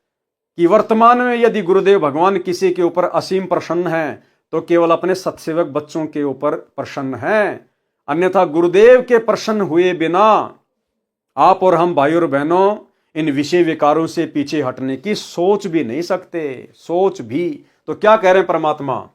कि वर्तमान में यदि गुरुदेव भगवान किसी के ऊपर असीम प्रसन्न हैं तो केवल अपने सत्सेवक बच्चों के ऊपर प्रसन्न हैं। अन्यथा गुरुदेव के प्रसन्न हुए बिना आप और हम भाई और बहनों इन विषय विकारों से पीछे हटने की सोच भी नहीं सकते। सोच भी तो क्या कह रहे हैं परमात्मा?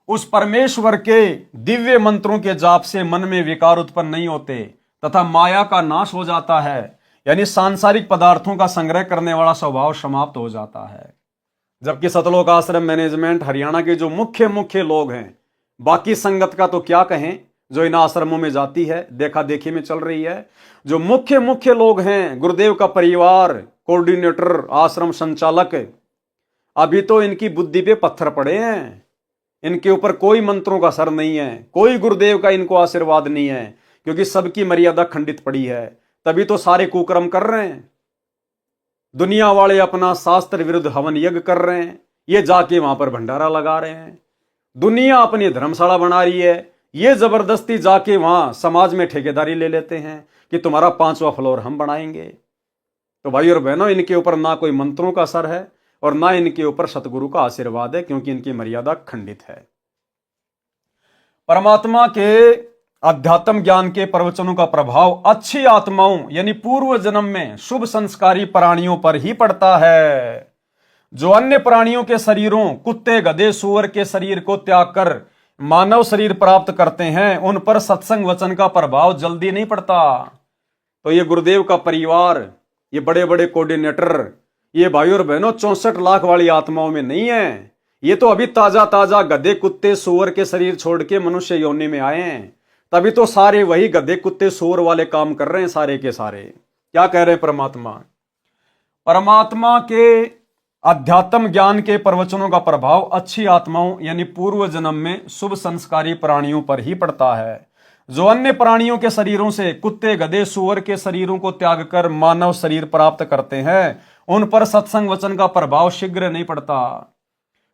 उस परमेश्वर के दिव्य मंत्रों के जाप से मन में विकार उत्पन्न नहीं होते तथा माया का नाश हो जाता है, यानी सांसारिक पदार्थों का संग्रह करने वाला स्वभाव समाप्त हो जाता है। जबकि सतलोक आश्रम मैनेजमेंट हरियाणा के जो मुख्य लोग हैं, बाकी संगत का तो क्या कहें जो इन आश्रमों में जाती है, देखा देखी में चल रही है, जो मुख्य लोग हैं, गुरुदेव का परिवार, कोऑर्डिनेटर, आश्रम संचालक, अभी तो इनकी बुद्धि पे पत्थर पड़े हैं। इनके ऊपर कोई मंत्रों का असर नहीं है, कोई गुरुदेव का इनको आशीर्वाद नहीं है, क्योंकि सबकी मर्यादा खंडित पड़ी है। तभी तो सारे कुकर्म कर रहे हैं। दुनिया वाले अपना शास्त्र विरुद्ध हवन यज्ञ कर रहे हैं, ये जाके वहां पर भंडारा लगा रहे हैं। दुनिया अपनी धर्मशाला बना रही है, ये जबरदस्ती जाके वहां समाज में ठेकेदारी ले लेते हैं कि तुम्हारा 5वां फ्लोर हम बनाएंगे। तो भाई और बहनों, इनके ऊपर ना कोई मंत्रों का असर है और ना इनके ऊपर सतगुरु का आशीर्वाद है, क्योंकि इनकी मर्यादा खंडित है। परमात्मा के अध्यात्म ज्ञान के प्रवचनों का प्रभाव अच्छी आत्माओं यानी पूर्व जन्म में शुभ संस्कारी प्राणियों पर ही पड़ता है। जो अन्य प्राणियों के शरीरों, कुत्ते, गधे, सूअर के शरीर को त्याग कर मानव शरीर प्राप्त करते हैं, उन पर सत्संग वचन का प्रभाव जल्दी नहीं पड़ता। तो ये गुरुदेव का परिवार, ये बड़े बड़े कोऑर्डिनेटर, ये भाई और बहनों 64 लाख वाली आत्माओं में नहीं है। ये तो अभी ताजा गधे, कुत्ते, सूअर के शरीर छोड़ के मनुष्य योनि में आए हैं। तभी तो सारे वही गधे, कुत्ते, सूअर वाले काम कर रहे हैं सारे के सारे। क्या कह रहे हैं परमात्मा? परमात्मा के अध्यात्म ज्ञान के प्रवचनों का प्रभाव अच्छी आत्माओं यानी पूर्व जन्म में शुभ संस्कारी प्राणियों पर ही पड़ता है। जो अन्य प्राणियों के शरीरों से, कुत्ते, गधे, सूअर के शरीरों को त्याग कर मानव शरीर प्राप्त करते हैं, उन पर सत्संग वचन का प्रभाव शीघ्र नहीं पड़ता।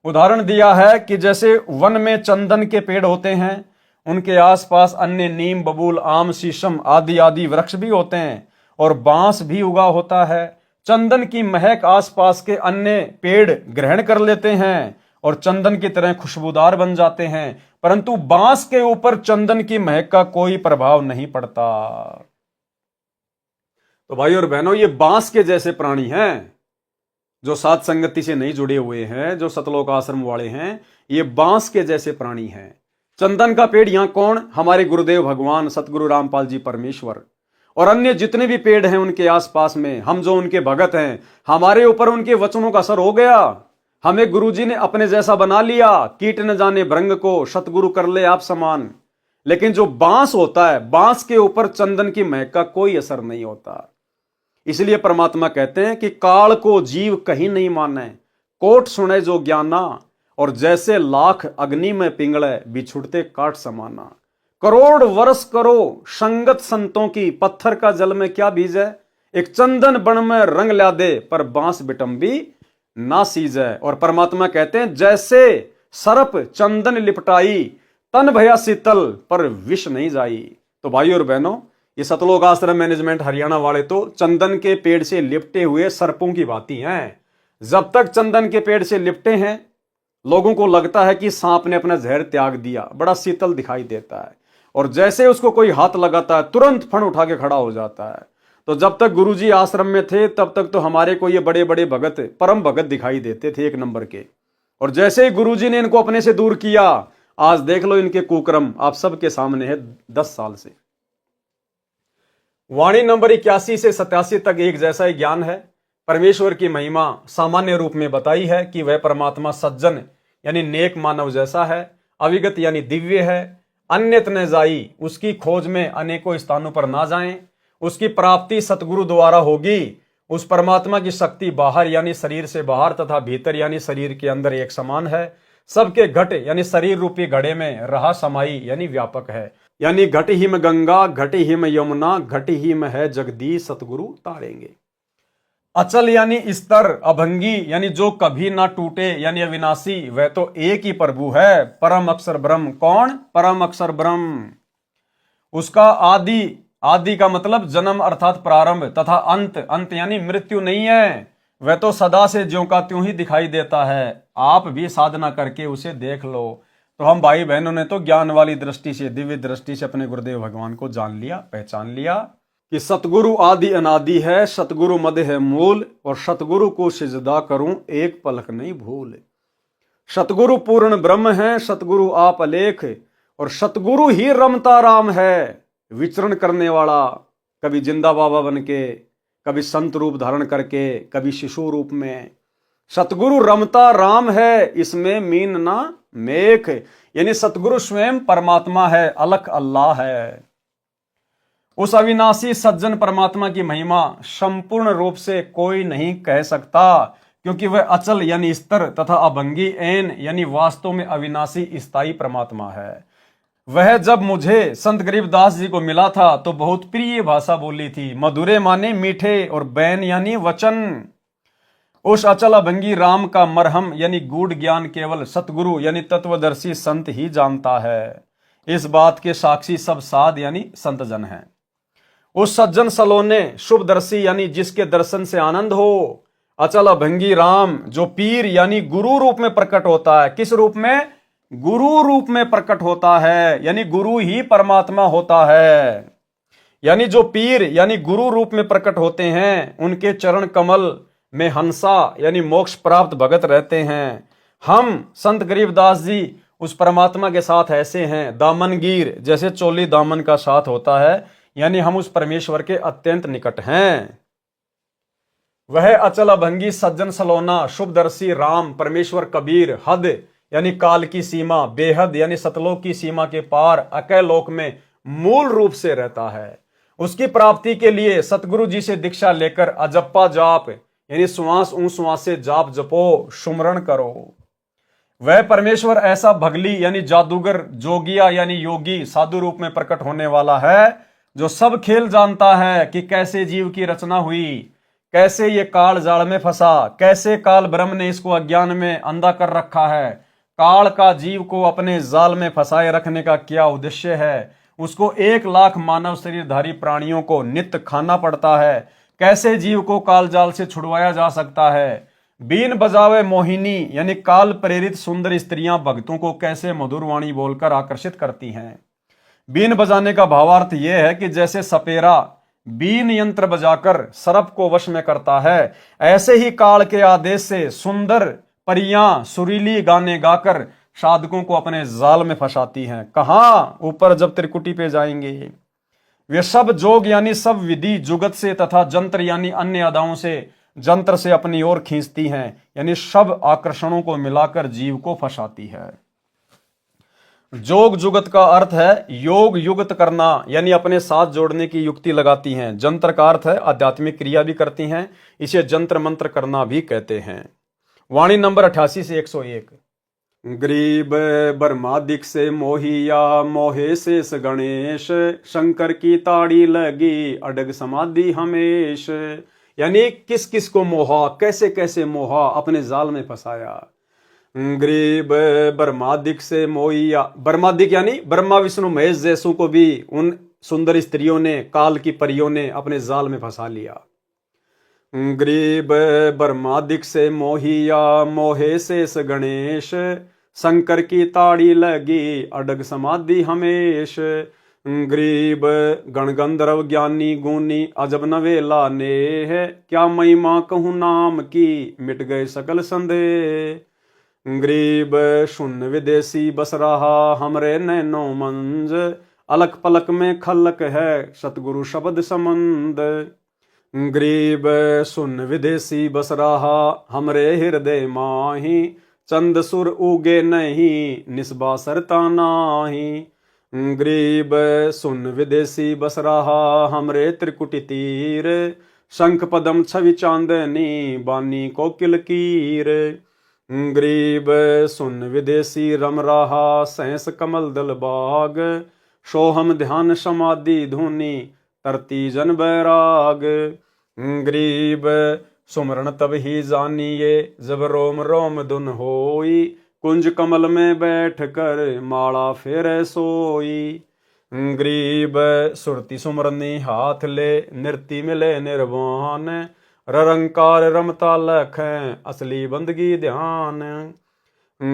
उदाहरण दिया है कि जैसे वन में चंदन के पेड़ होते हैं, उनके आसपास अन्य नीम, बबूल, आम, शीशम आदि वृक्ष भी होते हैं और बांस भी उगा होता है। चंदन की महक आसपास के अन्य पेड़ ग्रहण कर लेते हैं और चंदन की तरह खुशबूदार बन जाते हैं, परंतु बांस के ऊपर चंदन की महक का कोई प्रभाव नहीं पड़ता। तो भाई और बहनों, ये बांस के जैसे प्राणी हैं जो साथ संगति से नहीं जुड़े हुए हैं, जो सतलोक आश्रम वाले हैं, ये बांस के जैसे प्राणी हैं। चंदन का पेड़ यहां कौन? हमारे गुरुदेव भगवान सतगुरु रामपाल जी परमेश्वर। और अन्य जितने भी पेड़ हैं उनके आसपास में, हम जो उनके भगत हैं, हमारे ऊपर उनके वचनों का असर हो गया। हमें गुरुजी ने अपने जैसा बना लिया। कीट न जाने भृंग को, सतगुरु कर ले आप समान। लेकिन जो बांस होता है, बांस के ऊपर चंदन की महक का कोई असर नहीं होता। इसलिए परमात्मा कहते हैं कि काल को जीव कहीं नहीं माने, कोट सुने जो ज्ञाना, और जैसे लाख अग्नि में पिंगले, बिछुड़ते काट समाना। करोड़ वर्ष करो संगत संतों की, पत्थर का जल में क्या बीजे, एक चंदन बन में रंग ला दे, पर बांस बिटंबी ना सीजे। और परमात्मा कहते हैं जैसे सर्प चंदन लिपटाई, तन भया शीतल, पर विष नहीं जाई। तो भाइयों और बहनों, ये सतलोक आश्रम मैनेजमेंट हरियाणा वाले तो चंदन के पेड़ से लिपटे हुए सर्पों की भांति हैं। जब तक चंदन के पेड़ से लिपटे हैं, लोगों को लगता है कि सांप ने अपना जहर त्याग दिया, बड़ा शीतल दिखाई देता है। और जैसे उसको कोई हाथ लगाता है, तुरंत फण उठा के खड़ा हो जाता है। तो जब तक गुरुजी आश्रम में थे, तब तक तो हमारे को ये बड़े बड़े भगत, परम भगत दिखाई देते थे, एक नंबर के। और जैसे ही गुरुजी ने इनको अपने से दूर किया, आज देख लो इनके कुकर्म आप सबके सामने है 10 साल से। वाणी नंबर 81 से 87 तक एक जैसा ही ज्ञान है। परमेश्वर की महिमा सामान्य रूप में बताई है कि वह परमात्मा सज्जन यानी नेक मानव जैसा है, अविगत यानी दिव्य है, अन्यत न जाई, उसकी खोज में अनेकों स्थानों पर ना जाएं, उसकी प्राप्ति सतगुरु द्वारा होगी। उस परमात्मा की शक्ति बाहर यानी शरीर से बाहर तथा भीतर यानी शरीर के अंदर एक समान है। सबके घट यानी शरीर रूपी घड़े में रहा समाई यानी व्यापक है। यानी घट हिम गंगा, घट हिम यमुना, घट हिम है जगदीश, सतगुरु तारेंगे। अचल यानी स्तर, अभंगी यानी जो कभी ना टूटे यानी अविनाशी, वह तो एक ही प्रभु है, परम अक्षर ब्रह्म। कौन? परम अक्षर ब्रह्म। उसका आदि, आदि का मतलब जन्म अर्थात प्रारंभ, तथा अंत, अंत यानी मृत्यु नहीं है। वह तो सदा से ज्यों का त्यों ही दिखाई देता है। आप भी साधना करके उसे देख लो। तो हम भाई बहनों ने तो ज्ञान वाली दृष्टि से, दिव्य दृष्टि से अपने गुरुदेव भगवान को जान लिया, पहचान लिया कि सतगुरु आदि अनादि है, सतगुरु मद है मूल, और सतगुरु को सिजदा करूं एक पलक नहीं भूल। सतगुरु पूर्ण ब्रह्म है, सतगुरु आप अलेख, और सतगुरु ही रमता राम है, विचरण करने वाला, कभी जिंदा बाबा बन के, कभी संत रूप धारण करके, कभी शिशु रूप में। सतगुरु रमता राम है, इसमें मीन ना मेख, यानी सतगुरु स्वयं परमात्मा है, अलख अल्लाह है। उस अविनाशी सज्जन परमात्मा की महिमा संपूर्ण रूप से कोई नहीं कह सकता, क्योंकि वह अचल यानी स्तर तथा अभंगी ऐन यानी वास्तव में अविनाशी स्थायी परमात्मा है। वह जब मुझे संत गरीबदास जी को मिला था तो बहुत प्रिय भाषा बोली थी, मधुरे माने मीठे, और बैन यानी वचन। उस अचल अभंगी राम का मरहम यानी गूढ़ ज्ञान केवल सतगुरु यानी तत्वदर्शी संत ही जानता है। इस बात के साक्षी सब साध यानी संत जन हैं। उस सज्जन सलोने शुभदर्शी यानी जिसके दर्शन से आनंद हो, अचल अभंगी राम जो पीर यानी गुरु रूप में प्रकट होता है। किस रूप में? गुरु रूप में प्रकट होता है, यानी गुरु ही परमात्मा होता है। यानी जो पीर यानी गुरु रूप में प्रकट होते हैं, उनके चरण कमल में हंसा यानी मोक्ष प्राप्त भगत रहते हैं। हम संत गरीबदास जी उस परमात्मा के साथ ऐसे हैं, दामनगीर जैसे चोली दामन का साथ होता है, यानी हम उस परमेश्वर के अत्यंत निकट हैं। वह अचल अभंगी सज्जन सलोना शुभदर्शी राम परमेश्वर कबीर हद यानी काल की सीमा, बेहद यानी सतलोक की सीमा के पार अकय लोक में मूल रूप से रहता है। उसकी प्राप्ति के लिए सतगुरु जी से दीक्षा लेकर अजप्पा जाप यानी श्वास श्वास से जाप जपो, सुमरण करो। वह परमेश्वर ऐसा भगली यानी जादूगर, जोगिया यानी योगी साधु रूप में प्रकट होने वाला है, जो सब खेल जानता है कि कैसे जीव की रचना हुई, कैसे ये काल जाल में फंसा, कैसे काल ब्रह्म ने इसको अज्ञान में अंधा कर रखा है, काल का जीव को अपने जाल में फंसाए रखने का क्या उद्देश्य है, उसको 1 लाख मानव शरीरधारी प्राणियों को नित्य खाना पड़ता है, कैसे जीव को काल जाल से छुड़वाया जा सकता है। बीन बजावे मोहिनी यानी काल प्रेरित सुंदर स्त्रियां भक्तों को कैसे मधुर वाणी बोलकर आकर्षित करती हैं। बीन बजाने का भावार्थ यह है कि जैसे सपेरा बीन यंत्र बजाकर सर्प को वश में करता है, ऐसे ही काल के आदेश से सुंदर परियां सुरीली गाने गाकर साधकों को अपने जाल में फंसाती हैं। कहां? ऊपर जब त्रिकुटी पे जाएंगे। वे सब जोग यानी सब विधि जुगत से तथा जंत्र यानी अन्य अदाओं से जंत्र से अपनी ओर खींचती हैं, यानी सब आकर्षणों को मिलाकर जीव को फंसाती है। जोग जुगत का अर्थ है योग युगत करना, यानी अपने साथ जोड़ने की युक्ति लगाती हैं। जंत्र का अर्थ है आध्यात्मिक क्रिया भी करती हैं, इसे जंत्र मंत्र करना भी कहते हैं। वाणी नंबर 88 से 101। ग्रीब ब्रह्मादिक से मोहिया मोहे शेष गणेश, शंकर की ताड़ी लगी अडग समाधि हमेश, यानी किस किस को मोहा, कैसे कैसे मोहा, अपने जाल में फंसाया। ग्रीब ब्रह्मादिक से मोहिया, ब्रह्मादिक यानी ब्रह्मा विष्णु महेश जैसों को भी उन सुंदर स्त्रियों ने, काल की परियों ने अपने जाल में फंसा लिया। ग्रीब ब्रह्मादिक से मोहिया मोहे शेष गणेश, शंकर की ताड़ी लगी अडग समाधि हमेश। ग्रीब गण गंधर्व ज्ञानी गुनी अजब नवेला नेह, क्या महिमा कहूँ नाम की मिट गए सकल संदेह। ग्रीब शून्य विदेशी बस रहा हमरे नैनो मंज, अलक पलक में खलक है सतगुरु शब्द संबंध। ग्रीब शून्य विदेशी बस रहा हमरे हृदय माही, चंद सुर उगे नहीं निस्बा सरता नाही। ग्रीब शून्य विदेशी बस रहा हमरे त्रिकुटी तीर, शंख पदम छवि चांदनी बानी को किलकीर। ग्रीब सुन विदेशी रम रहा सहस कमल दल बाग, सोहम ध्यान समाधि धुनी तरती जन बैराग। ग्रीब सुमरण तब ही जानिए जब रोम रोम धुन होई, कुंज कमल में बैठ कर माला फेरे सोई। ग्रीब सुरती सुमरनी हाथ ले नृति मिले निर्वाण, ररंकार रमता लखें असली बंदगी ध्यान।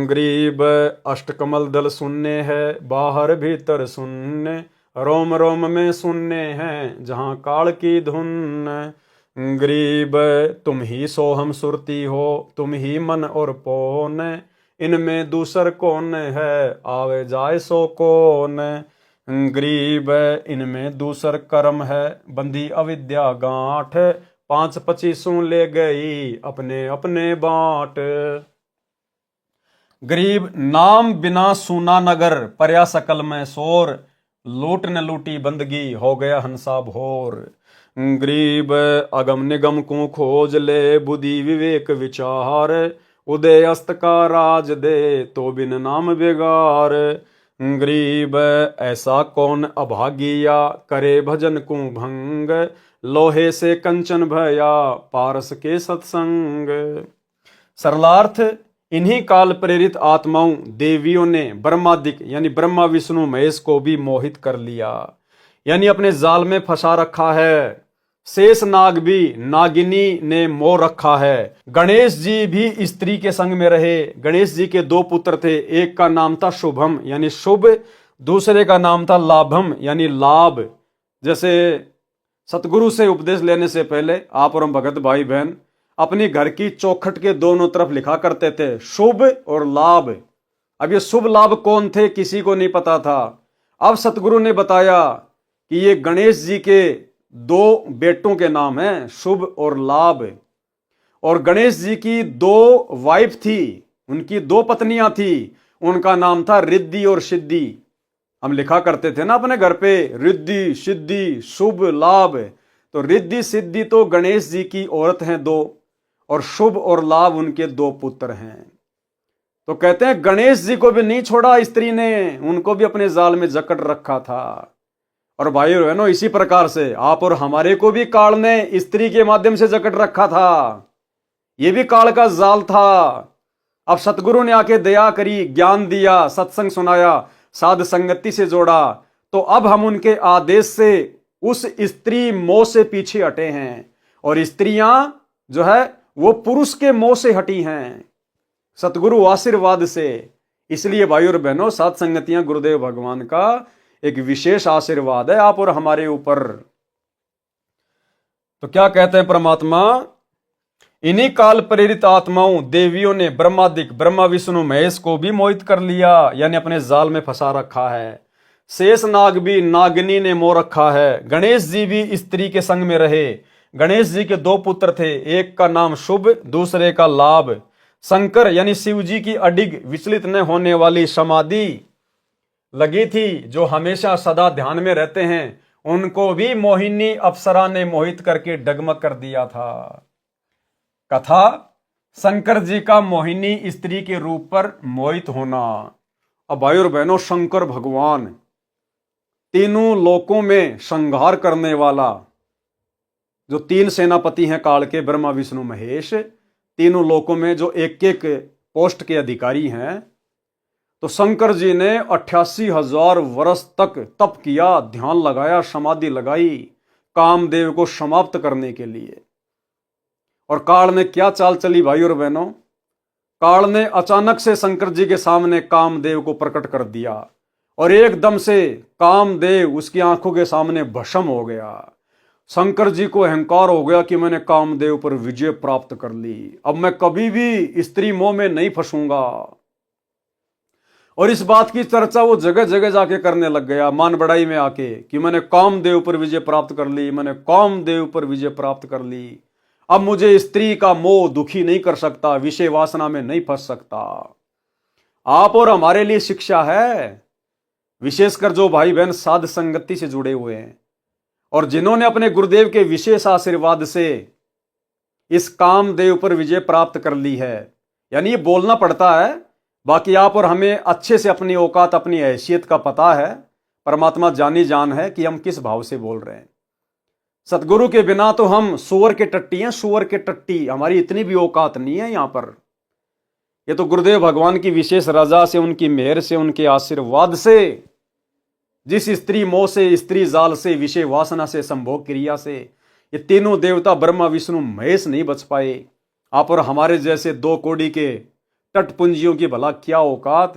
ग्रीब अष्टकमल दल सुनने है बाहर भीतर सुनने, रोम रोम में सुनने हैं जहां काल की धुन। ग्रीब तुम ही सोहम सुरती हो तुम ही मन और पौन, इनमें दूसर कौन है आवे जाए सो कौन। ग्रीब इनमें दूसर कर्म है बंदी अविद्या गांठ, 5-25 ले गई अपने अपने बांट। गरीब नाम बिना सूना नगर, पर्या सकल में शोर, लूट न लूटी बंदगी हो गया हंसा भोर। गरीब अगम निगम को खोज ले बुद्धि विवेक विचार, उदय अस्त का राज दे तो बिन नाम बेगार। गरीब ऐसा कौन अभागिया करे भजन को भंग, लोहे से कंचन भया पारस के सत्संग। सरलार्थ इन्हीं काल प्रेरित आत्माओं देवियों ने ब्रह्मादिक यानी ब्रह्मा विष्णु महेश को भी मोहित कर लिया, यानी अपने जाल में फंसा रखा है। शेष नाग भी नागिनी ने मोह रखा है। गणेश जी भी स्त्री के संग में रहे। गणेश जी के 2 पुत्र थे, एक का नाम था शुभम यानी शुभ, दूसरे का नाम था लाभम यानी लाभ। जैसे सतगुरु से उपदेश लेने से पहले आप और हम भगत भाई बहन अपनी घर की चौखट के दोनों तरफ लिखा करते थे शुभ और लाभ। अब ये शुभ लाभ कौन थे किसी को नहीं पता था। अब सतगुरु ने बताया कि ये गणेश जी के 2 बेटों के नाम हैं शुभ और लाभ। और गणेश जी की 2 वाइफ थी, उनकी 2 पत्नियां थी, उनका नाम था रिद्धि और सिद्धि। हम लिखा करते थे ना अपने घर पे रिद्धि सिद्धि शुभ लाभ। तो रिद्धि सिद्धि तो गणेश जी की औरत हैं 2, और शुभ और लाभ उनके 2 पुत्र हैं। तो कहते हैं गणेश जी को भी नहीं छोड़ा स्त्री ने, उनको भी अपने जाल में जकड़ रखा था। और भाई बहनों इसी प्रकार से आप और हमारे को भी काल ने स्त्री के माध्यम से जकड़ रखा था। ये भी काल का जाल था। अब सतगुरु ने आके दया करी, ज्ञान दिया, सत्संग सुनाया, साध संगति से जोड़ा, तो अब हम उनके आदेश से उस स्त्री मोह से पीछे हटे हैं और स्त्रियां जो है वो पुरुष के मोह से हटी हैं सतगुरु आशीर्वाद से। इसलिए भाई और बहनों साध संगतियां गुरुदेव भगवान का एक विशेष आशीर्वाद है आप और हमारे ऊपर। तो क्या कहते हैं परमात्मा, इन्हीं काल प्रेरित आत्माओं देवियों ने ब्रह्मादिक ब्रह्मा विष्णु महेश को भी मोहित कर लिया, यानी अपने जाल में फंसा रखा है। शेष नाग भी नागिनी ने मोह रखा है। गणेश जी भी स्त्री के संग में रहे। गणेश जी के 2 पुत्र थे, एक का नाम शुभ, दूसरे का लाभ। शंकर यानी शिव जी की अडिग विचलित न होने वाली समाधि लगी थी, जो हमेशा सदा ध्यान में रहते हैं। उनको भी मोहिनी अप्सरा ने मोहित करके डगमग कर दिया था। कथा शंकर जी का मोहिनी स्त्री के रूप पर मोहित होना। अब भाई और बहनों, शंकर भगवान तीनों लोकों में संहार करने वाला, जो 3 सेनापति हैं काल के, ब्रह्मा विष्णु महेश, तीनों लोकों में जो एक एक पोस्ट के अधिकारी हैं, तो शंकर जी ने 88,000 वर्ष तक तप किया, ध्यान लगाया, समाधि लगाई कामदेव को समाप्त करने के लिए। और काल ने क्या चाल चली भाई और बहनों? काल ने अचानक से शंकर जी के सामने कामदेव को प्रकट कर दिया और एकदम से कामदेव उसकी आंखों के सामने भस्म हो गया। शंकर जी को अहंकार हो गया कि मैंने कामदेव पर विजय प्राप्त कर ली, अब मैं कभी भी स्त्री मोह में नहीं फंसूंगा। और इस बात की चर्चा वो जगह जगह जाके करने लग गया, मान बढ़ाई में आके, कि मैंने कामदेव पर विजय प्राप्त कर ली, मैंने कामदेव पर विजय प्राप्त कर ली। अब मुझे स्त्री का मोह दुखी नहीं कर सकता, विषय वासना में नहीं फंस सकता। आप और हमारे लिए शिक्षा है, विशेषकर जो भाई बहन साध संगति से जुड़े हुए हैं और जिन्होंने अपने गुरुदेव के विशेष आशीर्वाद से इस कामदेव पर विजय प्राप्त कर ली है। यानी ये बोलना पड़ता है, बाकी आप और हमें अच्छे से अपनी औकात, अपनी हैसियत का पता है। परमात्मा जानी जान है कि हम किस भाव से बोल रहे हैं। सतगुरु के बिना तो हम सुअर के टट्टी हैं, सुअर के टट्टी। हमारी इतनी भी औकात नहीं है यहां पर। ये तो गुरुदेव भगवान की विशेष रजा से, उनकी मेहर से, उनके आशीर्वाद से, जिस स्त्री मोह से, स्त्री जाल से, विषय वासना से, संभोग क्रिया से ये तीनों देवता ब्रह्मा विष्णु महेश नहीं बच पाए। आप और हमारे जैसे 2 कौड़ी के तटपुंजियों की भला क्या औकात।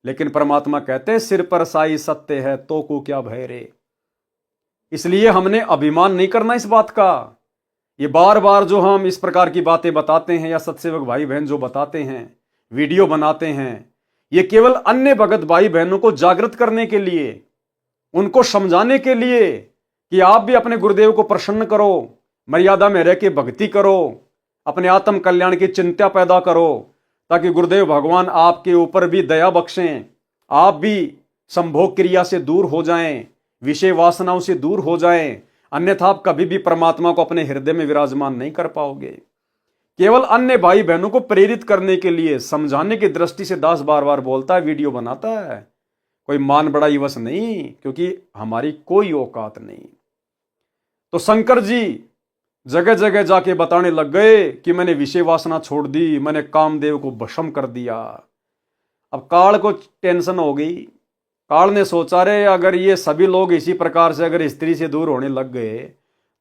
लेकिन परमात्मा कहते हैं सिर पर साई सत्य है तो को क्या भय रे। इसलिए हमने अभिमान नहीं करना इस बात का। ये बार बार जो हम इस प्रकार की बातें बताते हैं या सत्सेवक भाई बहन जो बताते हैं, वीडियो बनाते हैं, ये केवल अन्य भगत भाई बहनों को जागृत करने के लिए, उनको समझाने के लिए कि आप भी अपने गुरुदेव को प्रसन्न करो, मर्यादा में रह के भक्ति करो, अपने आत्म कल्याण की चिंता पैदा करो, ताकि गुरुदेव भगवान आपके ऊपर भी दया बख्शें, आप भी संभोग क्रिया से दूर हो जाएं, विषय वासनाओं से दूर हो जाएं। अन्यथा आप कभी भी परमात्मा को अपने हृदय में विराजमान नहीं कर पाओगे। केवल अन्य भाई बहनों को प्रेरित करने के लिए, समझाने की दृष्टि से दास बार बार बोलता है, वीडियो बनाता है, कोई मान बड़ाई वश नहीं, क्योंकि हमारी कोई औकात नहीं। तो शंकर जी जगह जगह जाके बताने लग गए कि मैंने विषय वासना छोड़ दी, मैंने कामदेव को भस्म कर दिया। अब काल को टेंशन हो गई। काल ने सोचा रे अगर ये सभी लोग इसी प्रकार से अगर स्त्री से दूर होने लग गए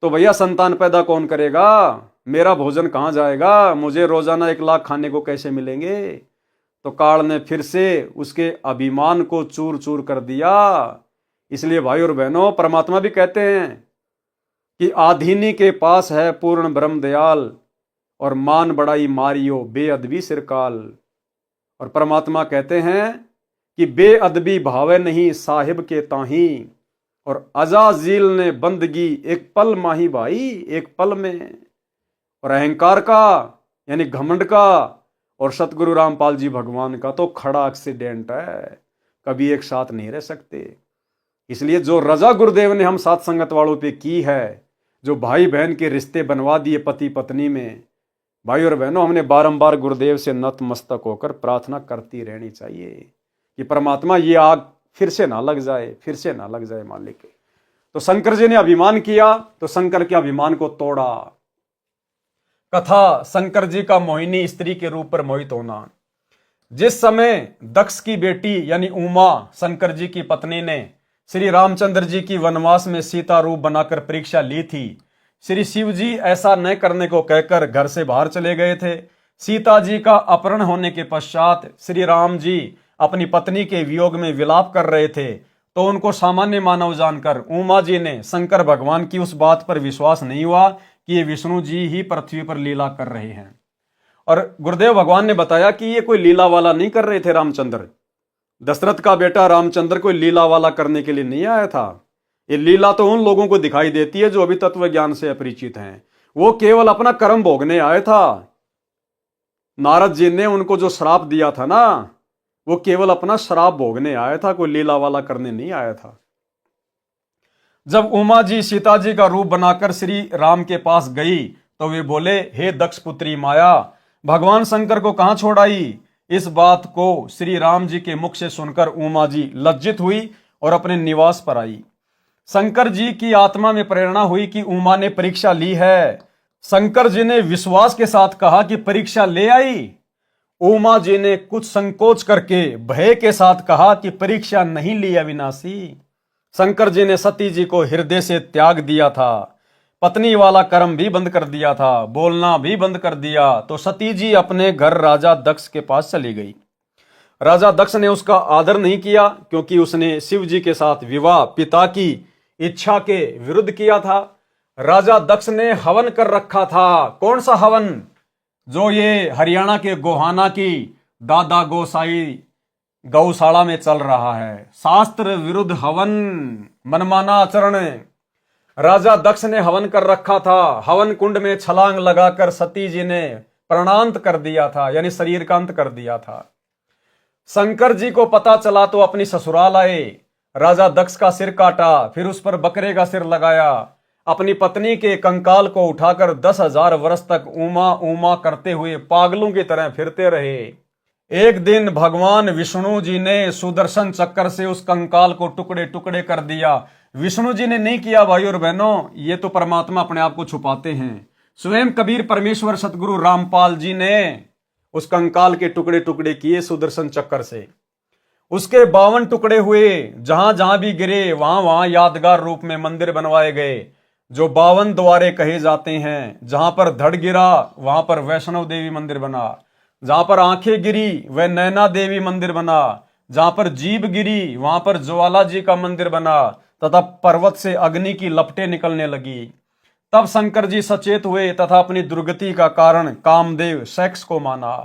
तो भैया संतान पैदा कौन करेगा, मेरा भोजन कहाँ जाएगा, मुझे रोजाना 1 लाख खाने को कैसे मिलेंगे। तो काल ने फिर से उसके अभिमान को चूर चूर कर दिया। इसलिए भाई और बहनों, परमात्मा भी कहते हैं कि आधीनी के पास है पूर्ण ब्रह्म दयाल, और मान बड़ाई मारियो बेअदबी सिरकाल। और परमात्मा कहते हैं कि बेअदबी भावे नहीं साहिब के ताही, और अजाजील ने बंदगी एक पल माही भाई, एक पल में। और अहंकार का यानी घमंड का और सतगुरु रामपाल जी भगवान का तो खड़ा एक्सीडेंट है, कभी एक साथ नहीं रह सकते। इसलिए जो रजा गुरुदेव ने हम साथ संगत वालों पे की है, जो भाई बहन के रिश्ते बनवा दिए पति पत्नी में, भाई और बहनों, हमने बारंबार गुरुदेव से नतमस्तक होकर प्रार्थना करती रहनी चाहिए कि परमात्मा ये आग फिर से ना लग जाए, फिर से ना लग जाए मालिक। तो शंकर जी ने अभिमान किया तो शंकर के अभिमान को तोड़ा। कथा शंकर जी का मोहिनी स्त्री के रूप पर मोहित होना। जिस समय दक्ष की बेटी यानी उमा शंकर जी की पत्नी ने श्री रामचंद्र जी की वनवास में सीता रूप बनाकर परीक्षा ली थी, श्री शिव जी ऐसा न करने को कहकर घर से बाहर चले गए थे। सीता जी का अपहरण होने के पश्चात श्री राम जी अपनी पत्नी के वियोग में विलाप कर रहे थे, तो उनको सामान्य मानव जानकर उमा जी ने शंकर भगवान की उस बात पर विश्वास नहीं हुआ कि ये विष्णु जी ही पृथ्वी पर लीला कर रहे हैं। और गुरुदेव भगवान ने बताया कि ये कोई लीला वाला नहीं कर रहे थे रामचंद्र। दशरथ का बेटा रामचंद्र कोई लीला वाला करने के लिए नहीं आया था। ये लीला तो उन लोगों को दिखाई देती है जो अभी तत्व ज्ञान से अपरिचित हैं। वो केवल अपना कर्म भोगने आए था। नारद जी ने उनको जो श्राप दिया था ना, वो केवल अपना श्राप भोगने आया था, कोई लीला वाला करने नहीं आया था। जब उमा जी सीता जी का रूप बनाकर श्री राम के पास गई तो वे बोले, हे दक्ष पुत्री माया, भगवान शंकर को कहां छोड़ आई? इस बात को श्री राम जी के मुख से सुनकर उमा जी लज्जित हुई और अपने निवास पर आई। शंकर जी की आत्मा में प्रेरणा हुई कि उमा ने परीक्षा ली है। शंकर जी ने विश्वास के साथ कहा कि परीक्षा ले आई। उमा जी ने कुछ संकोच करके भय के साथ कहा कि परीक्षा नहीं ली अविनाशी। शंकर जी ने सती जी को हृदय से त्याग दिया था, पत्नी वाला कर्म भी बंद कर दिया था, बोलना भी बंद कर दिया। तो सती जी अपने घर राजा दक्ष के पास चली गई। राजा दक्ष ने उसका आदर नहीं किया क्योंकि उसने शिव जी के साथ विवाह पिता की इच्छा के विरुद्ध किया था। राजा दक्ष ने हवन कर रखा था। कौन सा हवन? जो ये हरियाणा के गोहाना की दादा गोसाई गौशाला में चल रहा है। शास्त्र विरुद्ध हवन, मनमाना आचरण। राजा दक्ष ने हवन कर रखा था। हवन कुंड में छलांग लगाकर सती जी ने प्राणांत कर दिया था, यानी शरीर का अंत कर दिया था। शंकर जी को पता चला तो अपनी ससुराल आए। राजा दक्ष का सिर काटा, फिर उस पर बकरे का सिर लगाया। अपनी पत्नी के कंकाल को उठाकर 10,000 वर्ष तक उमा उमा करते हुए पागलों की तरह फिरते रहे। एक दिन भगवान विष्णु जी ने सुदर्शन चक्कर से उस कंकाल को टुकड़े टुकड़े कर दिया। विष्णु जी ने नहीं किया भाई और बहनों, ये तो परमात्मा अपने आप को छुपाते हैं। स्वयं कबीर परमेश्वर सतगुरु रामपाल जी ने उस कंकाल के टुकड़े टुकड़े किए सुदर्शन चक्कर से। उसके 52 टुकड़े हुए, जहां जहां भी गिरे वहां वहां यादगार रूप में मंदिर बनवाए गए, जो 52 द्वारे कहे जाते हैं। जहां पर धड़ गिरा वहां पर वैष्णव देवी मंदिर बना, जहां पर आंखें गिरी वह नैना देवी मंदिर बना, जहां पर जीभ गिरी वहां पर ज्वाला जी का मंदिर बना, तथा पर्वत से अग्नि की लपटें निकलने लगी। तब शंकर जी सचेत हुए तथा अपनी दुर्गति का कारण कामदेव सेक्स को माना।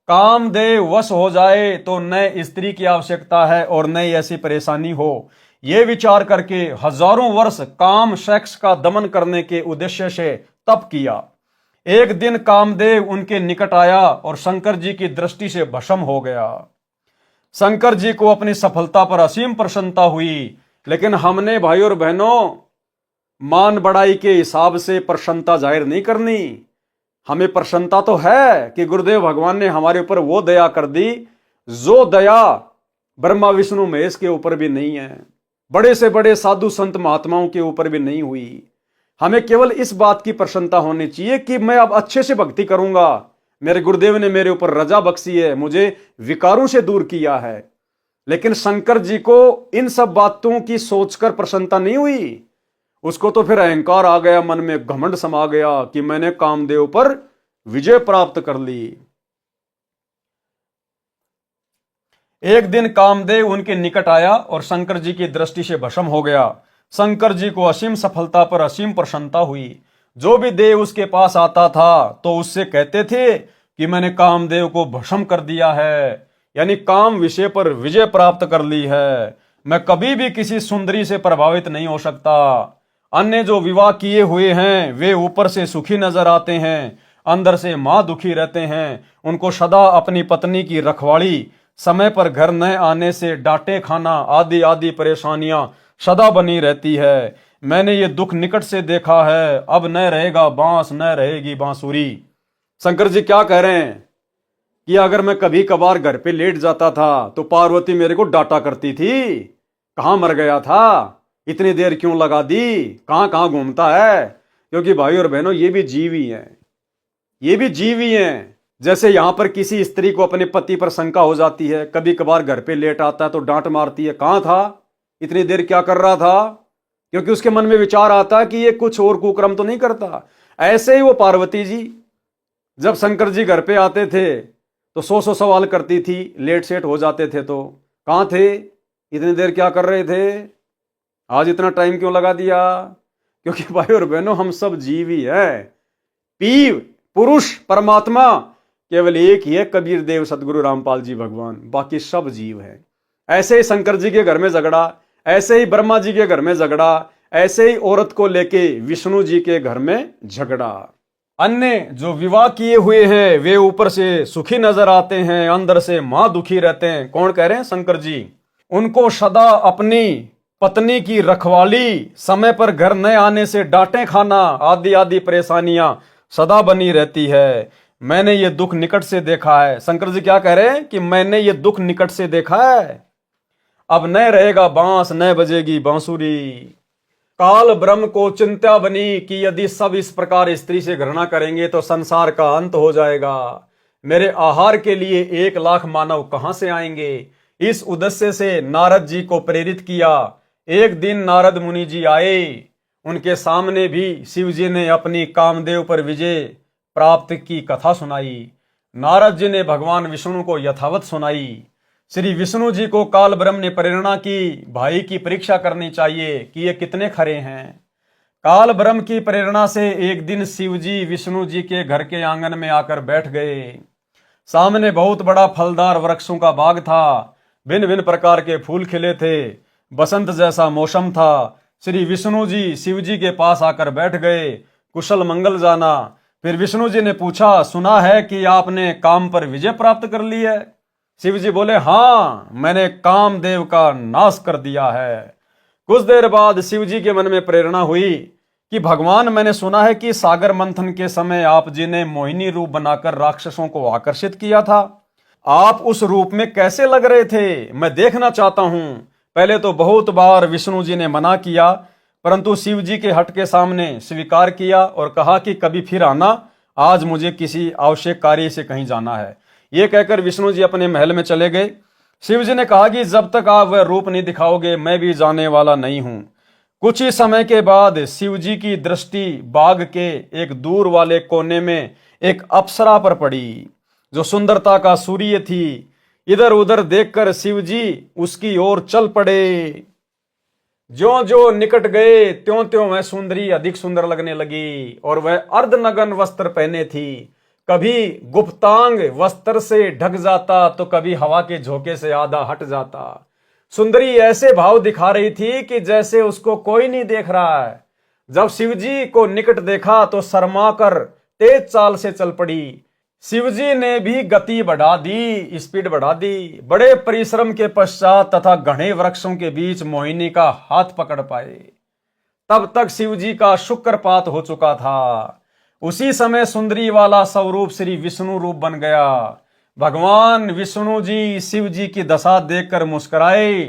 कामदेव वश हो जाए तो नए स्त्री की आवश्यकता है और नई ऐसी परेशानी हो, ये विचार करके हजारों वर्ष काम सेक्स का दमन करने के उद्देश्य से तप किया। एक दिन कामदेव उनके निकट आया और शंकर जी की दृष्टि से भस्म हो गया। शंकर जी को अपनी सफलता पर असीम प्रसन्नता हुई, लेकिन हमने भाई और बहनों मान बढ़ाई के हिसाब से प्रसन्नता जाहिर नहीं करनी। हमें प्रसन्नता तो है कि गुरुदेव भगवान ने हमारे ऊपर वो दया कर दी जो दया ब्रह्मा विष्णु महेश के ऊपर भी नहीं है, बड़े से बड़े साधु संत महात्माओं के ऊपर भी नहीं हुई। हमें केवल इस बात की प्रसन्नता होनी चाहिए कि मैं अब अच्छे से भक्ति करूंगा, मेरे गुरुदेव ने मेरे ऊपर रजा बख्शी है, मुझे विकारों से दूर किया है। लेकिन शंकर जी को इन सब बातों की सोचकर प्रसन्नता नहीं हुई। उसको तो फिर अहंकार आ गया, मन में घमंड समा गया कि मैंने कामदेव पर विजय प्राप्त कर ली। एक दिन कामदेव उनके निकट आया और शंकर जी की दृष्टि से भस्म हो गया। शंकर जी को असीम सफलता पर असीम प्रसन्नता हुई। जो भी देव उसके पास आता था तो उससे कहते थे कि मैंने कामदेव को भस्म कर दिया है, यानी काम विषय पर विजय प्राप्त कर ली है। मैं कभी भी किसी सुंदरी से प्रभावित नहीं हो सकता। अन्य जो विवाह किए हुए हैं वे ऊपर से सुखी नजर आते हैं, अंदर से मां दुखी रहते हैं। उनको सदा अपनी पत्नी की रखवाली, समय पर घर न आने से डांटे खाना आदि आदि परेशानियां सदा बनी रहती है। मैंने ये दुख निकट से देखा है। अब न रहेगा बांस न रहेगी बांसुरी। शंकर जी क्या कह रहे हैं कि अगर मैं कभी कभार घर पे लेट जाता था तो पार्वती मेरे को डांटा करती थी, कहां मर गया था, इतनी देर क्यों लगा दी, कहां कहां घूमता है। क्योंकि भाई और बहनों ये भी जीव ही हैं, ये भी जीव ही हैं। जैसे यहां पर किसी स्त्री को अपने पति पर शंका हो जाती है, कभी कभार घर पे लेट आता है तो डांट मारती है, कहां था, इतनी देर क्या कर रहा था, क्योंकि उसके मन में विचार आता है कि ये कुछ और कुक्रम तो नहीं करता। ऐसे ही वो पार्वती जी जब शंकर जी घर पे आते थे तो 100 सवाल करती थी, लेट सेट हो जाते थे तो कहां थे, इतनी देर क्या कर रहे थे, आज इतना टाइम क्यों लगा दिया। क्योंकि भाई और बहनों हम सब जीव ही है। पीव पुरुष परमात्मा केवल एक ही है, कबीर देव सतगुरु रामपाल जी भगवान, बाकी सब जीव है। ऐसे ही शंकर जी के घर में झगड़ा, ऐसे ही ब्रह्मा जी के घर में झगड़ा, ऐसे ही औरत को लेके विष्णु जी के घर में झगड़ा। अन्य जो विवाह किए हुए हैं वे ऊपर से सुखी नजर आते हैं, अंदर से मां दुखी रहते हैं। कौन कह रहे हैं? शंकर जी। उनको सदा अपनी पत्नी की रखवाली, समय पर घर न आने से डांटे खाना, आदि आदि परेशानियां सदा बनी रहती है। मैंने ये दुख निकट से देखा है। शंकर जी क्या कह रहे हैं कि मैंने ये दुख निकट से देखा है। अब न रहेगा बांस, न बजेगी बांसुरी। काल ब्रह्म को चिंता बनी कि यदि सब इस प्रकार स्त्री से घृणा करेंगे तो संसार का अंत हो जाएगा। मेरे आहार के लिए 1,00,000 मानव कहां से आएंगे? इस उद्देश्य से नारद जी को प्रेरित किया। एक दिन नारद मुनि जी आए, उनके सामने भी शिव जी ने अपनी कामदेव पर विजय प्राप्त की कथा सुनाई। नारद जी ने भगवान विष्णु को यथावत सुनाई। श्री विष्णु जी को काल ब्रह्म ने प्रेरणा की, भाई की परीक्षा करनी चाहिए कि ये कितने खरे हैं। काल ब्रह्म की प्रेरणा से एक दिन शिव जी विष्णु जी के घर के आंगन में आकर बैठ गए। सामने बहुत बड़ा फलदार वृक्षों का बाग था, भिन्न भिन्न प्रकार के फूल खिले थे, बसंत जैसा मौसम था। श्री विष्णु जी शिव जी के पास आकर बैठ गए, कुशल मंगल जाना। फिर विष्णु जी ने पूछा, सुना है कि आपने काम पर विजय प्राप्त कर ली है। शिव जी बोले, हाँ, मैंने कामदेव का नाश कर दिया है। कुछ देर बाद शिव जी के मन में प्रेरणा हुई कि भगवान, मैंने सुना है कि सागर मंथन के समय आप जी ने मोहिनी रूप बनाकर राक्षसों को आकर्षित किया था। आप उस रूप में कैसे लग रहे थे? मैं देखना चाहता हूं। पहले तो बहुत बार विष्णु जी ने मना किया, परंतु शिव जी के हट के सामने स्वीकार किया और कहा कि कभी फिर आना, आज मुझे किसी आवश्यक कार्य से कहीं जाना है। ये कहकर विष्णु जी अपने महल में चले गए। शिव जी ने कहा कि जब तक आप वह रूप नहीं दिखाओगे मैं भी जाने वाला नहीं हूं। कुछ ही समय के बाद शिव जी की दृष्टि बाग के एक दूर वाले कोने में एक अप्सरा पर पड़ी, जो सुंदरता का सूर्य थी। इधर उधर देखकर शिव जी उसकी ओर चल पड़े। ज्यों ज्यों निकट गए त्यों त्यों वह सुंदरी अधिक सुंदर लगने लगी और वह अर्धनग्न वस्त्र पहने थी। कभी गुप्तांग वस्त्र से ढक जाता तो कभी हवा के झोंके से आधा हट जाता। सुंदरी ऐसे भाव दिखा रही थी कि जैसे उसको कोई नहीं देख रहा है। जब शिवजी को निकट देखा तो शर्मा कर तेज चाल से चल पड़ी। शिवजी ने भी गति बढ़ा दी, स्पीड बढ़ा दी। बड़े परिश्रम के पश्चात तथा घने वृक्षों के बीच मोहिनी का हाथ पकड़ पाए। तब तक शिवजी का शुक्रपात हो चुका था। उसी समय सुंदरी वाला स्वरूप श्री विष्णु रूप बन गया। भगवान विष्णु जी शिव जी की दशा देखकर मुस्कुराए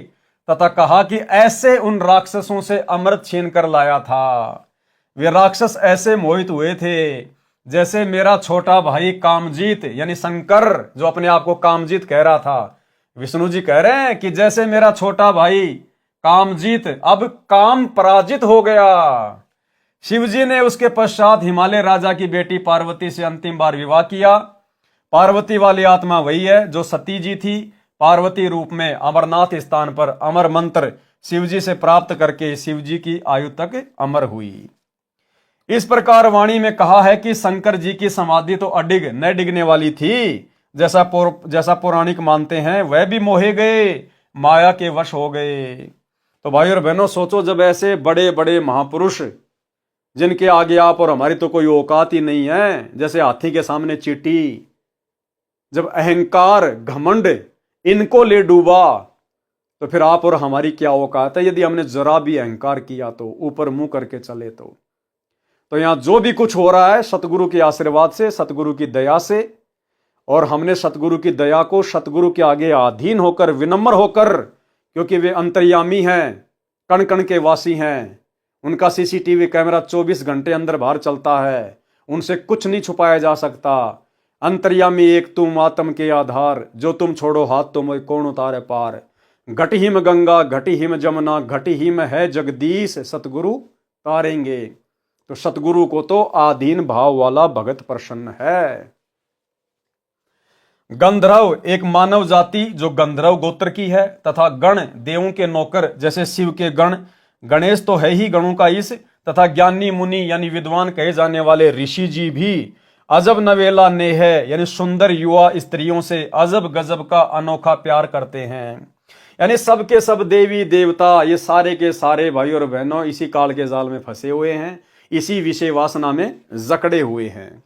तथा कहा कि ऐसे उन राक्षसों से अमृत छीन कर लाया था। वे राक्षस ऐसे मोहित हुए थे जैसे मेरा छोटा भाई कामजीत, यानी शंकर जो अपने आप को कामजीत कह रहा था। विष्णु जी कह रहे हैं कि जैसे मेरा छोटा भाई कामजीत अब काम पराजित हो गया। शिवजी ने उसके पश्चात हिमालय राजा की बेटी पार्वती से अंतिम बार विवाह किया। पार्वती वाली आत्मा वही है जो सती जी थी। पार्वती रूप में अमरनाथ स्थान पर अमर मंत्र शिवजी से प्राप्त करके शिवजी की आयु तक अमर हुई। इस प्रकार वाणी में कहा है कि शंकर जी की समाधि तो अडिग न डिगने वाली थी। जैसा पौराणिक मानते हैं वह भी मोहे गए, माया के वश हो गए। तो भाई और बहनों सोचो, जब ऐसे बड़े बड़े महापुरुष जिनके आगे आप और हमारी तो कोई औकात ही नहीं है, जैसे हाथी के सामने चींटी, जब अहंकार घमंड इनको ले डूबा तो फिर आप और हमारी क्या औकात है यदि हमने जरा भी अहंकार किया तो, ऊपर मुंह करके चले तो यहां जो भी कुछ हो रहा है सतगुरु के आशीर्वाद से, सतगुरु की दया से, और हमने सतगुरु की दया को सतगुरु के आगे अधीन होकर, विनम्र होकर, क्योंकि वे अंतर्यामी हैं, कण कण के वासी हैं, उनका सीसीटीवी कैमरा 24 घंटे अंदर बाहर चलता है, उनसे कुछ नहीं छुपाया जा सकता। अंतर्यामी एक तुम आत्म के आधार, जो तुम छोड़ो हाथ तो मैं कौन उतारे पार। घट हिम गंगा घट हिम जमुना, घट हिम है जगदीश, सतगुरु तारेंगे। तो सतगुरु को तो आधीन भाव वाला भगत प्रसन्न है। गंधर्व एक मानव जाति जो गंधर्व गोत्र की है, तथा गण देवों के नौकर जैसे शिव के गण, गणेश तो है ही गणों का ईश, तथा ज्ञानी मुनि यानी विद्वान कहे जाने वाले ऋषि जी भी अजब नवेला ने है यानी सुंदर युवा स्त्रियों से अजब गजब का अनोखा प्यार करते हैं। यानी सब के सब देवी देवता, ये सारे के सारे भाई और बहनों इसी काल के जाल में फंसे हुए हैं, इसी विषय वासना में जकड़े हुए हैं।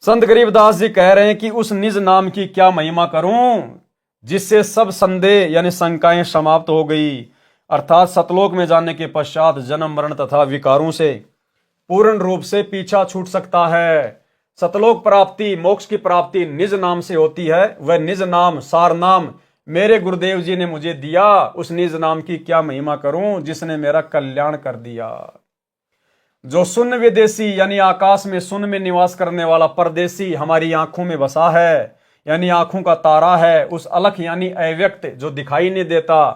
संत गरीबदास जी कह रहे हैं कि उस निज नाम की क्या महिमा करूं जिससे सब संदेह यानी शंकाएं समाप्त हो गई, अर्थात सतलोक में जाने के पश्चात जन्म मरण तथा विकारों से पूर्ण रूप से पीछा छूट सकता है। सतलोक प्राप्ति, मोक्ष की प्राप्ति निज नाम से होती है। वह निज नाम, सार नाम मेरे गुरुदेव जी ने मुझे दिया, उस निज नाम की क्या महिमा करूं जिसने मेरा कल्याण कर दिया। जो शून्य विदेशी यानी आकाश में शून्य में निवास करने वाला परदेशी हमारी आंखों में बसा है, यानी आंखों का तारा है, उस अलख यानी अव्यक्त जो दिखाई नहीं देता,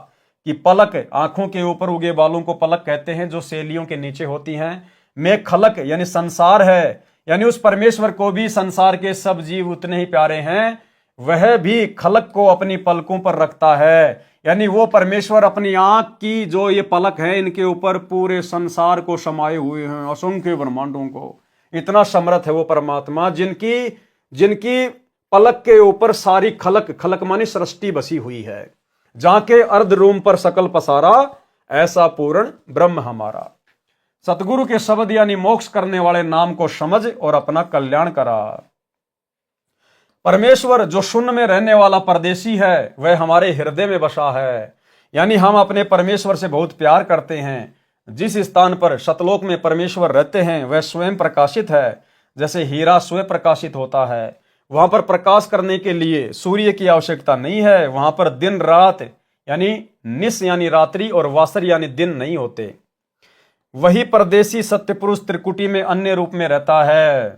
कि पलक, आंखों के ऊपर उगे बालों को पलक कहते हैं जो सेलियों के नीचे होती हैं, में खलक यानी संसार है, यानी उस परमेश्वर को भी संसार के सब जीव उतने ही प्यारे हैं, वह भी खलक को अपनी पलकों पर रखता है। यानी वो परमेश्वर अपनी आंख की जो ये पलक है इनके ऊपर पूरे संसार को समाये हुए हैं, असंख्य ब्रह्मांडों को। इतना समर्थ है वो परमात्मा जिनकी पलक के ऊपर सारी खलक, खलक मानी सृष्टि बसी हुई है। जाके अर्ध रूम पर सकल पसारा, ऐसा पूर्ण ब्रह्म हमारा। सतगुरु के शब्द यानी मोक्ष करने वाले नाम को समझ और अपना कल्याण करा। परमेश्वर जो शून्य में रहने वाला परदेशी है वह हमारे हृदय में बसा है, यानी हम अपने परमेश्वर से बहुत प्यार करते हैं। जिस स्थान पर सतलोक में परमेश्वर रहते हैं वह स्वयं प्रकाशित है, जैसे हीरा स्वयं प्रकाशित होता है। वहां पर प्रकाश करने के लिए सूर्य की आवश्यकता नहीं है। वहां पर दिन रात यानी निस यानी रात्रि और वासर यानी दिन नहीं होते। वही परदेसी सत्य पुरुष त्रिकुटी में अन्य रूप में रहता है।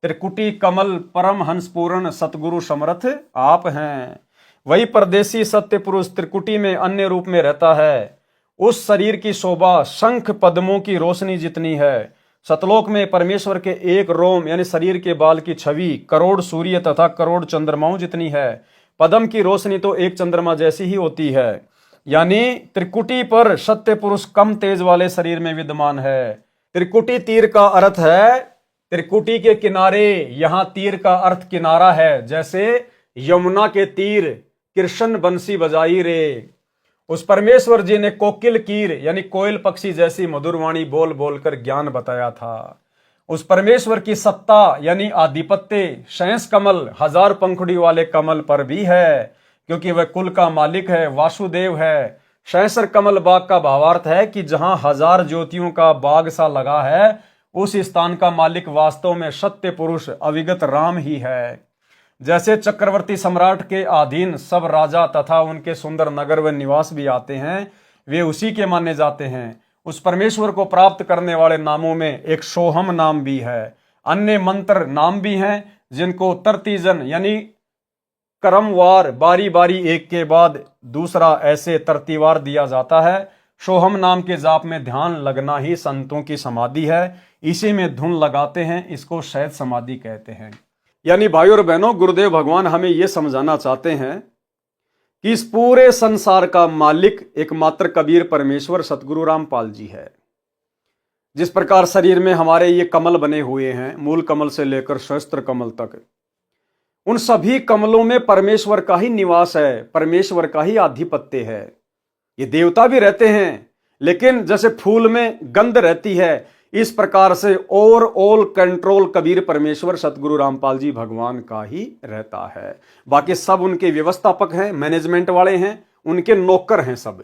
त्रिकुटी कमल परम हंस पूर्ण सतगुरु समर्थ आप हैं। वही परदेसी सत्य पुरुष त्रिकुटी में अन्य रूप में रहता है। उस शरीर की शोभा शंख पद्मों की रोशनी जितनी है। सतलोक में परमेश्वर के एक रोम यानी शरीर के बाल की छवि करोड़ सूर्य तथा करोड़ चंद्रमाओं जितनी है। पद्म की रोशनी तो एक चंद्रमा जैसी ही होती है। यानी त्रिकुटी पर सत्य पुरुष कम तेज वाले शरीर में विद्यमान है। त्रिकुटी तीर का अर्थ है त्रिकुटी के किनारे, यहां तीर का अर्थ किनारा है। जैसे यमुना के तीर कृष्ण बंसी बजाई रे। उस परमेश्वर जी ने कोकिल कीर यानी कोयल पक्षी जैसी मधुर वाणी बोल बोलकर ज्ञान बताया था। उस परमेश्वर की सत्ता यानी आधिपत्य शैंस कमल हजार पंखुड़ी वाले कमल पर भी है, क्योंकि वह कुल का मालिक है, वासुदेव है। शैंसर कमल बाग का भावार्थ है कि जहां हजार ज्योतियों का बाग सा लगा है, उस स्थान का मालिक वास्तव में सत्य पुरुष अविगत राम ही है। जैसे चक्रवर्ती सम्राट के अधीन सब राजा तथा उनके सुंदर नगर व निवास भी आते हैं, वे उसी के माने जाते हैं। उस परमेश्वर को प्राप्त करने वाले नामों में एक सोहम नाम भी है। अन्य मंत्र नाम भी हैं जिनको तरतीजन यानी क्रमवार बारी बारी एक के बाद दूसरा ऐसे तरतीवार दिया जाता है। सोहम नाम के जाप में ध्यान लगना ही संतों की समाधि है। इसी में धुन लगाते हैं, इसको शैद समाधि कहते हैं। यानी भाई और बहनों, गुरुदेव भगवान हमें यह समझाना चाहते हैं कि इस पूरे संसार का मालिक एकमात्र कबीर परमेश्वर सतगुरु रामपाल जी है। जिस प्रकार शरीर में हमारे ये कमल बने हुए हैं, मूल कमल से लेकर सहस्त्र कमल तक, उन सभी कमलों में परमेश्वर का ही निवास है, परमेश्वर का ही आधिपत्य है। ये देवता भी रहते हैं, लेकिन जैसे फूल में गंध रहती है, इस प्रकार से ओवरऑल कंट्रोल कबीर परमेश्वर सतगुरु रामपाल जी भगवान का ही रहता है। बाकी सब उनके व्यवस्थापक हैं, मैनेजमेंट वाले हैं, उनके नौकर हैं सब।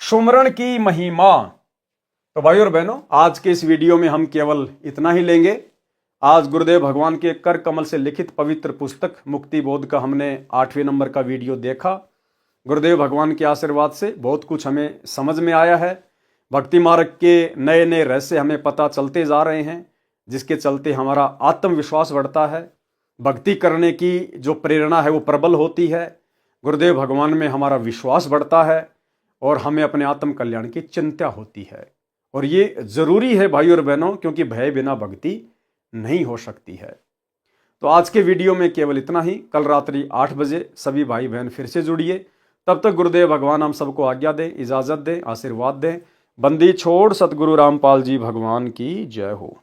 सुमरण की महिमा। तो भाई और बहनों, आज के इस वीडियो में हम केवल इतना ही लेंगे। आज गुरुदेव भगवान के कर कमल से लिखित पवित्र पुस्तक मुक्ति बोध का हमने 8वें नंबर का वीडियो देखा। गुरुदेव भगवान के आशीर्वाद से बहुत कुछ हमें समझ में आया है। भक्ति मार्ग के नए नए रहस्य हमें पता चलते जा रहे हैं, जिसके चलते हमारा आत्मविश्वास बढ़ता है। भक्ति करने की जो प्रेरणा है वो प्रबल होती है। गुरुदेव भगवान में हमारा विश्वास बढ़ता है और हमें अपने आत्म कल्याण की चिंता होती है। और ये जरूरी है भाई और बहनों, क्योंकि भय बिना भक्ति नहीं हो सकती है। तो आज के वीडियो में केवल इतना ही। कल रात्रि 8 बजे सभी भाई बहन फिर से जुड़िए। तब तक गुरुदेव भगवान हम सबको आज्ञा दें, इजाजत दें, आशीर्वाद दें। बंदी छोड़ सतगुरु रामपाल जी भगवान की जय हो।